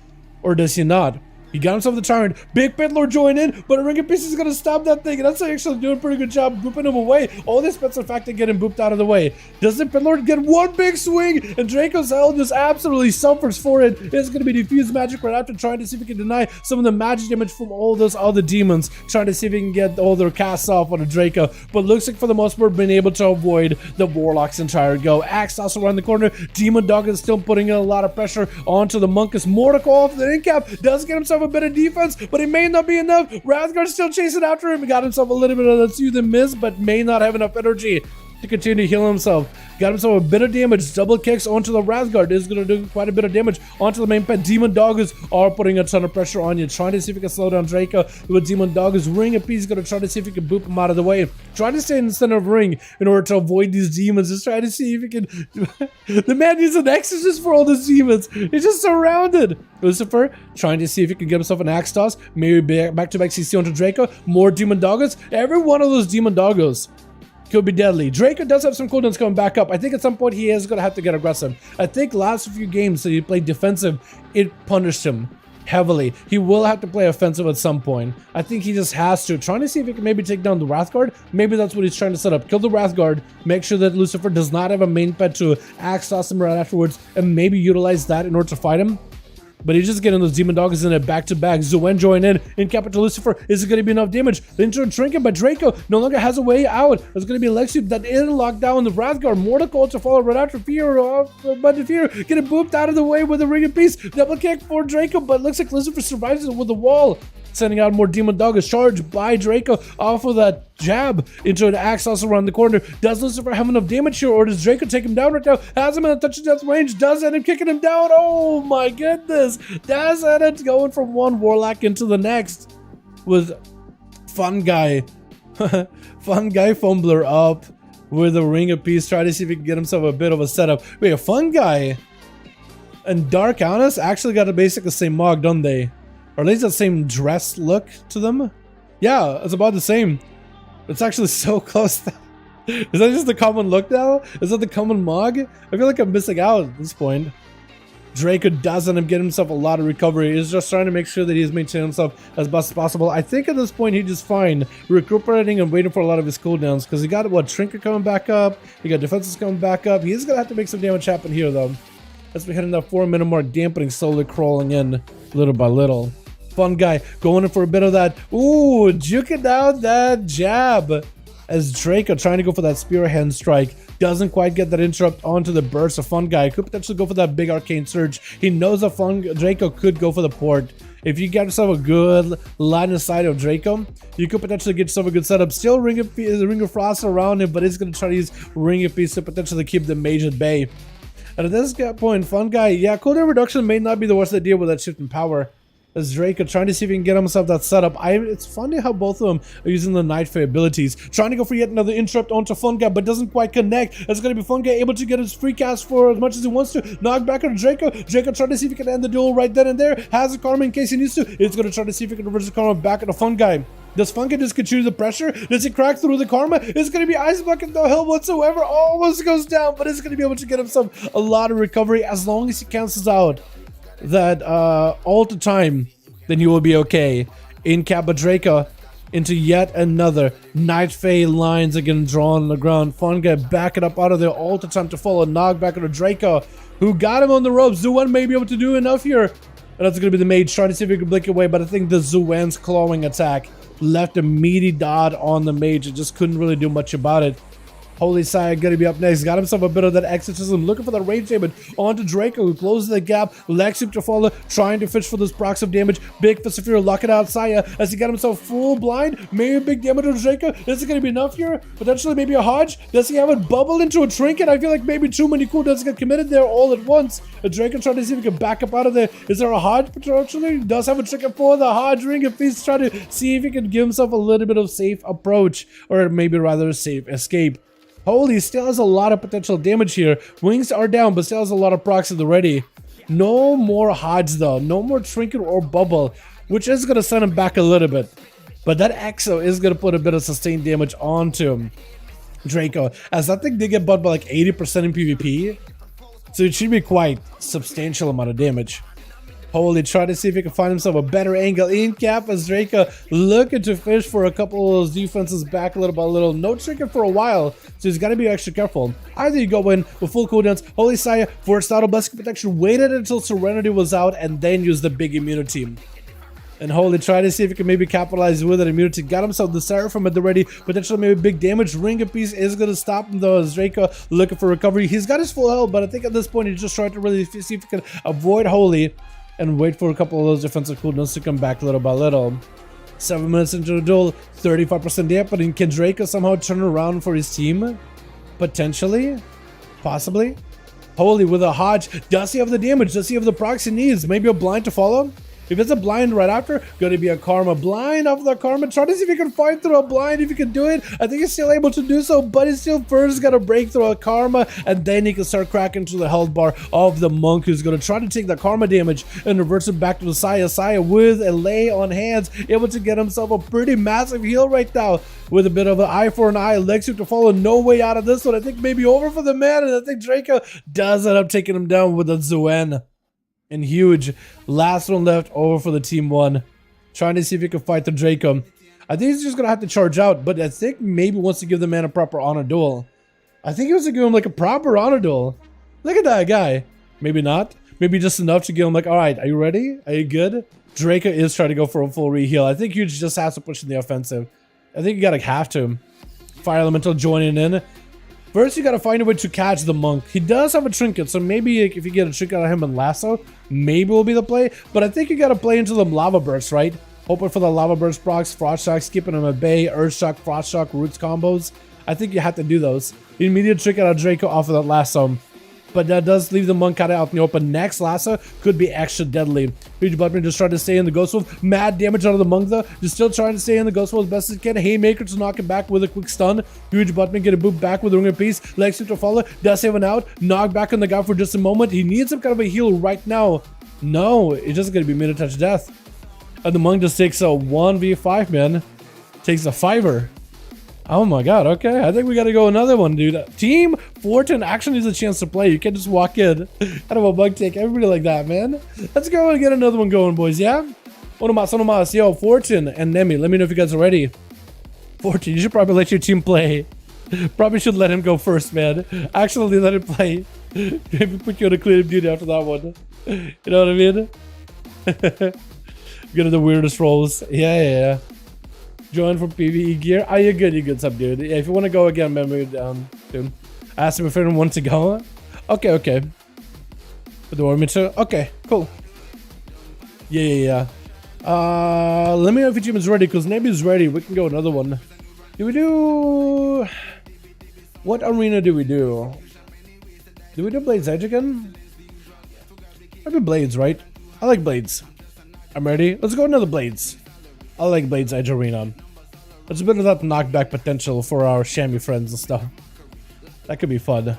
Or does he not? He got himself the Tyrant. Big Pit Lord join in, but a Ring of Peace is going to stop that thing. And that's actually doing a pretty good job booping him away. All this bets the fact to get him booped out of the way. Does the Pit Lord get one big swing? And Draco's health just absolutely suffers for it. It's going to be Diffuse Magic right after, trying to see if he can deny some of the magic damage from all those other demons. Trying to see if he can get all their casts off on a Draco. But looks like for the most part, been able to avoid the Warlock's entire go. Axe also around the corner. Demon Dog is still putting in a lot of pressure onto the Monkus. Mordecai off the incap. Does get himself a bit of defense, but it may not be enough. Rathgard's still chasing after him. He got himself a little bit of a soothe and miss, but may not have enough energy to continue to heal himself. Got himself a bit of damage. Double kicks onto the Rathgard. Is going to do quite a bit of damage onto the main pet. Demon Doggers are putting a ton of pressure on you. Trying to see if he can slow down Draco with Demon Doggers. Ring of Peace is going to try to see if he can boop him out of the way. Trying to stay in the center of ring in order to avoid these demons. Just trying to see if he can... The man needs an exorcist for all these demons. He's just surrounded. Lucifer trying to see if he can get himself an axe toss. Maybe back-to-back CC onto Draco. More Demon Doggers. Every one of those Demon Doggos could be deadly. Draco does have some cooldowns coming back up. I think at some point he is going to have to get aggressive. I think last few games that he played defensive, it punished him heavily. He will have to play offensive at some point. I think he just has to. Trying to see if he can maybe take down the Wrathguard. Maybe that's what he's trying to set up. Kill the Wrathguard. Make sure that Lucifer does not have a main pet to axe toss him right afterwards, and maybe utilize that in order to fight him. But he's just getting those Demon Dogs in it back-to-back. Zuen join in Capital Lucifer. Is it going to be enough damage? The intro Trinket by Draco no longer has a way out. There's going to be Lexi that is locked down the Wrathguard. Mordecai to follow right after Fear. But Fear getting booped out of the way with a Ring of Peace. Double kick for Draco, but looks like Lucifer survives it with the wall. Sending out more Demon Doggers. Charged by Draco off of that jab into an axe also around the corner. Does Lucifer have enough damage here, or does Draco take him down right now? Has him in a touch of death range. Does end up kicking him down. Oh my goodness. Does end up going from one Warlock into the next with Fun Guy. Fun Guy Fumbler up with a Ring of Peace. Try to see if he can get himself a bit of a setup. Wait, a Fun Guy and Dark Anis actually got basically the same mog, don't they? Or at least the same dress look to them. Yeah, it's about the same. It's actually so close. Is that just the common look now? Is that the common mog? I feel like I'm missing out at this point. Draco does end up getting himself a lot of recovery. He's just trying to make sure that he's maintaining himself as best as possible. I think at this point he's just fine recuperating and waiting for a lot of his cooldowns, because he got what, Trinket coming back up. He got defenses coming back up. He's gonna have to make some damage happen here though. As we head in that 4-minute mark, dampening slowly crawling in little by little. Fun Guy going in for a bit of that. Ooh, juking down that jab as Draco trying to go for that spearhead strike. Doesn't quite get that interrupt onto the burst. A Fun Guy could potentially go for that big arcane surge. He knows that Draco could go for the port. If you get yourself a good line of sight of Draco, you could potentially get yourself a good setup. Still Ring of Frost around him, but he's going to try to use Ring of Peace to potentially keep the Mage at bay. And at this point, Fun Guy, yeah, cooldown reduction may not be the worst idea with that shift in power. As Draco trying to see if he can get himself that setup. It's funny how both of them are using the Night Fae abilities. Trying to go for yet another interrupt onto Fun Guy, but doesn't quite connect. It's going to be Fun Guy able to get his free cast for as much as he wants to. Knock back on Draco. Draco trying to see if he can end the duel right then and there. Has the karma in case he needs to. It's going to try to see if he can reverse the karma back on the Fun Guy. Does Fun Guy just continue the pressure? Does he crack through the karma? It's going to be Ice Bucket, no help whatsoever. Almost goes down, but it's going to be able to get himself a lot of recovery as long as he cancels out that all the time. Then you will be okay. In Kappa Draco into yet another Night Fae lines again drawn on the ground. Fun Guy backing up out of there all the time to follow. Knock back on the Draco, who got him on the ropes. Zuan may be able to do enough here. And that's going to be the Mage trying to see if he can blink away. But I think the Zuan's clawing attack left a meaty dot on the Mage. It just couldn't really do much about it. Holy Sire gonna be up next. Got himself a bit of that exorcism. Looking for that range damage onto Draco, who closes the gap. Lexi to follow, trying to fish for those procs of damage. Big for Saphira, locking out Saya as he got himself full blind. Maybe big damage on Draco. Is it gonna be enough here? Potentially maybe a Hodge. Does he have it bubble into a Trinket? I feel like maybe too many cooldowns get committed there all at once. A Draco trying to see if he can back up out of there. Is there a Hodge potentially? He does have a Trinket for the Hodge ring. If he's trying to see if he can give himself a little bit of safe approach, or maybe rather a safe escape. Holy, still has a lot of potential damage here. Wings are down, but still has a lot of procs at the ready. No more Hodge though. No more Trinket or Bubble, which is going to send him back a little bit. But that Exo is going to put a bit of sustained damage onto Draco, as that thing did get buffed by like 80% in PvP. So it should be quite substantial amount of damage. Holy, try to see if he can find himself a better angle in cap as Draco looking to fish for a couple of those defenses back little by little. No tricking for a while, so he's got to be extra careful. Either you go in with full cooldowns, Holy Saya forced out a blessing protection, waited until Serenity was out, and then used the big immunity. And Holy, try to see if he can maybe capitalize with that immunity. Got himself the Seraphim at the ready. Potentially maybe big damage. Ring of Peace is going to stop him though as Draco looking for recovery. He's got his full health, but I think at this point he's just trying to really see if he can avoid Holy and wait for a couple of those defensive cooldowns to come back little by little. 7 minutes into the duel, 35% dampening. Can Draco somehow turn around for his team? Potentially? Possibly? Holy with a Hodge. Does he have the damage? Does he have the procs he needs? Maybe a blind to follow? If it's a blind right after, going to be a Karma. Blind off the Karma. Try to see if he can fight through a blind. If he can do it, I think he's still able to do so, but he's still first got to break through a Karma, and then he can start cracking through the health bar of the Monk, who's going to try to take the Karma damage and reverse it back to the Saya. Saya with a lay on hands, able to get himself a pretty massive heal right now with a bit of an eye for an eye. Lexi to follow. No way out of this one. I think maybe over for the man, and I think Draco does end up taking him down with a Zuen. And huge. Last one left over for the team one. Trying to see if he can fight the Draco. I think he's just going to have to charge out, but I think maybe wants to give the man a proper honor duel. I think he wants to give him like a proper honor duel. Look at that guy. Maybe not. Maybe just enough to give him like, all right, are you ready? Are you good? Draco is trying to go for a full re-heal. I think Huge just has to push in the offensive. I think you got to have to. Fire Elemental joining in. First, you gotta find a way to catch the Monk. He does have a trinket, so maybe if you get a trinket on him and lasso, maybe will be the play. But I think you gotta play into the Lava Burst, right? Hoping for the Lava Burst procs, Frost Shock, skipping him at bay, Earth Shock, Frost Shock, Roots combos. I think you have to do those. Immediate trinket on Draco off of that lasso. But that does leave the Monk kind of out in the open. Next lasso could be extra deadly. Huge Buttman just trying to stay in the Ghost Wolf. Mad damage out of the Monk though. Just still trying to stay in the Ghost Wolf as best as he can. Haymaker to knock him back with a quick stun. Huge Buttman get a boot back with a Ring of Peace. Lexi to follow. Does have an out. Knock back on the guy for just a moment. He needs some kind of a heal right now. No, it's just going to be minute touch death. And the Monk just takes a 1v5, man. Takes a 5er. Oh my god, okay. I think we gotta go another one, dude. Team Fortune actually needs a chance to play. You can't just walk in out of a bug take everybody like that, man. Let's go and get another one going, boys, yeah? Uno más. Yo, Fortune and Nemi, let me know if you guys are ready. Fortune, you should probably let your team play. Probably should let him go first, man. Actually, let him play. Maybe put you on a clean duty after that one. You know what I mean? Get the weirdest roles. Yeah. Join for PvE gear. Oh, you're good, sub dude. Yeah, if you want to go again, remember down soon. Ask him if anyone wants to go. Okay. But do me to? Okay, cool. Yeah. Let me know if your team is ready, because maybe it's ready. We can go another one. Do we do? What arena do we do? Do we do Blades Edge again? Maybe Blades, right? I like Blades. I'm ready. Let's go another Blades. I like Blades Edge arena. There's a bit of that knockback potential for our chamois friends and stuff. That could be fun.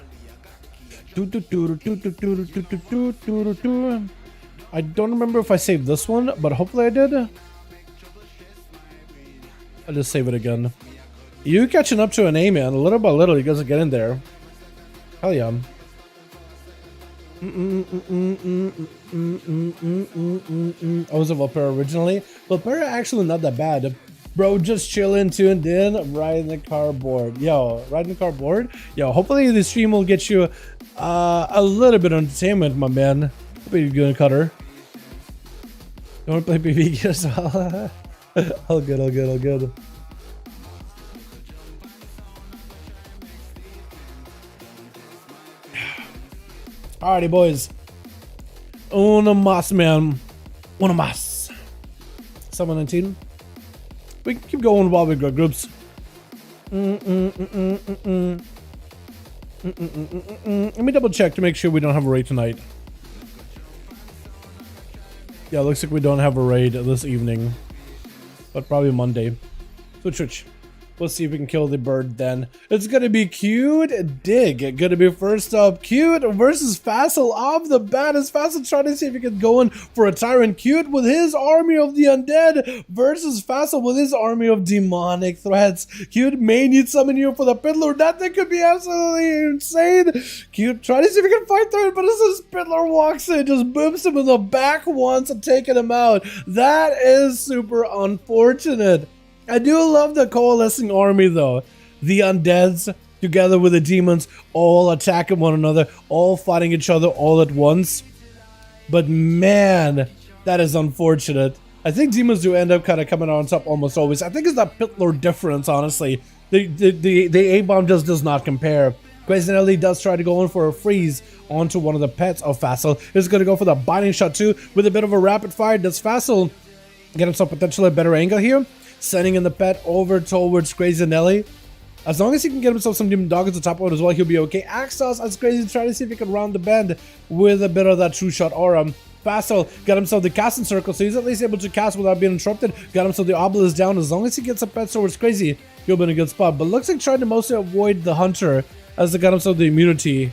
I don't remember if I saved this one, but hopefully I did. I'll just save it again. You catching up to an A, man. Little by little, you guys are getting there. Hell yeah. I was a Valpera originally. Valpera actually not that bad. Bro, just chilling, tuned in, riding the cardboard. Yo, riding the cardboard? Yo, hopefully the stream will get you a little bit of entertainment, my man. Hope you're gonna cutter. You wanna play PvE as well? all good. Alrighty, boys. Uno más, man. Uno más. 719. We can keep going while we got groups. Let me double check to make sure we don't have a raid tonight. Yeah, looks like we don't have a raid this evening. But probably Monday. Switch. We'll see if we can kill the bird then. It's gonna be Cute Dig. Gonna be first up. Cute versus Facile off the bat. Is Facile trying to see if he can go in for a Tyrant. Cute with his army of the undead versus Facile with his army of demonic threats. Cute may need summon you for the Piddler. That thing could be absolutely insane. Cute trying to see if he can fight through it, but as this Piddler walks in, just booms him in the back once and taking him out. That is super unfortunate. I do love the coalescing army though. The undeads together with the demons all attacking one another, all fighting each other all at once. But man, that is unfortunate. I think demons do end up kind of coming out on top almost always. I think it's that Piddler difference, honestly. The A-bomb just does not compare. Crazy Nelly does try to go in for a freeze onto one of the pets of Facile. Is going to go for the binding shot too with a bit of a rapid fire. Does Facile get himself potentially a better angle here? Sending in the pet over towards Crazy Nelly. As long as he can get himself some demon doggers to top out as well, he'll be okay. Axos as Crazy trying to see if he can round the bend with a bit of that true shot aura. Facile got himself the casting circle, so he's at least able to cast without being interrupted. Got himself the obelisk down. As long as he gets a pet towards Crazy, he'll be in a good spot. But looks like trying to mostly avoid the hunter as they got himself the immunity.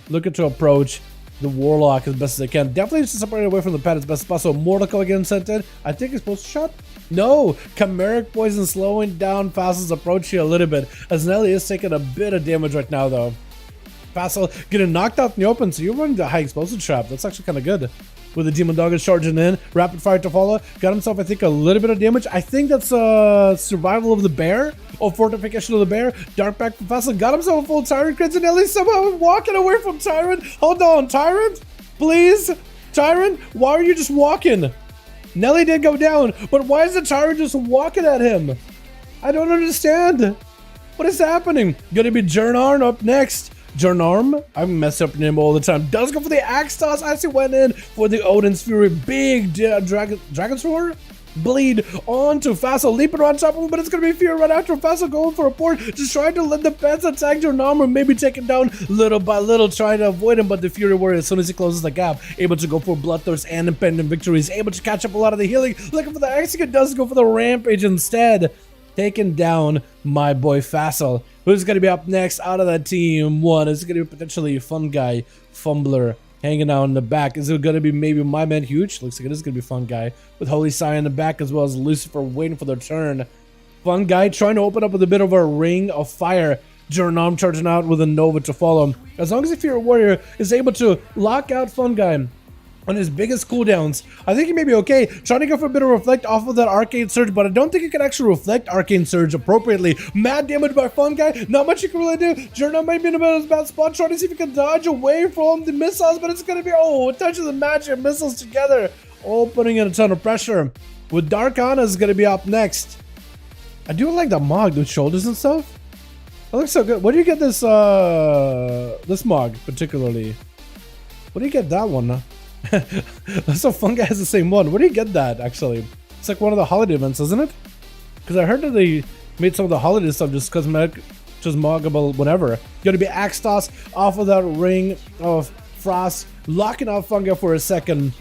Looking to approach the Warlock as best as they can. Definitely just separate away from the pet as best as possible. Mortal again sent in. I think it's supposed to shot. No! Chimeric Poison slowing down Facile's approach here a little bit, as Nelly is taking a bit of damage right now though. Facile getting knocked out in the open, so you're running the high explosive trap. That's actually kind of good. With the Demon Dog charging in, rapid fire to follow. Got himself, I think, a little bit of damage. I think that's survival of the bear, or fortification of the bear. Dark back from Facile. Got himself a full Tyrant. Crazy Nelly somehow walking away from Tyrant. Hold on, Tyrant, please. Tyrant, why are you just walking? Nelly did go down, but why is the Tyrant just walking at him? I don't understand. What is happening? Gonna be Jernarn up next. Jernarm, I mess up your name all the time. Does go for the Axe Toss as he went in for the Odin's Fury. Big Dragon's Roar? Bleed onto Facile, leaping on top of him, but it's going to be Fury right after Facile going for a port. Just trying to let the pets attack Jernarm, or maybe take him down little by little, trying to avoid him, but the Fury Warrior, as soon as he closes the gap, able to go for Bloodthirst and Impending Victories, able to catch up a lot of the healing. Looking for the Execute, does go for the Rampage instead. Taking down my boy Facile. Who's going to be up next out of that team one? Is it going to be potentially Fun Guy, Fumbler, hanging out in the back? Is it going to be maybe My Man Huge? Looks like it is going to be Fun Guy with Holy Sire in the back, as well as Lucifer waiting for their turn. Fun Guy trying to open up with a bit of a ring of fire. Jernarm charging out with a Nova to follow. As long as the Fury Warrior is able to lock out Fun Guy on his biggest cooldowns, I think he may be okay. Trying to go for a bit of Reflect off of that Arcane Surge, but I don't think he can actually Reflect Arcane Surge appropriately. Mad damage by Fun Guy. Not much you can really do. Jernarm might be in a bit of a bad spot, trying to see if he can dodge away from the missiles, but it's going to be, oh, it touches the magic missiles together. All putting in a ton of pressure. With Darkana is going to be up next. I do like the Mog with shoulders and stuff. That looks so good. Where do you get this, this Mog particularly? Where do you get that one? So Fun Guy has the same one. Where do you get that, actually? It's like one of the holiday events, isn't it? Because I heard that they made some of the holiday stuff just cosmetic, just moggable, whatever. Gonna be Axe Toss off of that Ring of Frost, locking out Fun Guy for a second.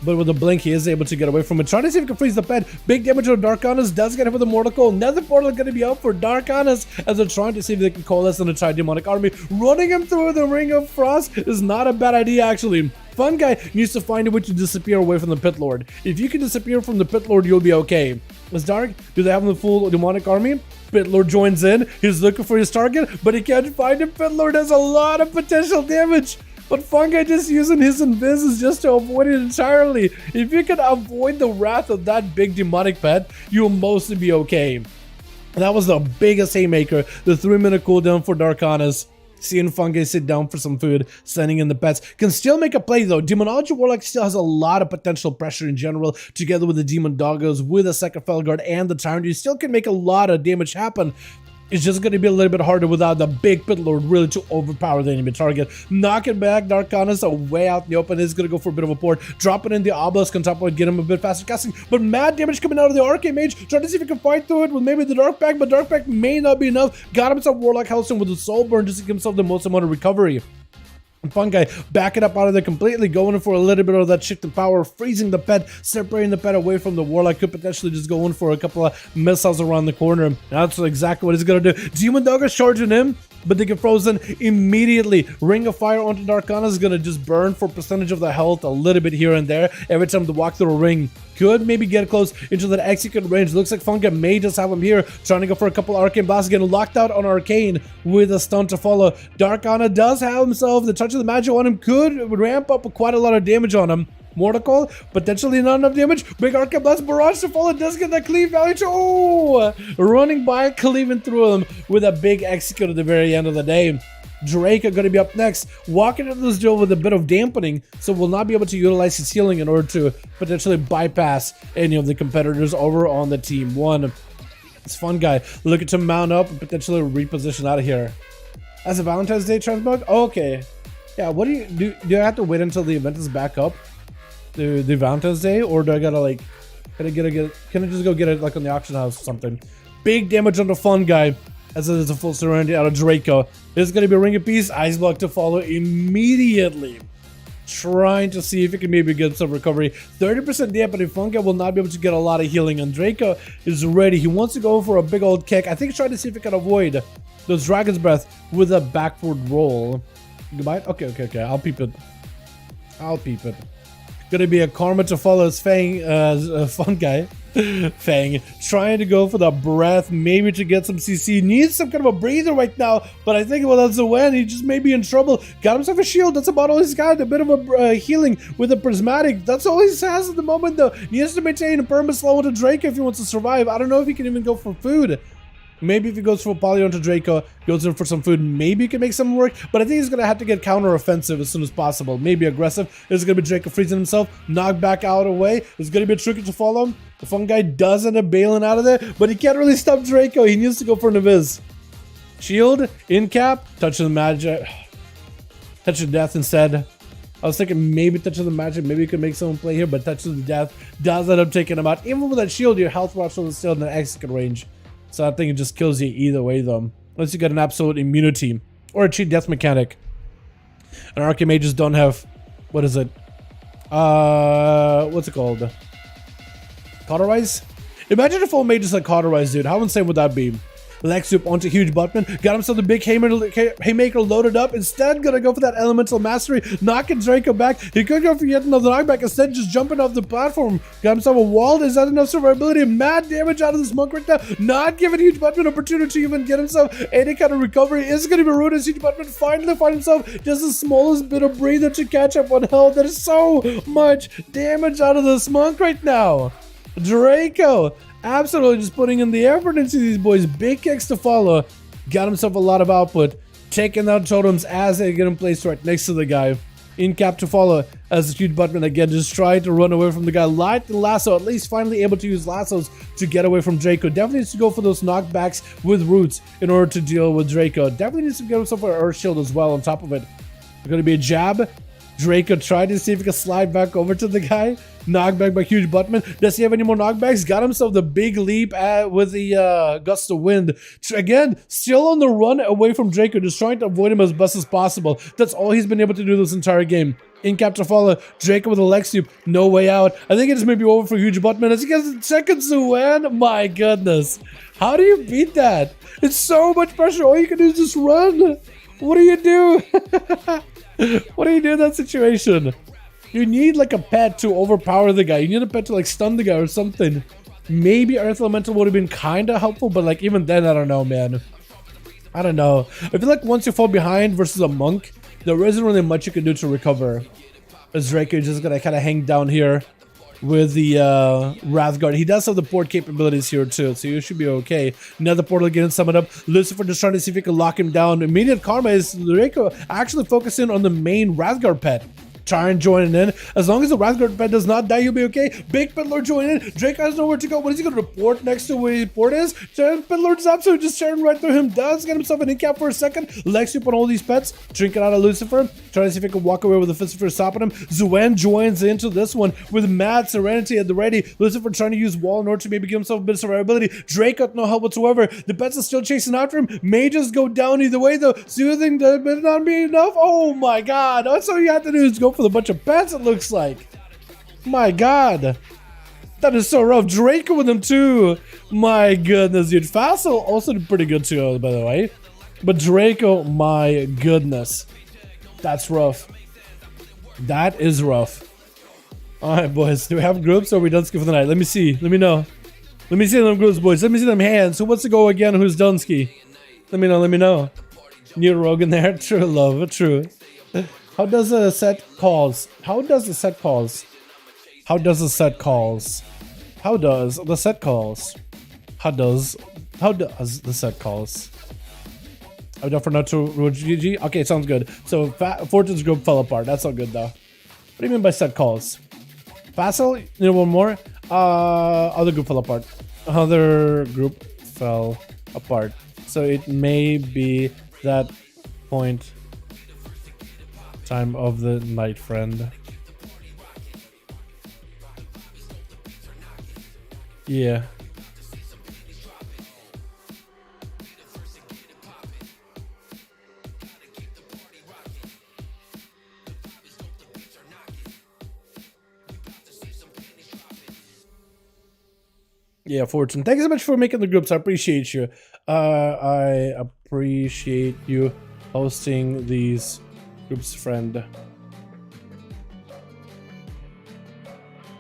But with a blink, he is able to get away from it. Trying to see if he can freeze the pet. Big damage on Darkanus. Does get hit with the Mortal Coil. Nether Portal going to be up for Darkanus as they're trying to see if they can coalesce in a Tri-Demonic army. Running him through the Ring of Frost is not a bad idea, actually. Fun Guy needs to find a way to disappear away from the Pit Lord. If you can disappear from the Pit Lord, you'll be okay. It's dark. Do they have the full Demonic army? Pit Lord joins in. He's looking for his target, but he can't find him. Pit Lord has a lot of potential damage. But Fun Guy just using his invis just to avoid it entirely. If you can avoid the wrath of that big demonic pet, you'll mostly be okay. That was the biggest haymaker. The 3-minute cooldown for Darkanus. Seeing Fun Guy sit down for some food, sending in the pets. Can still make a play though. Demonology Warlock still has a lot of potential pressure in general. Together with the Demon Doggos, with a second Felguard and the Tyrant, you still can make a lot of damage happen. It's just going to be a little bit harder without the big Pit Lord really to overpower the enemy target. Knocking back Darkanus away out in the open. Is going to go for a bit of a port. Dropping in the Obelisk on top of it, get him a bit faster casting. But mad damage coming out of the Arcane Mage. Trying to see if he can fight through it with maybe the Dark Pack, but Dark Pack may not be enough. Got himself Warlock Hellstone with the Soul Burn just to give himself the most amount of recovery. Fun guy backing up out of there completely, going for a little bit of that shift in power, freezing the pet, separating the pet away from the Warlock. Could potentially just go in for a couple of missiles around the corner. That's exactly what he's going to do. Demon Dog is charging him, but they get frozen immediately. Ring of Fire onto Darkana is going to just burn for percentage of the health a little bit here and there every time they walk through a ring. Could maybe get close into that execute range. Looks like Funga may just have him here, trying to go for a couple Arcane Blasts, getting locked out on Arcane with a stun to follow. Darkana does have himself the touch of the magic on him, could ramp up quite a lot of damage on him. Mortal, potentially not enough damage. Big Arcane Blast, Barrage to follow, does get that cleave value. Oh! Running by, cleaving through him with a big execute at the very end of the day. Drake are going to be up next, walking into this duel with a bit of dampening, so will not be able to utilize his healing in order to potentially bypass any of the competitors over on the team one. This Fun guy looking to mount up and potentially reposition out of here. As a Valentine's Day transmog? Oh, okay. Yeah, what do I have to wait until the event is back up? The Valentine's Day? Or do I gotta like, can I just go get it like on the auction house or something? Big damage on the Fun guy. As it is a full surrender out of Draco. There's going to be a Ring of Peace. Ice Block to follow immediately. Trying to see if it can maybe get some recovery. 30% dampening. Funka will not be able to get a lot of healing. And Draco is ready. He wants to go for a big old kick. I think he's trying to see if he can avoid those Dragon's Breath with a backward roll. Goodbye? Okay. I'll peep it. Gonna be a Karma to follow his Fang, Fun guy. Fang trying to go for the breath, maybe to get some CC. Needs some kind of a breather right now, but I think well, that's the win. He just may be in trouble. Got himself a shield. That's about all he's got. A bit of a healing with a prismatic. That's all he has at the moment, though. He has to maintain a perma slow into Draco if he wants to survive. I don't know if he can even go for food. Maybe if he goes for Poly onto Draco, goes in for some food, maybe he can make something work. But I think he's going to have to get counter-offensive as soon as possible. Maybe aggressive. There's going to be Draco freezing himself, knocked back out away. There's going to be a tricky to follow him. The Fun guy does end up bailing out of there, but he can't really stop Draco. He needs to go for an Aviz. Shield, in cap, touch of the magic. Touch of death instead. I was thinking maybe touch of the magic, maybe you could make someone play here, but touch of the death does end up taking him out. Even with that shield, your health watch is still in the execute range. So I think it just kills you either way, though. Unless you got an absolute immunity or a cheat death mechanic. And Archimages don't have, what is it? What's it called? Cauterize? Imagine if all mages like Cauterize, dude. How insane would that be? Lexup onto Huge Buttman. Got himself the big haymaker loaded up. Instead, gonna go for that Elemental Mastery. Knocking Draco back. He could go for yet another knockback. Instead, just jumping off the platform. Got himself a wall. Is that enough survivability? Mad damage out of this monk right now. Not giving Huge Buttman opportunity to even get himself any kind of recovery. Is gonna be ruined as Huge Buttman finally finds himself just the smallest bit of breather to catch up on health. There's so much damage out of this monk right now. Draco absolutely just putting in the effort into these boys. Big kicks to follow. Got himself a lot of output. Taking out totems as they get in place right next to the guy. In cap to follow as the Huge Buttman again just tried to run away from the guy. Light the lasso, at least finally able to use lassos to get away from Draco. Definitely needs to go for those knockbacks with roots in order to deal with Draco. Definitely needs to get himself an Earth Shield as well on top of it. There's going to be a jab. Draco tried to see if he could slide back over to the guy. Knockback by Huge Buttman. Does he have any more knockbacks? Got himself the big leap with the gust of wind. Again, still on the run away from Draco, just trying to avoid him as best as possible. That's all he's been able to do this entire game. In cap to follow. Draco with a leg sweep. No way out. I think it is maybe over for Huge Buttman as he gets seconds to win. My goodness. How do you beat that? It's so much pressure. All you can do is just run. What do you do? What do you do in that situation? You need like a pet to overpower the guy. You need a pet to like stun the guy or something. Maybe Earth Elemental would have been kind of helpful, but like even then, I don't know, man. I don't know. I feel like once you fall behind versus a monk, there isn't really much you can do to recover. As Draco is just gonna kind of hang down here with the Wrathguard. He does have the port capabilities here too, so you should be okay. Another portal getting summoned up. Lucifer just trying to see if he can lock him down. Immediate karma is Draco actually focusing on the main Wrathguard pet. Trying joining in. As long as the Wrathguard pet does not die, you'll be okay. Big Pit Lord joining in. Draco has nowhere to go. What is he going to report next to where his port is? Pit Lord's absolutely just staring right through him. Does get himself an in-cap for a second. Lex up on all these pets. Drinking out of Lucifer. trying to see if he can walk away with the fist for stopping him. Zuen joins into this one with mad serenity at the ready. Lucifer trying to use wall in order to maybe give himself a bit of survivability. Drake got no help whatsoever. The Bets is still chasing after him. Mages go down either way though. Soothing may not be enough. Oh my god. That's all you have to do is go for the bunch of pets, it looks like. My god. That is so rough. Draco with him too. My goodness, dude. Facile also did pretty good too, by the way. But Draco, my goodness. That's rough. That is rough. Alright, boys. Do we have groups or are we done ski for the night? Let me see. Let me know. Let me see them groups, boys. Let me see them hands. Who wants to go again? Who's done ski? Let me know. Let me know. New Rogan there. True love. True. How does a set calls? How does the set calls? How does the set calls? How does the set calls? How does the set calls? I'm done for not to GG. Okay, sounds good. So Fortune's group fell apart. That's all good though. What do you mean by set calls? Facile? You know one more? Other group fell apart. Other group fell apart. So it may be that point time of the night, friend. Yeah. Yeah, Fortune. Thank you so much for making the groups. I appreciate you. I appreciate you hosting these groups, friend.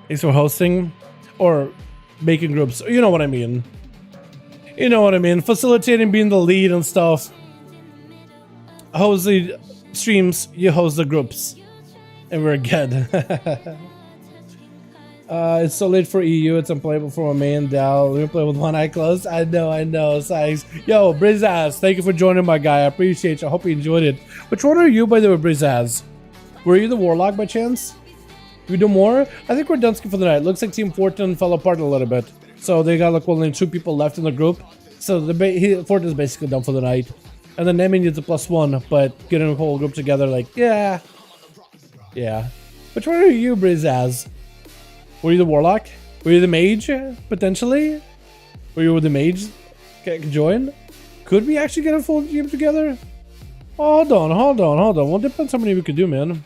Thanks for hosting or making groups. You know what I mean. You know what I mean. Facilitating, being the lead and stuff. Host the streams, you host the groups. And we're good. It's so late for EU. It's unplayable for my main Dal. Let me play with one eye closed. I know. Sykes. Yo, Brizaz, thank you for joining, my guy. I appreciate you. I hope you enjoyed it. Which one are you, by the way, Brizaz? Were you the Warlock by chance? We do more? I think we're done for the night. Looks like Team Fortune fell apart a little bit. So they got like only 2 people left in the group. So Fortune's basically done for the night. And then Nemi needs a +1, but getting a whole group together, like, yeah. Yeah. Which one are you, Brizaz? Were you the Warlock? Were you the Mage, potentially? Were you with the Mage? Can join? Could we actually get a full team together? Hold on. Well, depends how many we could do, man.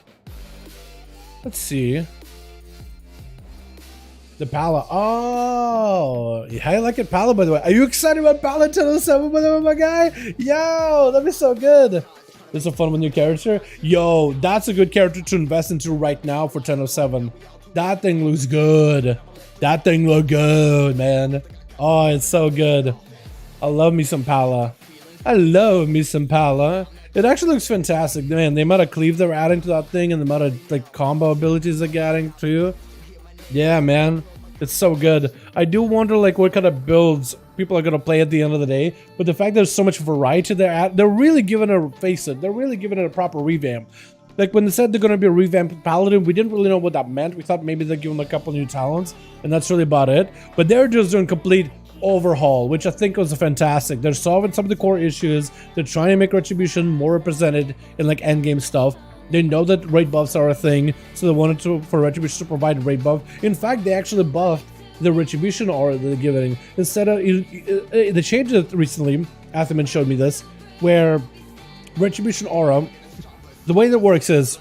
Let's see. The Pala. Oh, yeah, I like it, Pala, by the way. Are you excited about Pala 1007, by the way, my guy? Yo, that'd be so good. This is a fun with new character. Yo, that's a good character to invest into right now for 1007. That thing looks good. That thing look good, man. Oh, it's so good. I love me some Pala. I love me some Pala. It actually looks fantastic, man. The amount of cleave they're adding to that thing and the amount of like combo abilities they're adding too. Yeah, man, it's so good. I do wonder like what kind of builds people are gonna play at the end of the day. But the fact there's so much variety they're really giving it they're really giving it a proper revamp. Like when they said they're gonna be a revamped Paladin, we didn't really know what that meant. We thought maybe they'd give them a couple new talents, and that's really about it. But they're just doing complete overhaul, which I think was fantastic. They're solving some of the core issues. They're trying to make Retribution more represented in like endgame stuff. They know that raid buffs are a thing, so they wanted for Retribution to provide raid buff. In fact, they actually buffed the Retribution aura they're giving. Instead of they changed it recently. Atherman showed me this, where Retribution aura, the way that works is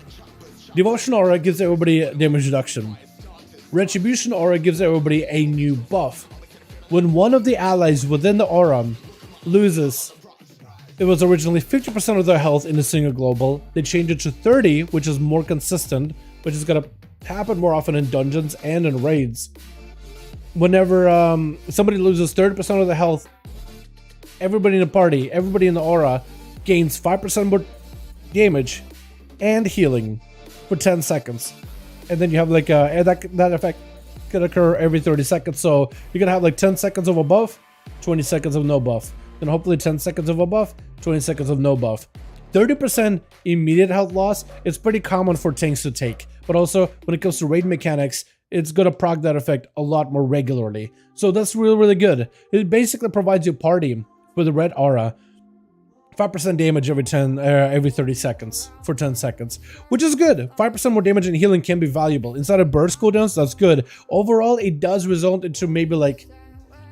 Devotion aura gives everybody damage reduction. Retribution aura gives everybody a new buff. When one of the allies within the aura loses, it was originally 50% of their health in a single global. They changed it to 30, which is more consistent, which is going to happen more often in dungeons and in raids. Whenever somebody loses 30% of their health, everybody in the party, everybody in the aura gains 5% more damage and healing for 10 seconds. And then you have like that effect can occur every 30 seconds. So you're gonna have like 10 seconds of a buff, 20 seconds of no buff. Then hopefully 10 seconds of a buff, 20 seconds of no buff. 30% immediate health loss is pretty common for tanks to take. But also when it comes to raid mechanics, it's gonna proc that effect a lot more regularly. So that's really, really good. It basically provides you a party with the red aura 5% damage every 30 seconds for 10 seconds, which is good. 5% more damage and healing can be valuable. Inside of burst cooldowns, that's good. Overall, it does result into maybe like,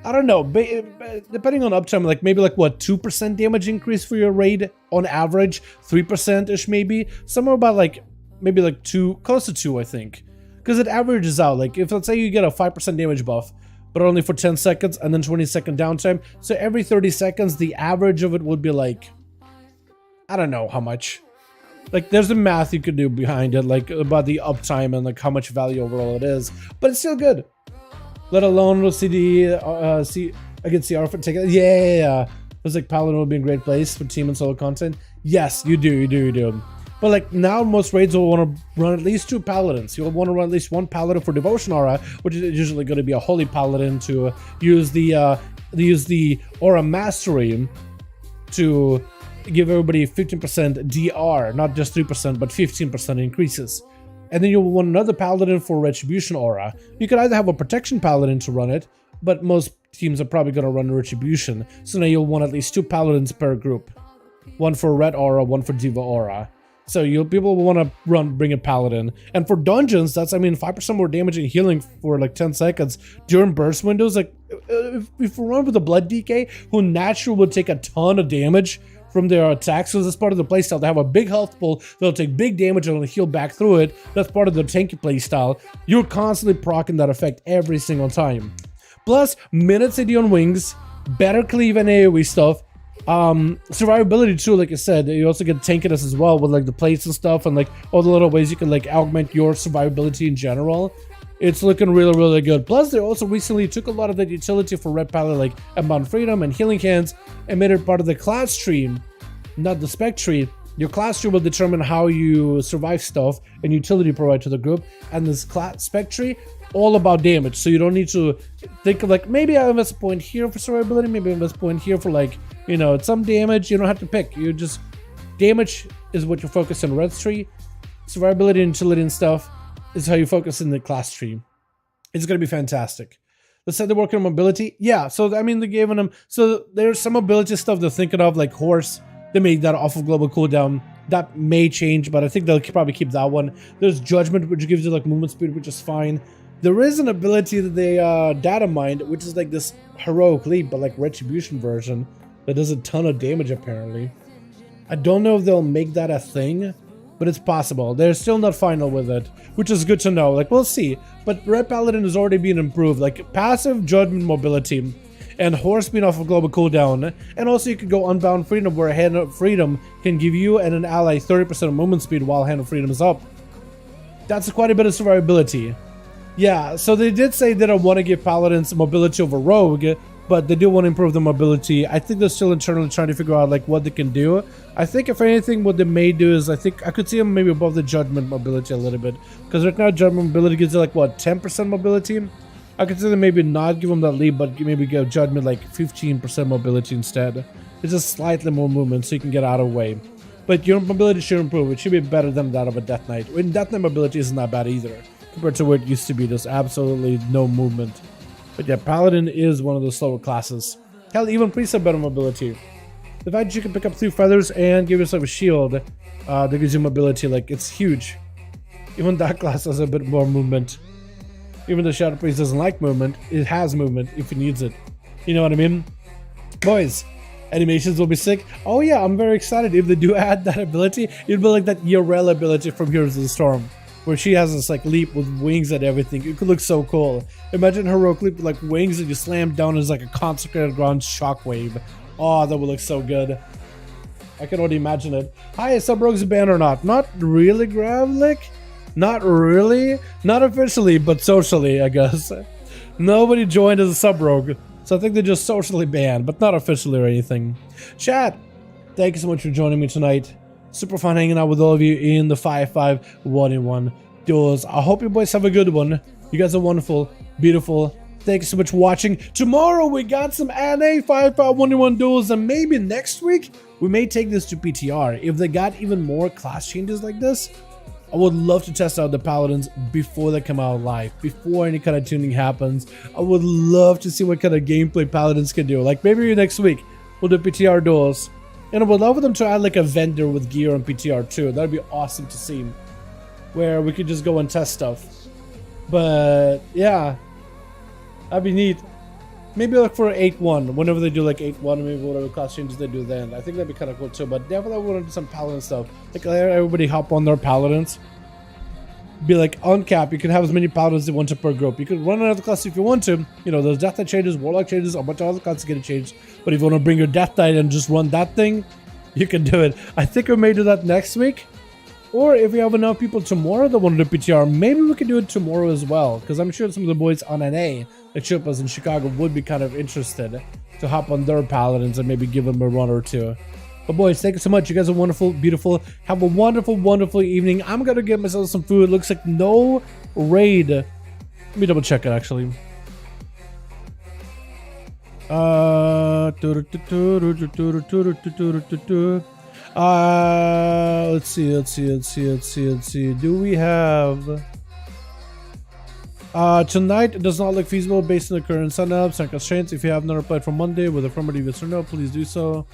I don't know, depending on uptime, like maybe like what, 2% damage increase for your raid on average, 3%-ish maybe, somewhere about like, maybe like 2, close to 2, I think. Because it averages out, like if let's say you get a 5% damage buff, but only for 10 seconds and then 20-second downtime, so every 30 seconds, the average of it would be like, I don't know how much. Like there's the math you could do behind it, like about the uptime and like how much value overall it is, but it's still good. Let alone we'll see the I can see our take it. Yeah. It's like Paladin would be a great place for team and solo content. Yes, you do. But like now most raids will want to run at least 2 paladins. You'll want to run at least 1 paladin for devotion aura, which is usually going to be a holy paladin to use the aura mastery to give everybody 15% DR, not just 3%, but 15% increases. And then you'll want another paladin for retribution aura. You could either have a protection paladin to run it, but most teams are probably going to run retribution. So now you'll want at least 2 paladins per group. 1 for red aura, 1 for diva aura. So people will want to bring a paladin. And for dungeons, that's, I mean, 5% more damage and healing for like 10 seconds during burst windows. Like if we run with a blood DK, who naturally will take a ton of damage from their attacks, so that's part of the playstyle. They have a big health pool, they'll take big damage and they'll heal back through it. That's part of the tanky playstyle. You're constantly proccing that effect every single time. Plus, minutes AD on wings, better cleave and AoE stuff. Survivability too, like I said, you also get tankiness as well with like the plates and stuff and like all the little ways you can like augment your survivability in general. It's looking really good. Plus, they also recently took a lot of that utility for Red Palette, like Unbound Freedom and Healing Hands, and made it part of the class tree, not the spec tree. Your class tree will determine how you survive stuff and utility provide to the group, and this class spec tree, all about damage. So you don't need to think of like, maybe I invest a point here for survivability, maybe I invest a point here for like, you know, some damage. You don't have to pick. You just, damage is what you focus on Red tree. Survivability and utility and stuff is how you focus in the class tree. It's going to be fantastic. Let's say they're working on mobility. Yeah, so I mean, they're giving them, so there's some mobility stuff they're thinking of, like Horse. They made that off of global cooldown. That may change, but I think they'll probably keep that one. There's Judgment, which gives you like movement speed, which is fine. There is an ability that they data mined, which is like this heroic leap, but like retribution version that does a ton of damage apparently. I don't know if they'll make that a thing, but it's possible. They're still not final with it, which is good to know. Like, we'll see. But Red Paladin has already been improved. Like, passive Judgment mobility and Horse being off of global cooldown. And also you could go Unbound Freedom, where Hand of Freedom can give you and an ally 30% of movement speed while Hand of Freedom is up. That's quite a bit of survivability. Yeah, so they did say they don't want to give Paladins mobility over Rogue, but they do want to improve the mobility. I think they're still internally trying to figure out like what they can do. I think if anything, what they may do is, I think I could see them maybe above the Judgment mobility a little bit, because right now Judgment mobility gives you like what, 10% mobility. I could see them maybe not give them that lead, but maybe give Judgment like 15% mobility instead. It's just slightly more movement so you can get out of the way. But your mobility should improve. It should be better than that of a Death Knight. When Death Knight mobility isn't that bad either, compared to where it used to be. There's absolutely no movement. But yeah, Paladin is one of the slower classes. Hell, even Priest have better mobility. The fact that you can pick up 2 feathers and give yourself a shield that gives you mobility, like, it's huge. Even that class has a bit more movement. Even though Shadow Priest doesn't like movement, it has movement if it needs it. You know what I mean? Boys, animations will be sick. Oh yeah, I'm very excited. If they do add that ability, it'll be like that Yorel ability from Heroes of the Storm, where she has this like leap with wings and everything. It could look so cool. Imagine heroic leap with like wings and you slam down as like a consecrated ground shockwave. Oh, that would look so good. I can already imagine it. Hi, is Sub Rogue's banned or not? Not really, Gravlik. Not really. Not officially, but socially, I guess. Nobody joined as a Sub Rogue, so I think they're just socially banned, but not officially or anything. Chat, thank you so much for joining me tonight. Super fun hanging out with all of you in the 5V5 1v1 Duels. I hope you boys have a good one. You guys are wonderful, beautiful. Thank you so much for watching. Tomorrow we got some NA 5V5 1v1 Duels, and maybe next week we may take this to PTR. If they got even more class changes like this, I would love to test out the Paladins before they come out live, before any kind of tuning happens. I would love to see what kind of gameplay Paladins can do. Like maybe next week we'll do PTR Duels. And I would love them to add like a vendor with gear and PTR too. That'd be awesome to see. Where we could just go and test stuff. But yeah, that'd be neat. Maybe like for 8-1, whenever they do like 8-1, maybe whatever class changes they do then. I think that'd be kind of cool too. But definitely want to do some Paladin stuff. Like let everybody hop on their Paladins. Be like on cap, you can have as many Paladins as you want to per group. You could run another class if you want to. You know, there's Death Knight changes, Warlock changes, a bunch of other classes get changed. But if you want to bring your Death Knight and just run that thing, you can do it. I think we may do that next week. Or if we have enough people tomorrow that want to do PTR, maybe we can do it tomorrow as well. Because I'm sure some of the boys on NA, like Chupas in Chicago, would be kind of interested to hop on their Paladins and maybe give them a run or two. But boys, thank you so much. You guys are wonderful, beautiful. Have a wonderful, wonderful evening. I'm going to get myself some food. Looks like no raid. Let me double check it actually. Let's see. Do we have tonight? It does not look feasible based on the current signups and constraints. If you have not replied for Monday with affirmative yes or no, please do so.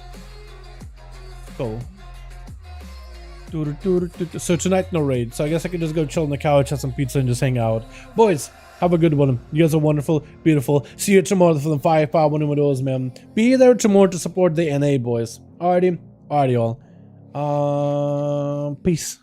Cool. So tonight no raid. So I guess I can just go chill on the couch, have some pizza, and just hang out. Boys, have a good one. You guys are wonderful, beautiful. See you tomorrow for the 5V5 1V1 DUELS, man. Be there tomorrow to support the NA boys. Alrighty, all. Peace.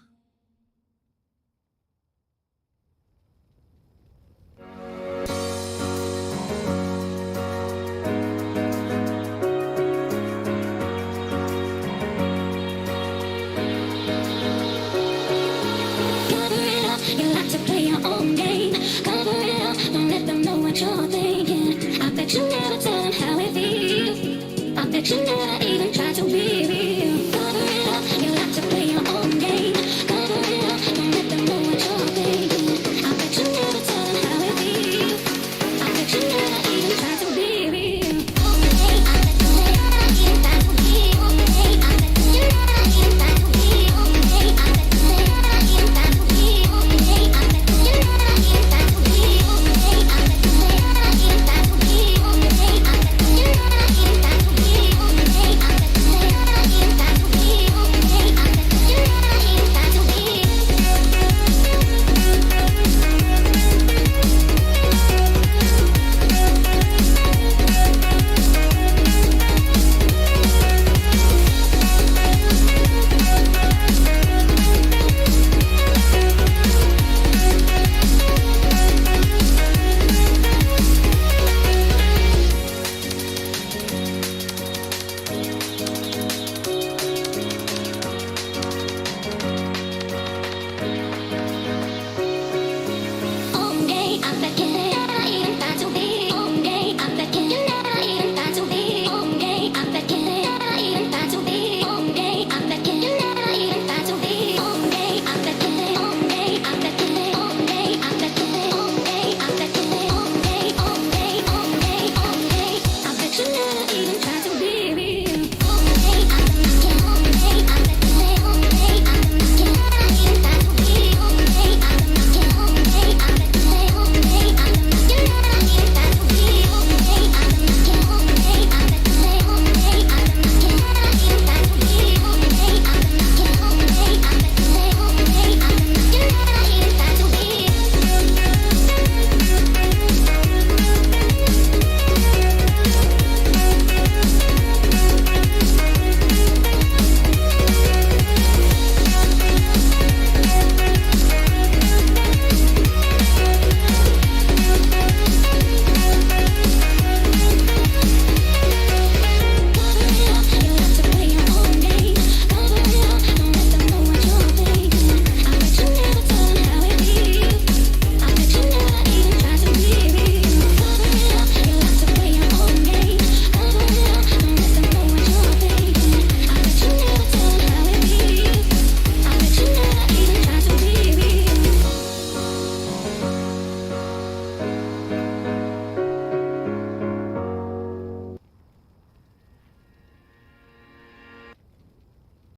You like to play your own game. Cover it up, don't let them know what you're thinking. I bet you never tell them how it feels. I bet you never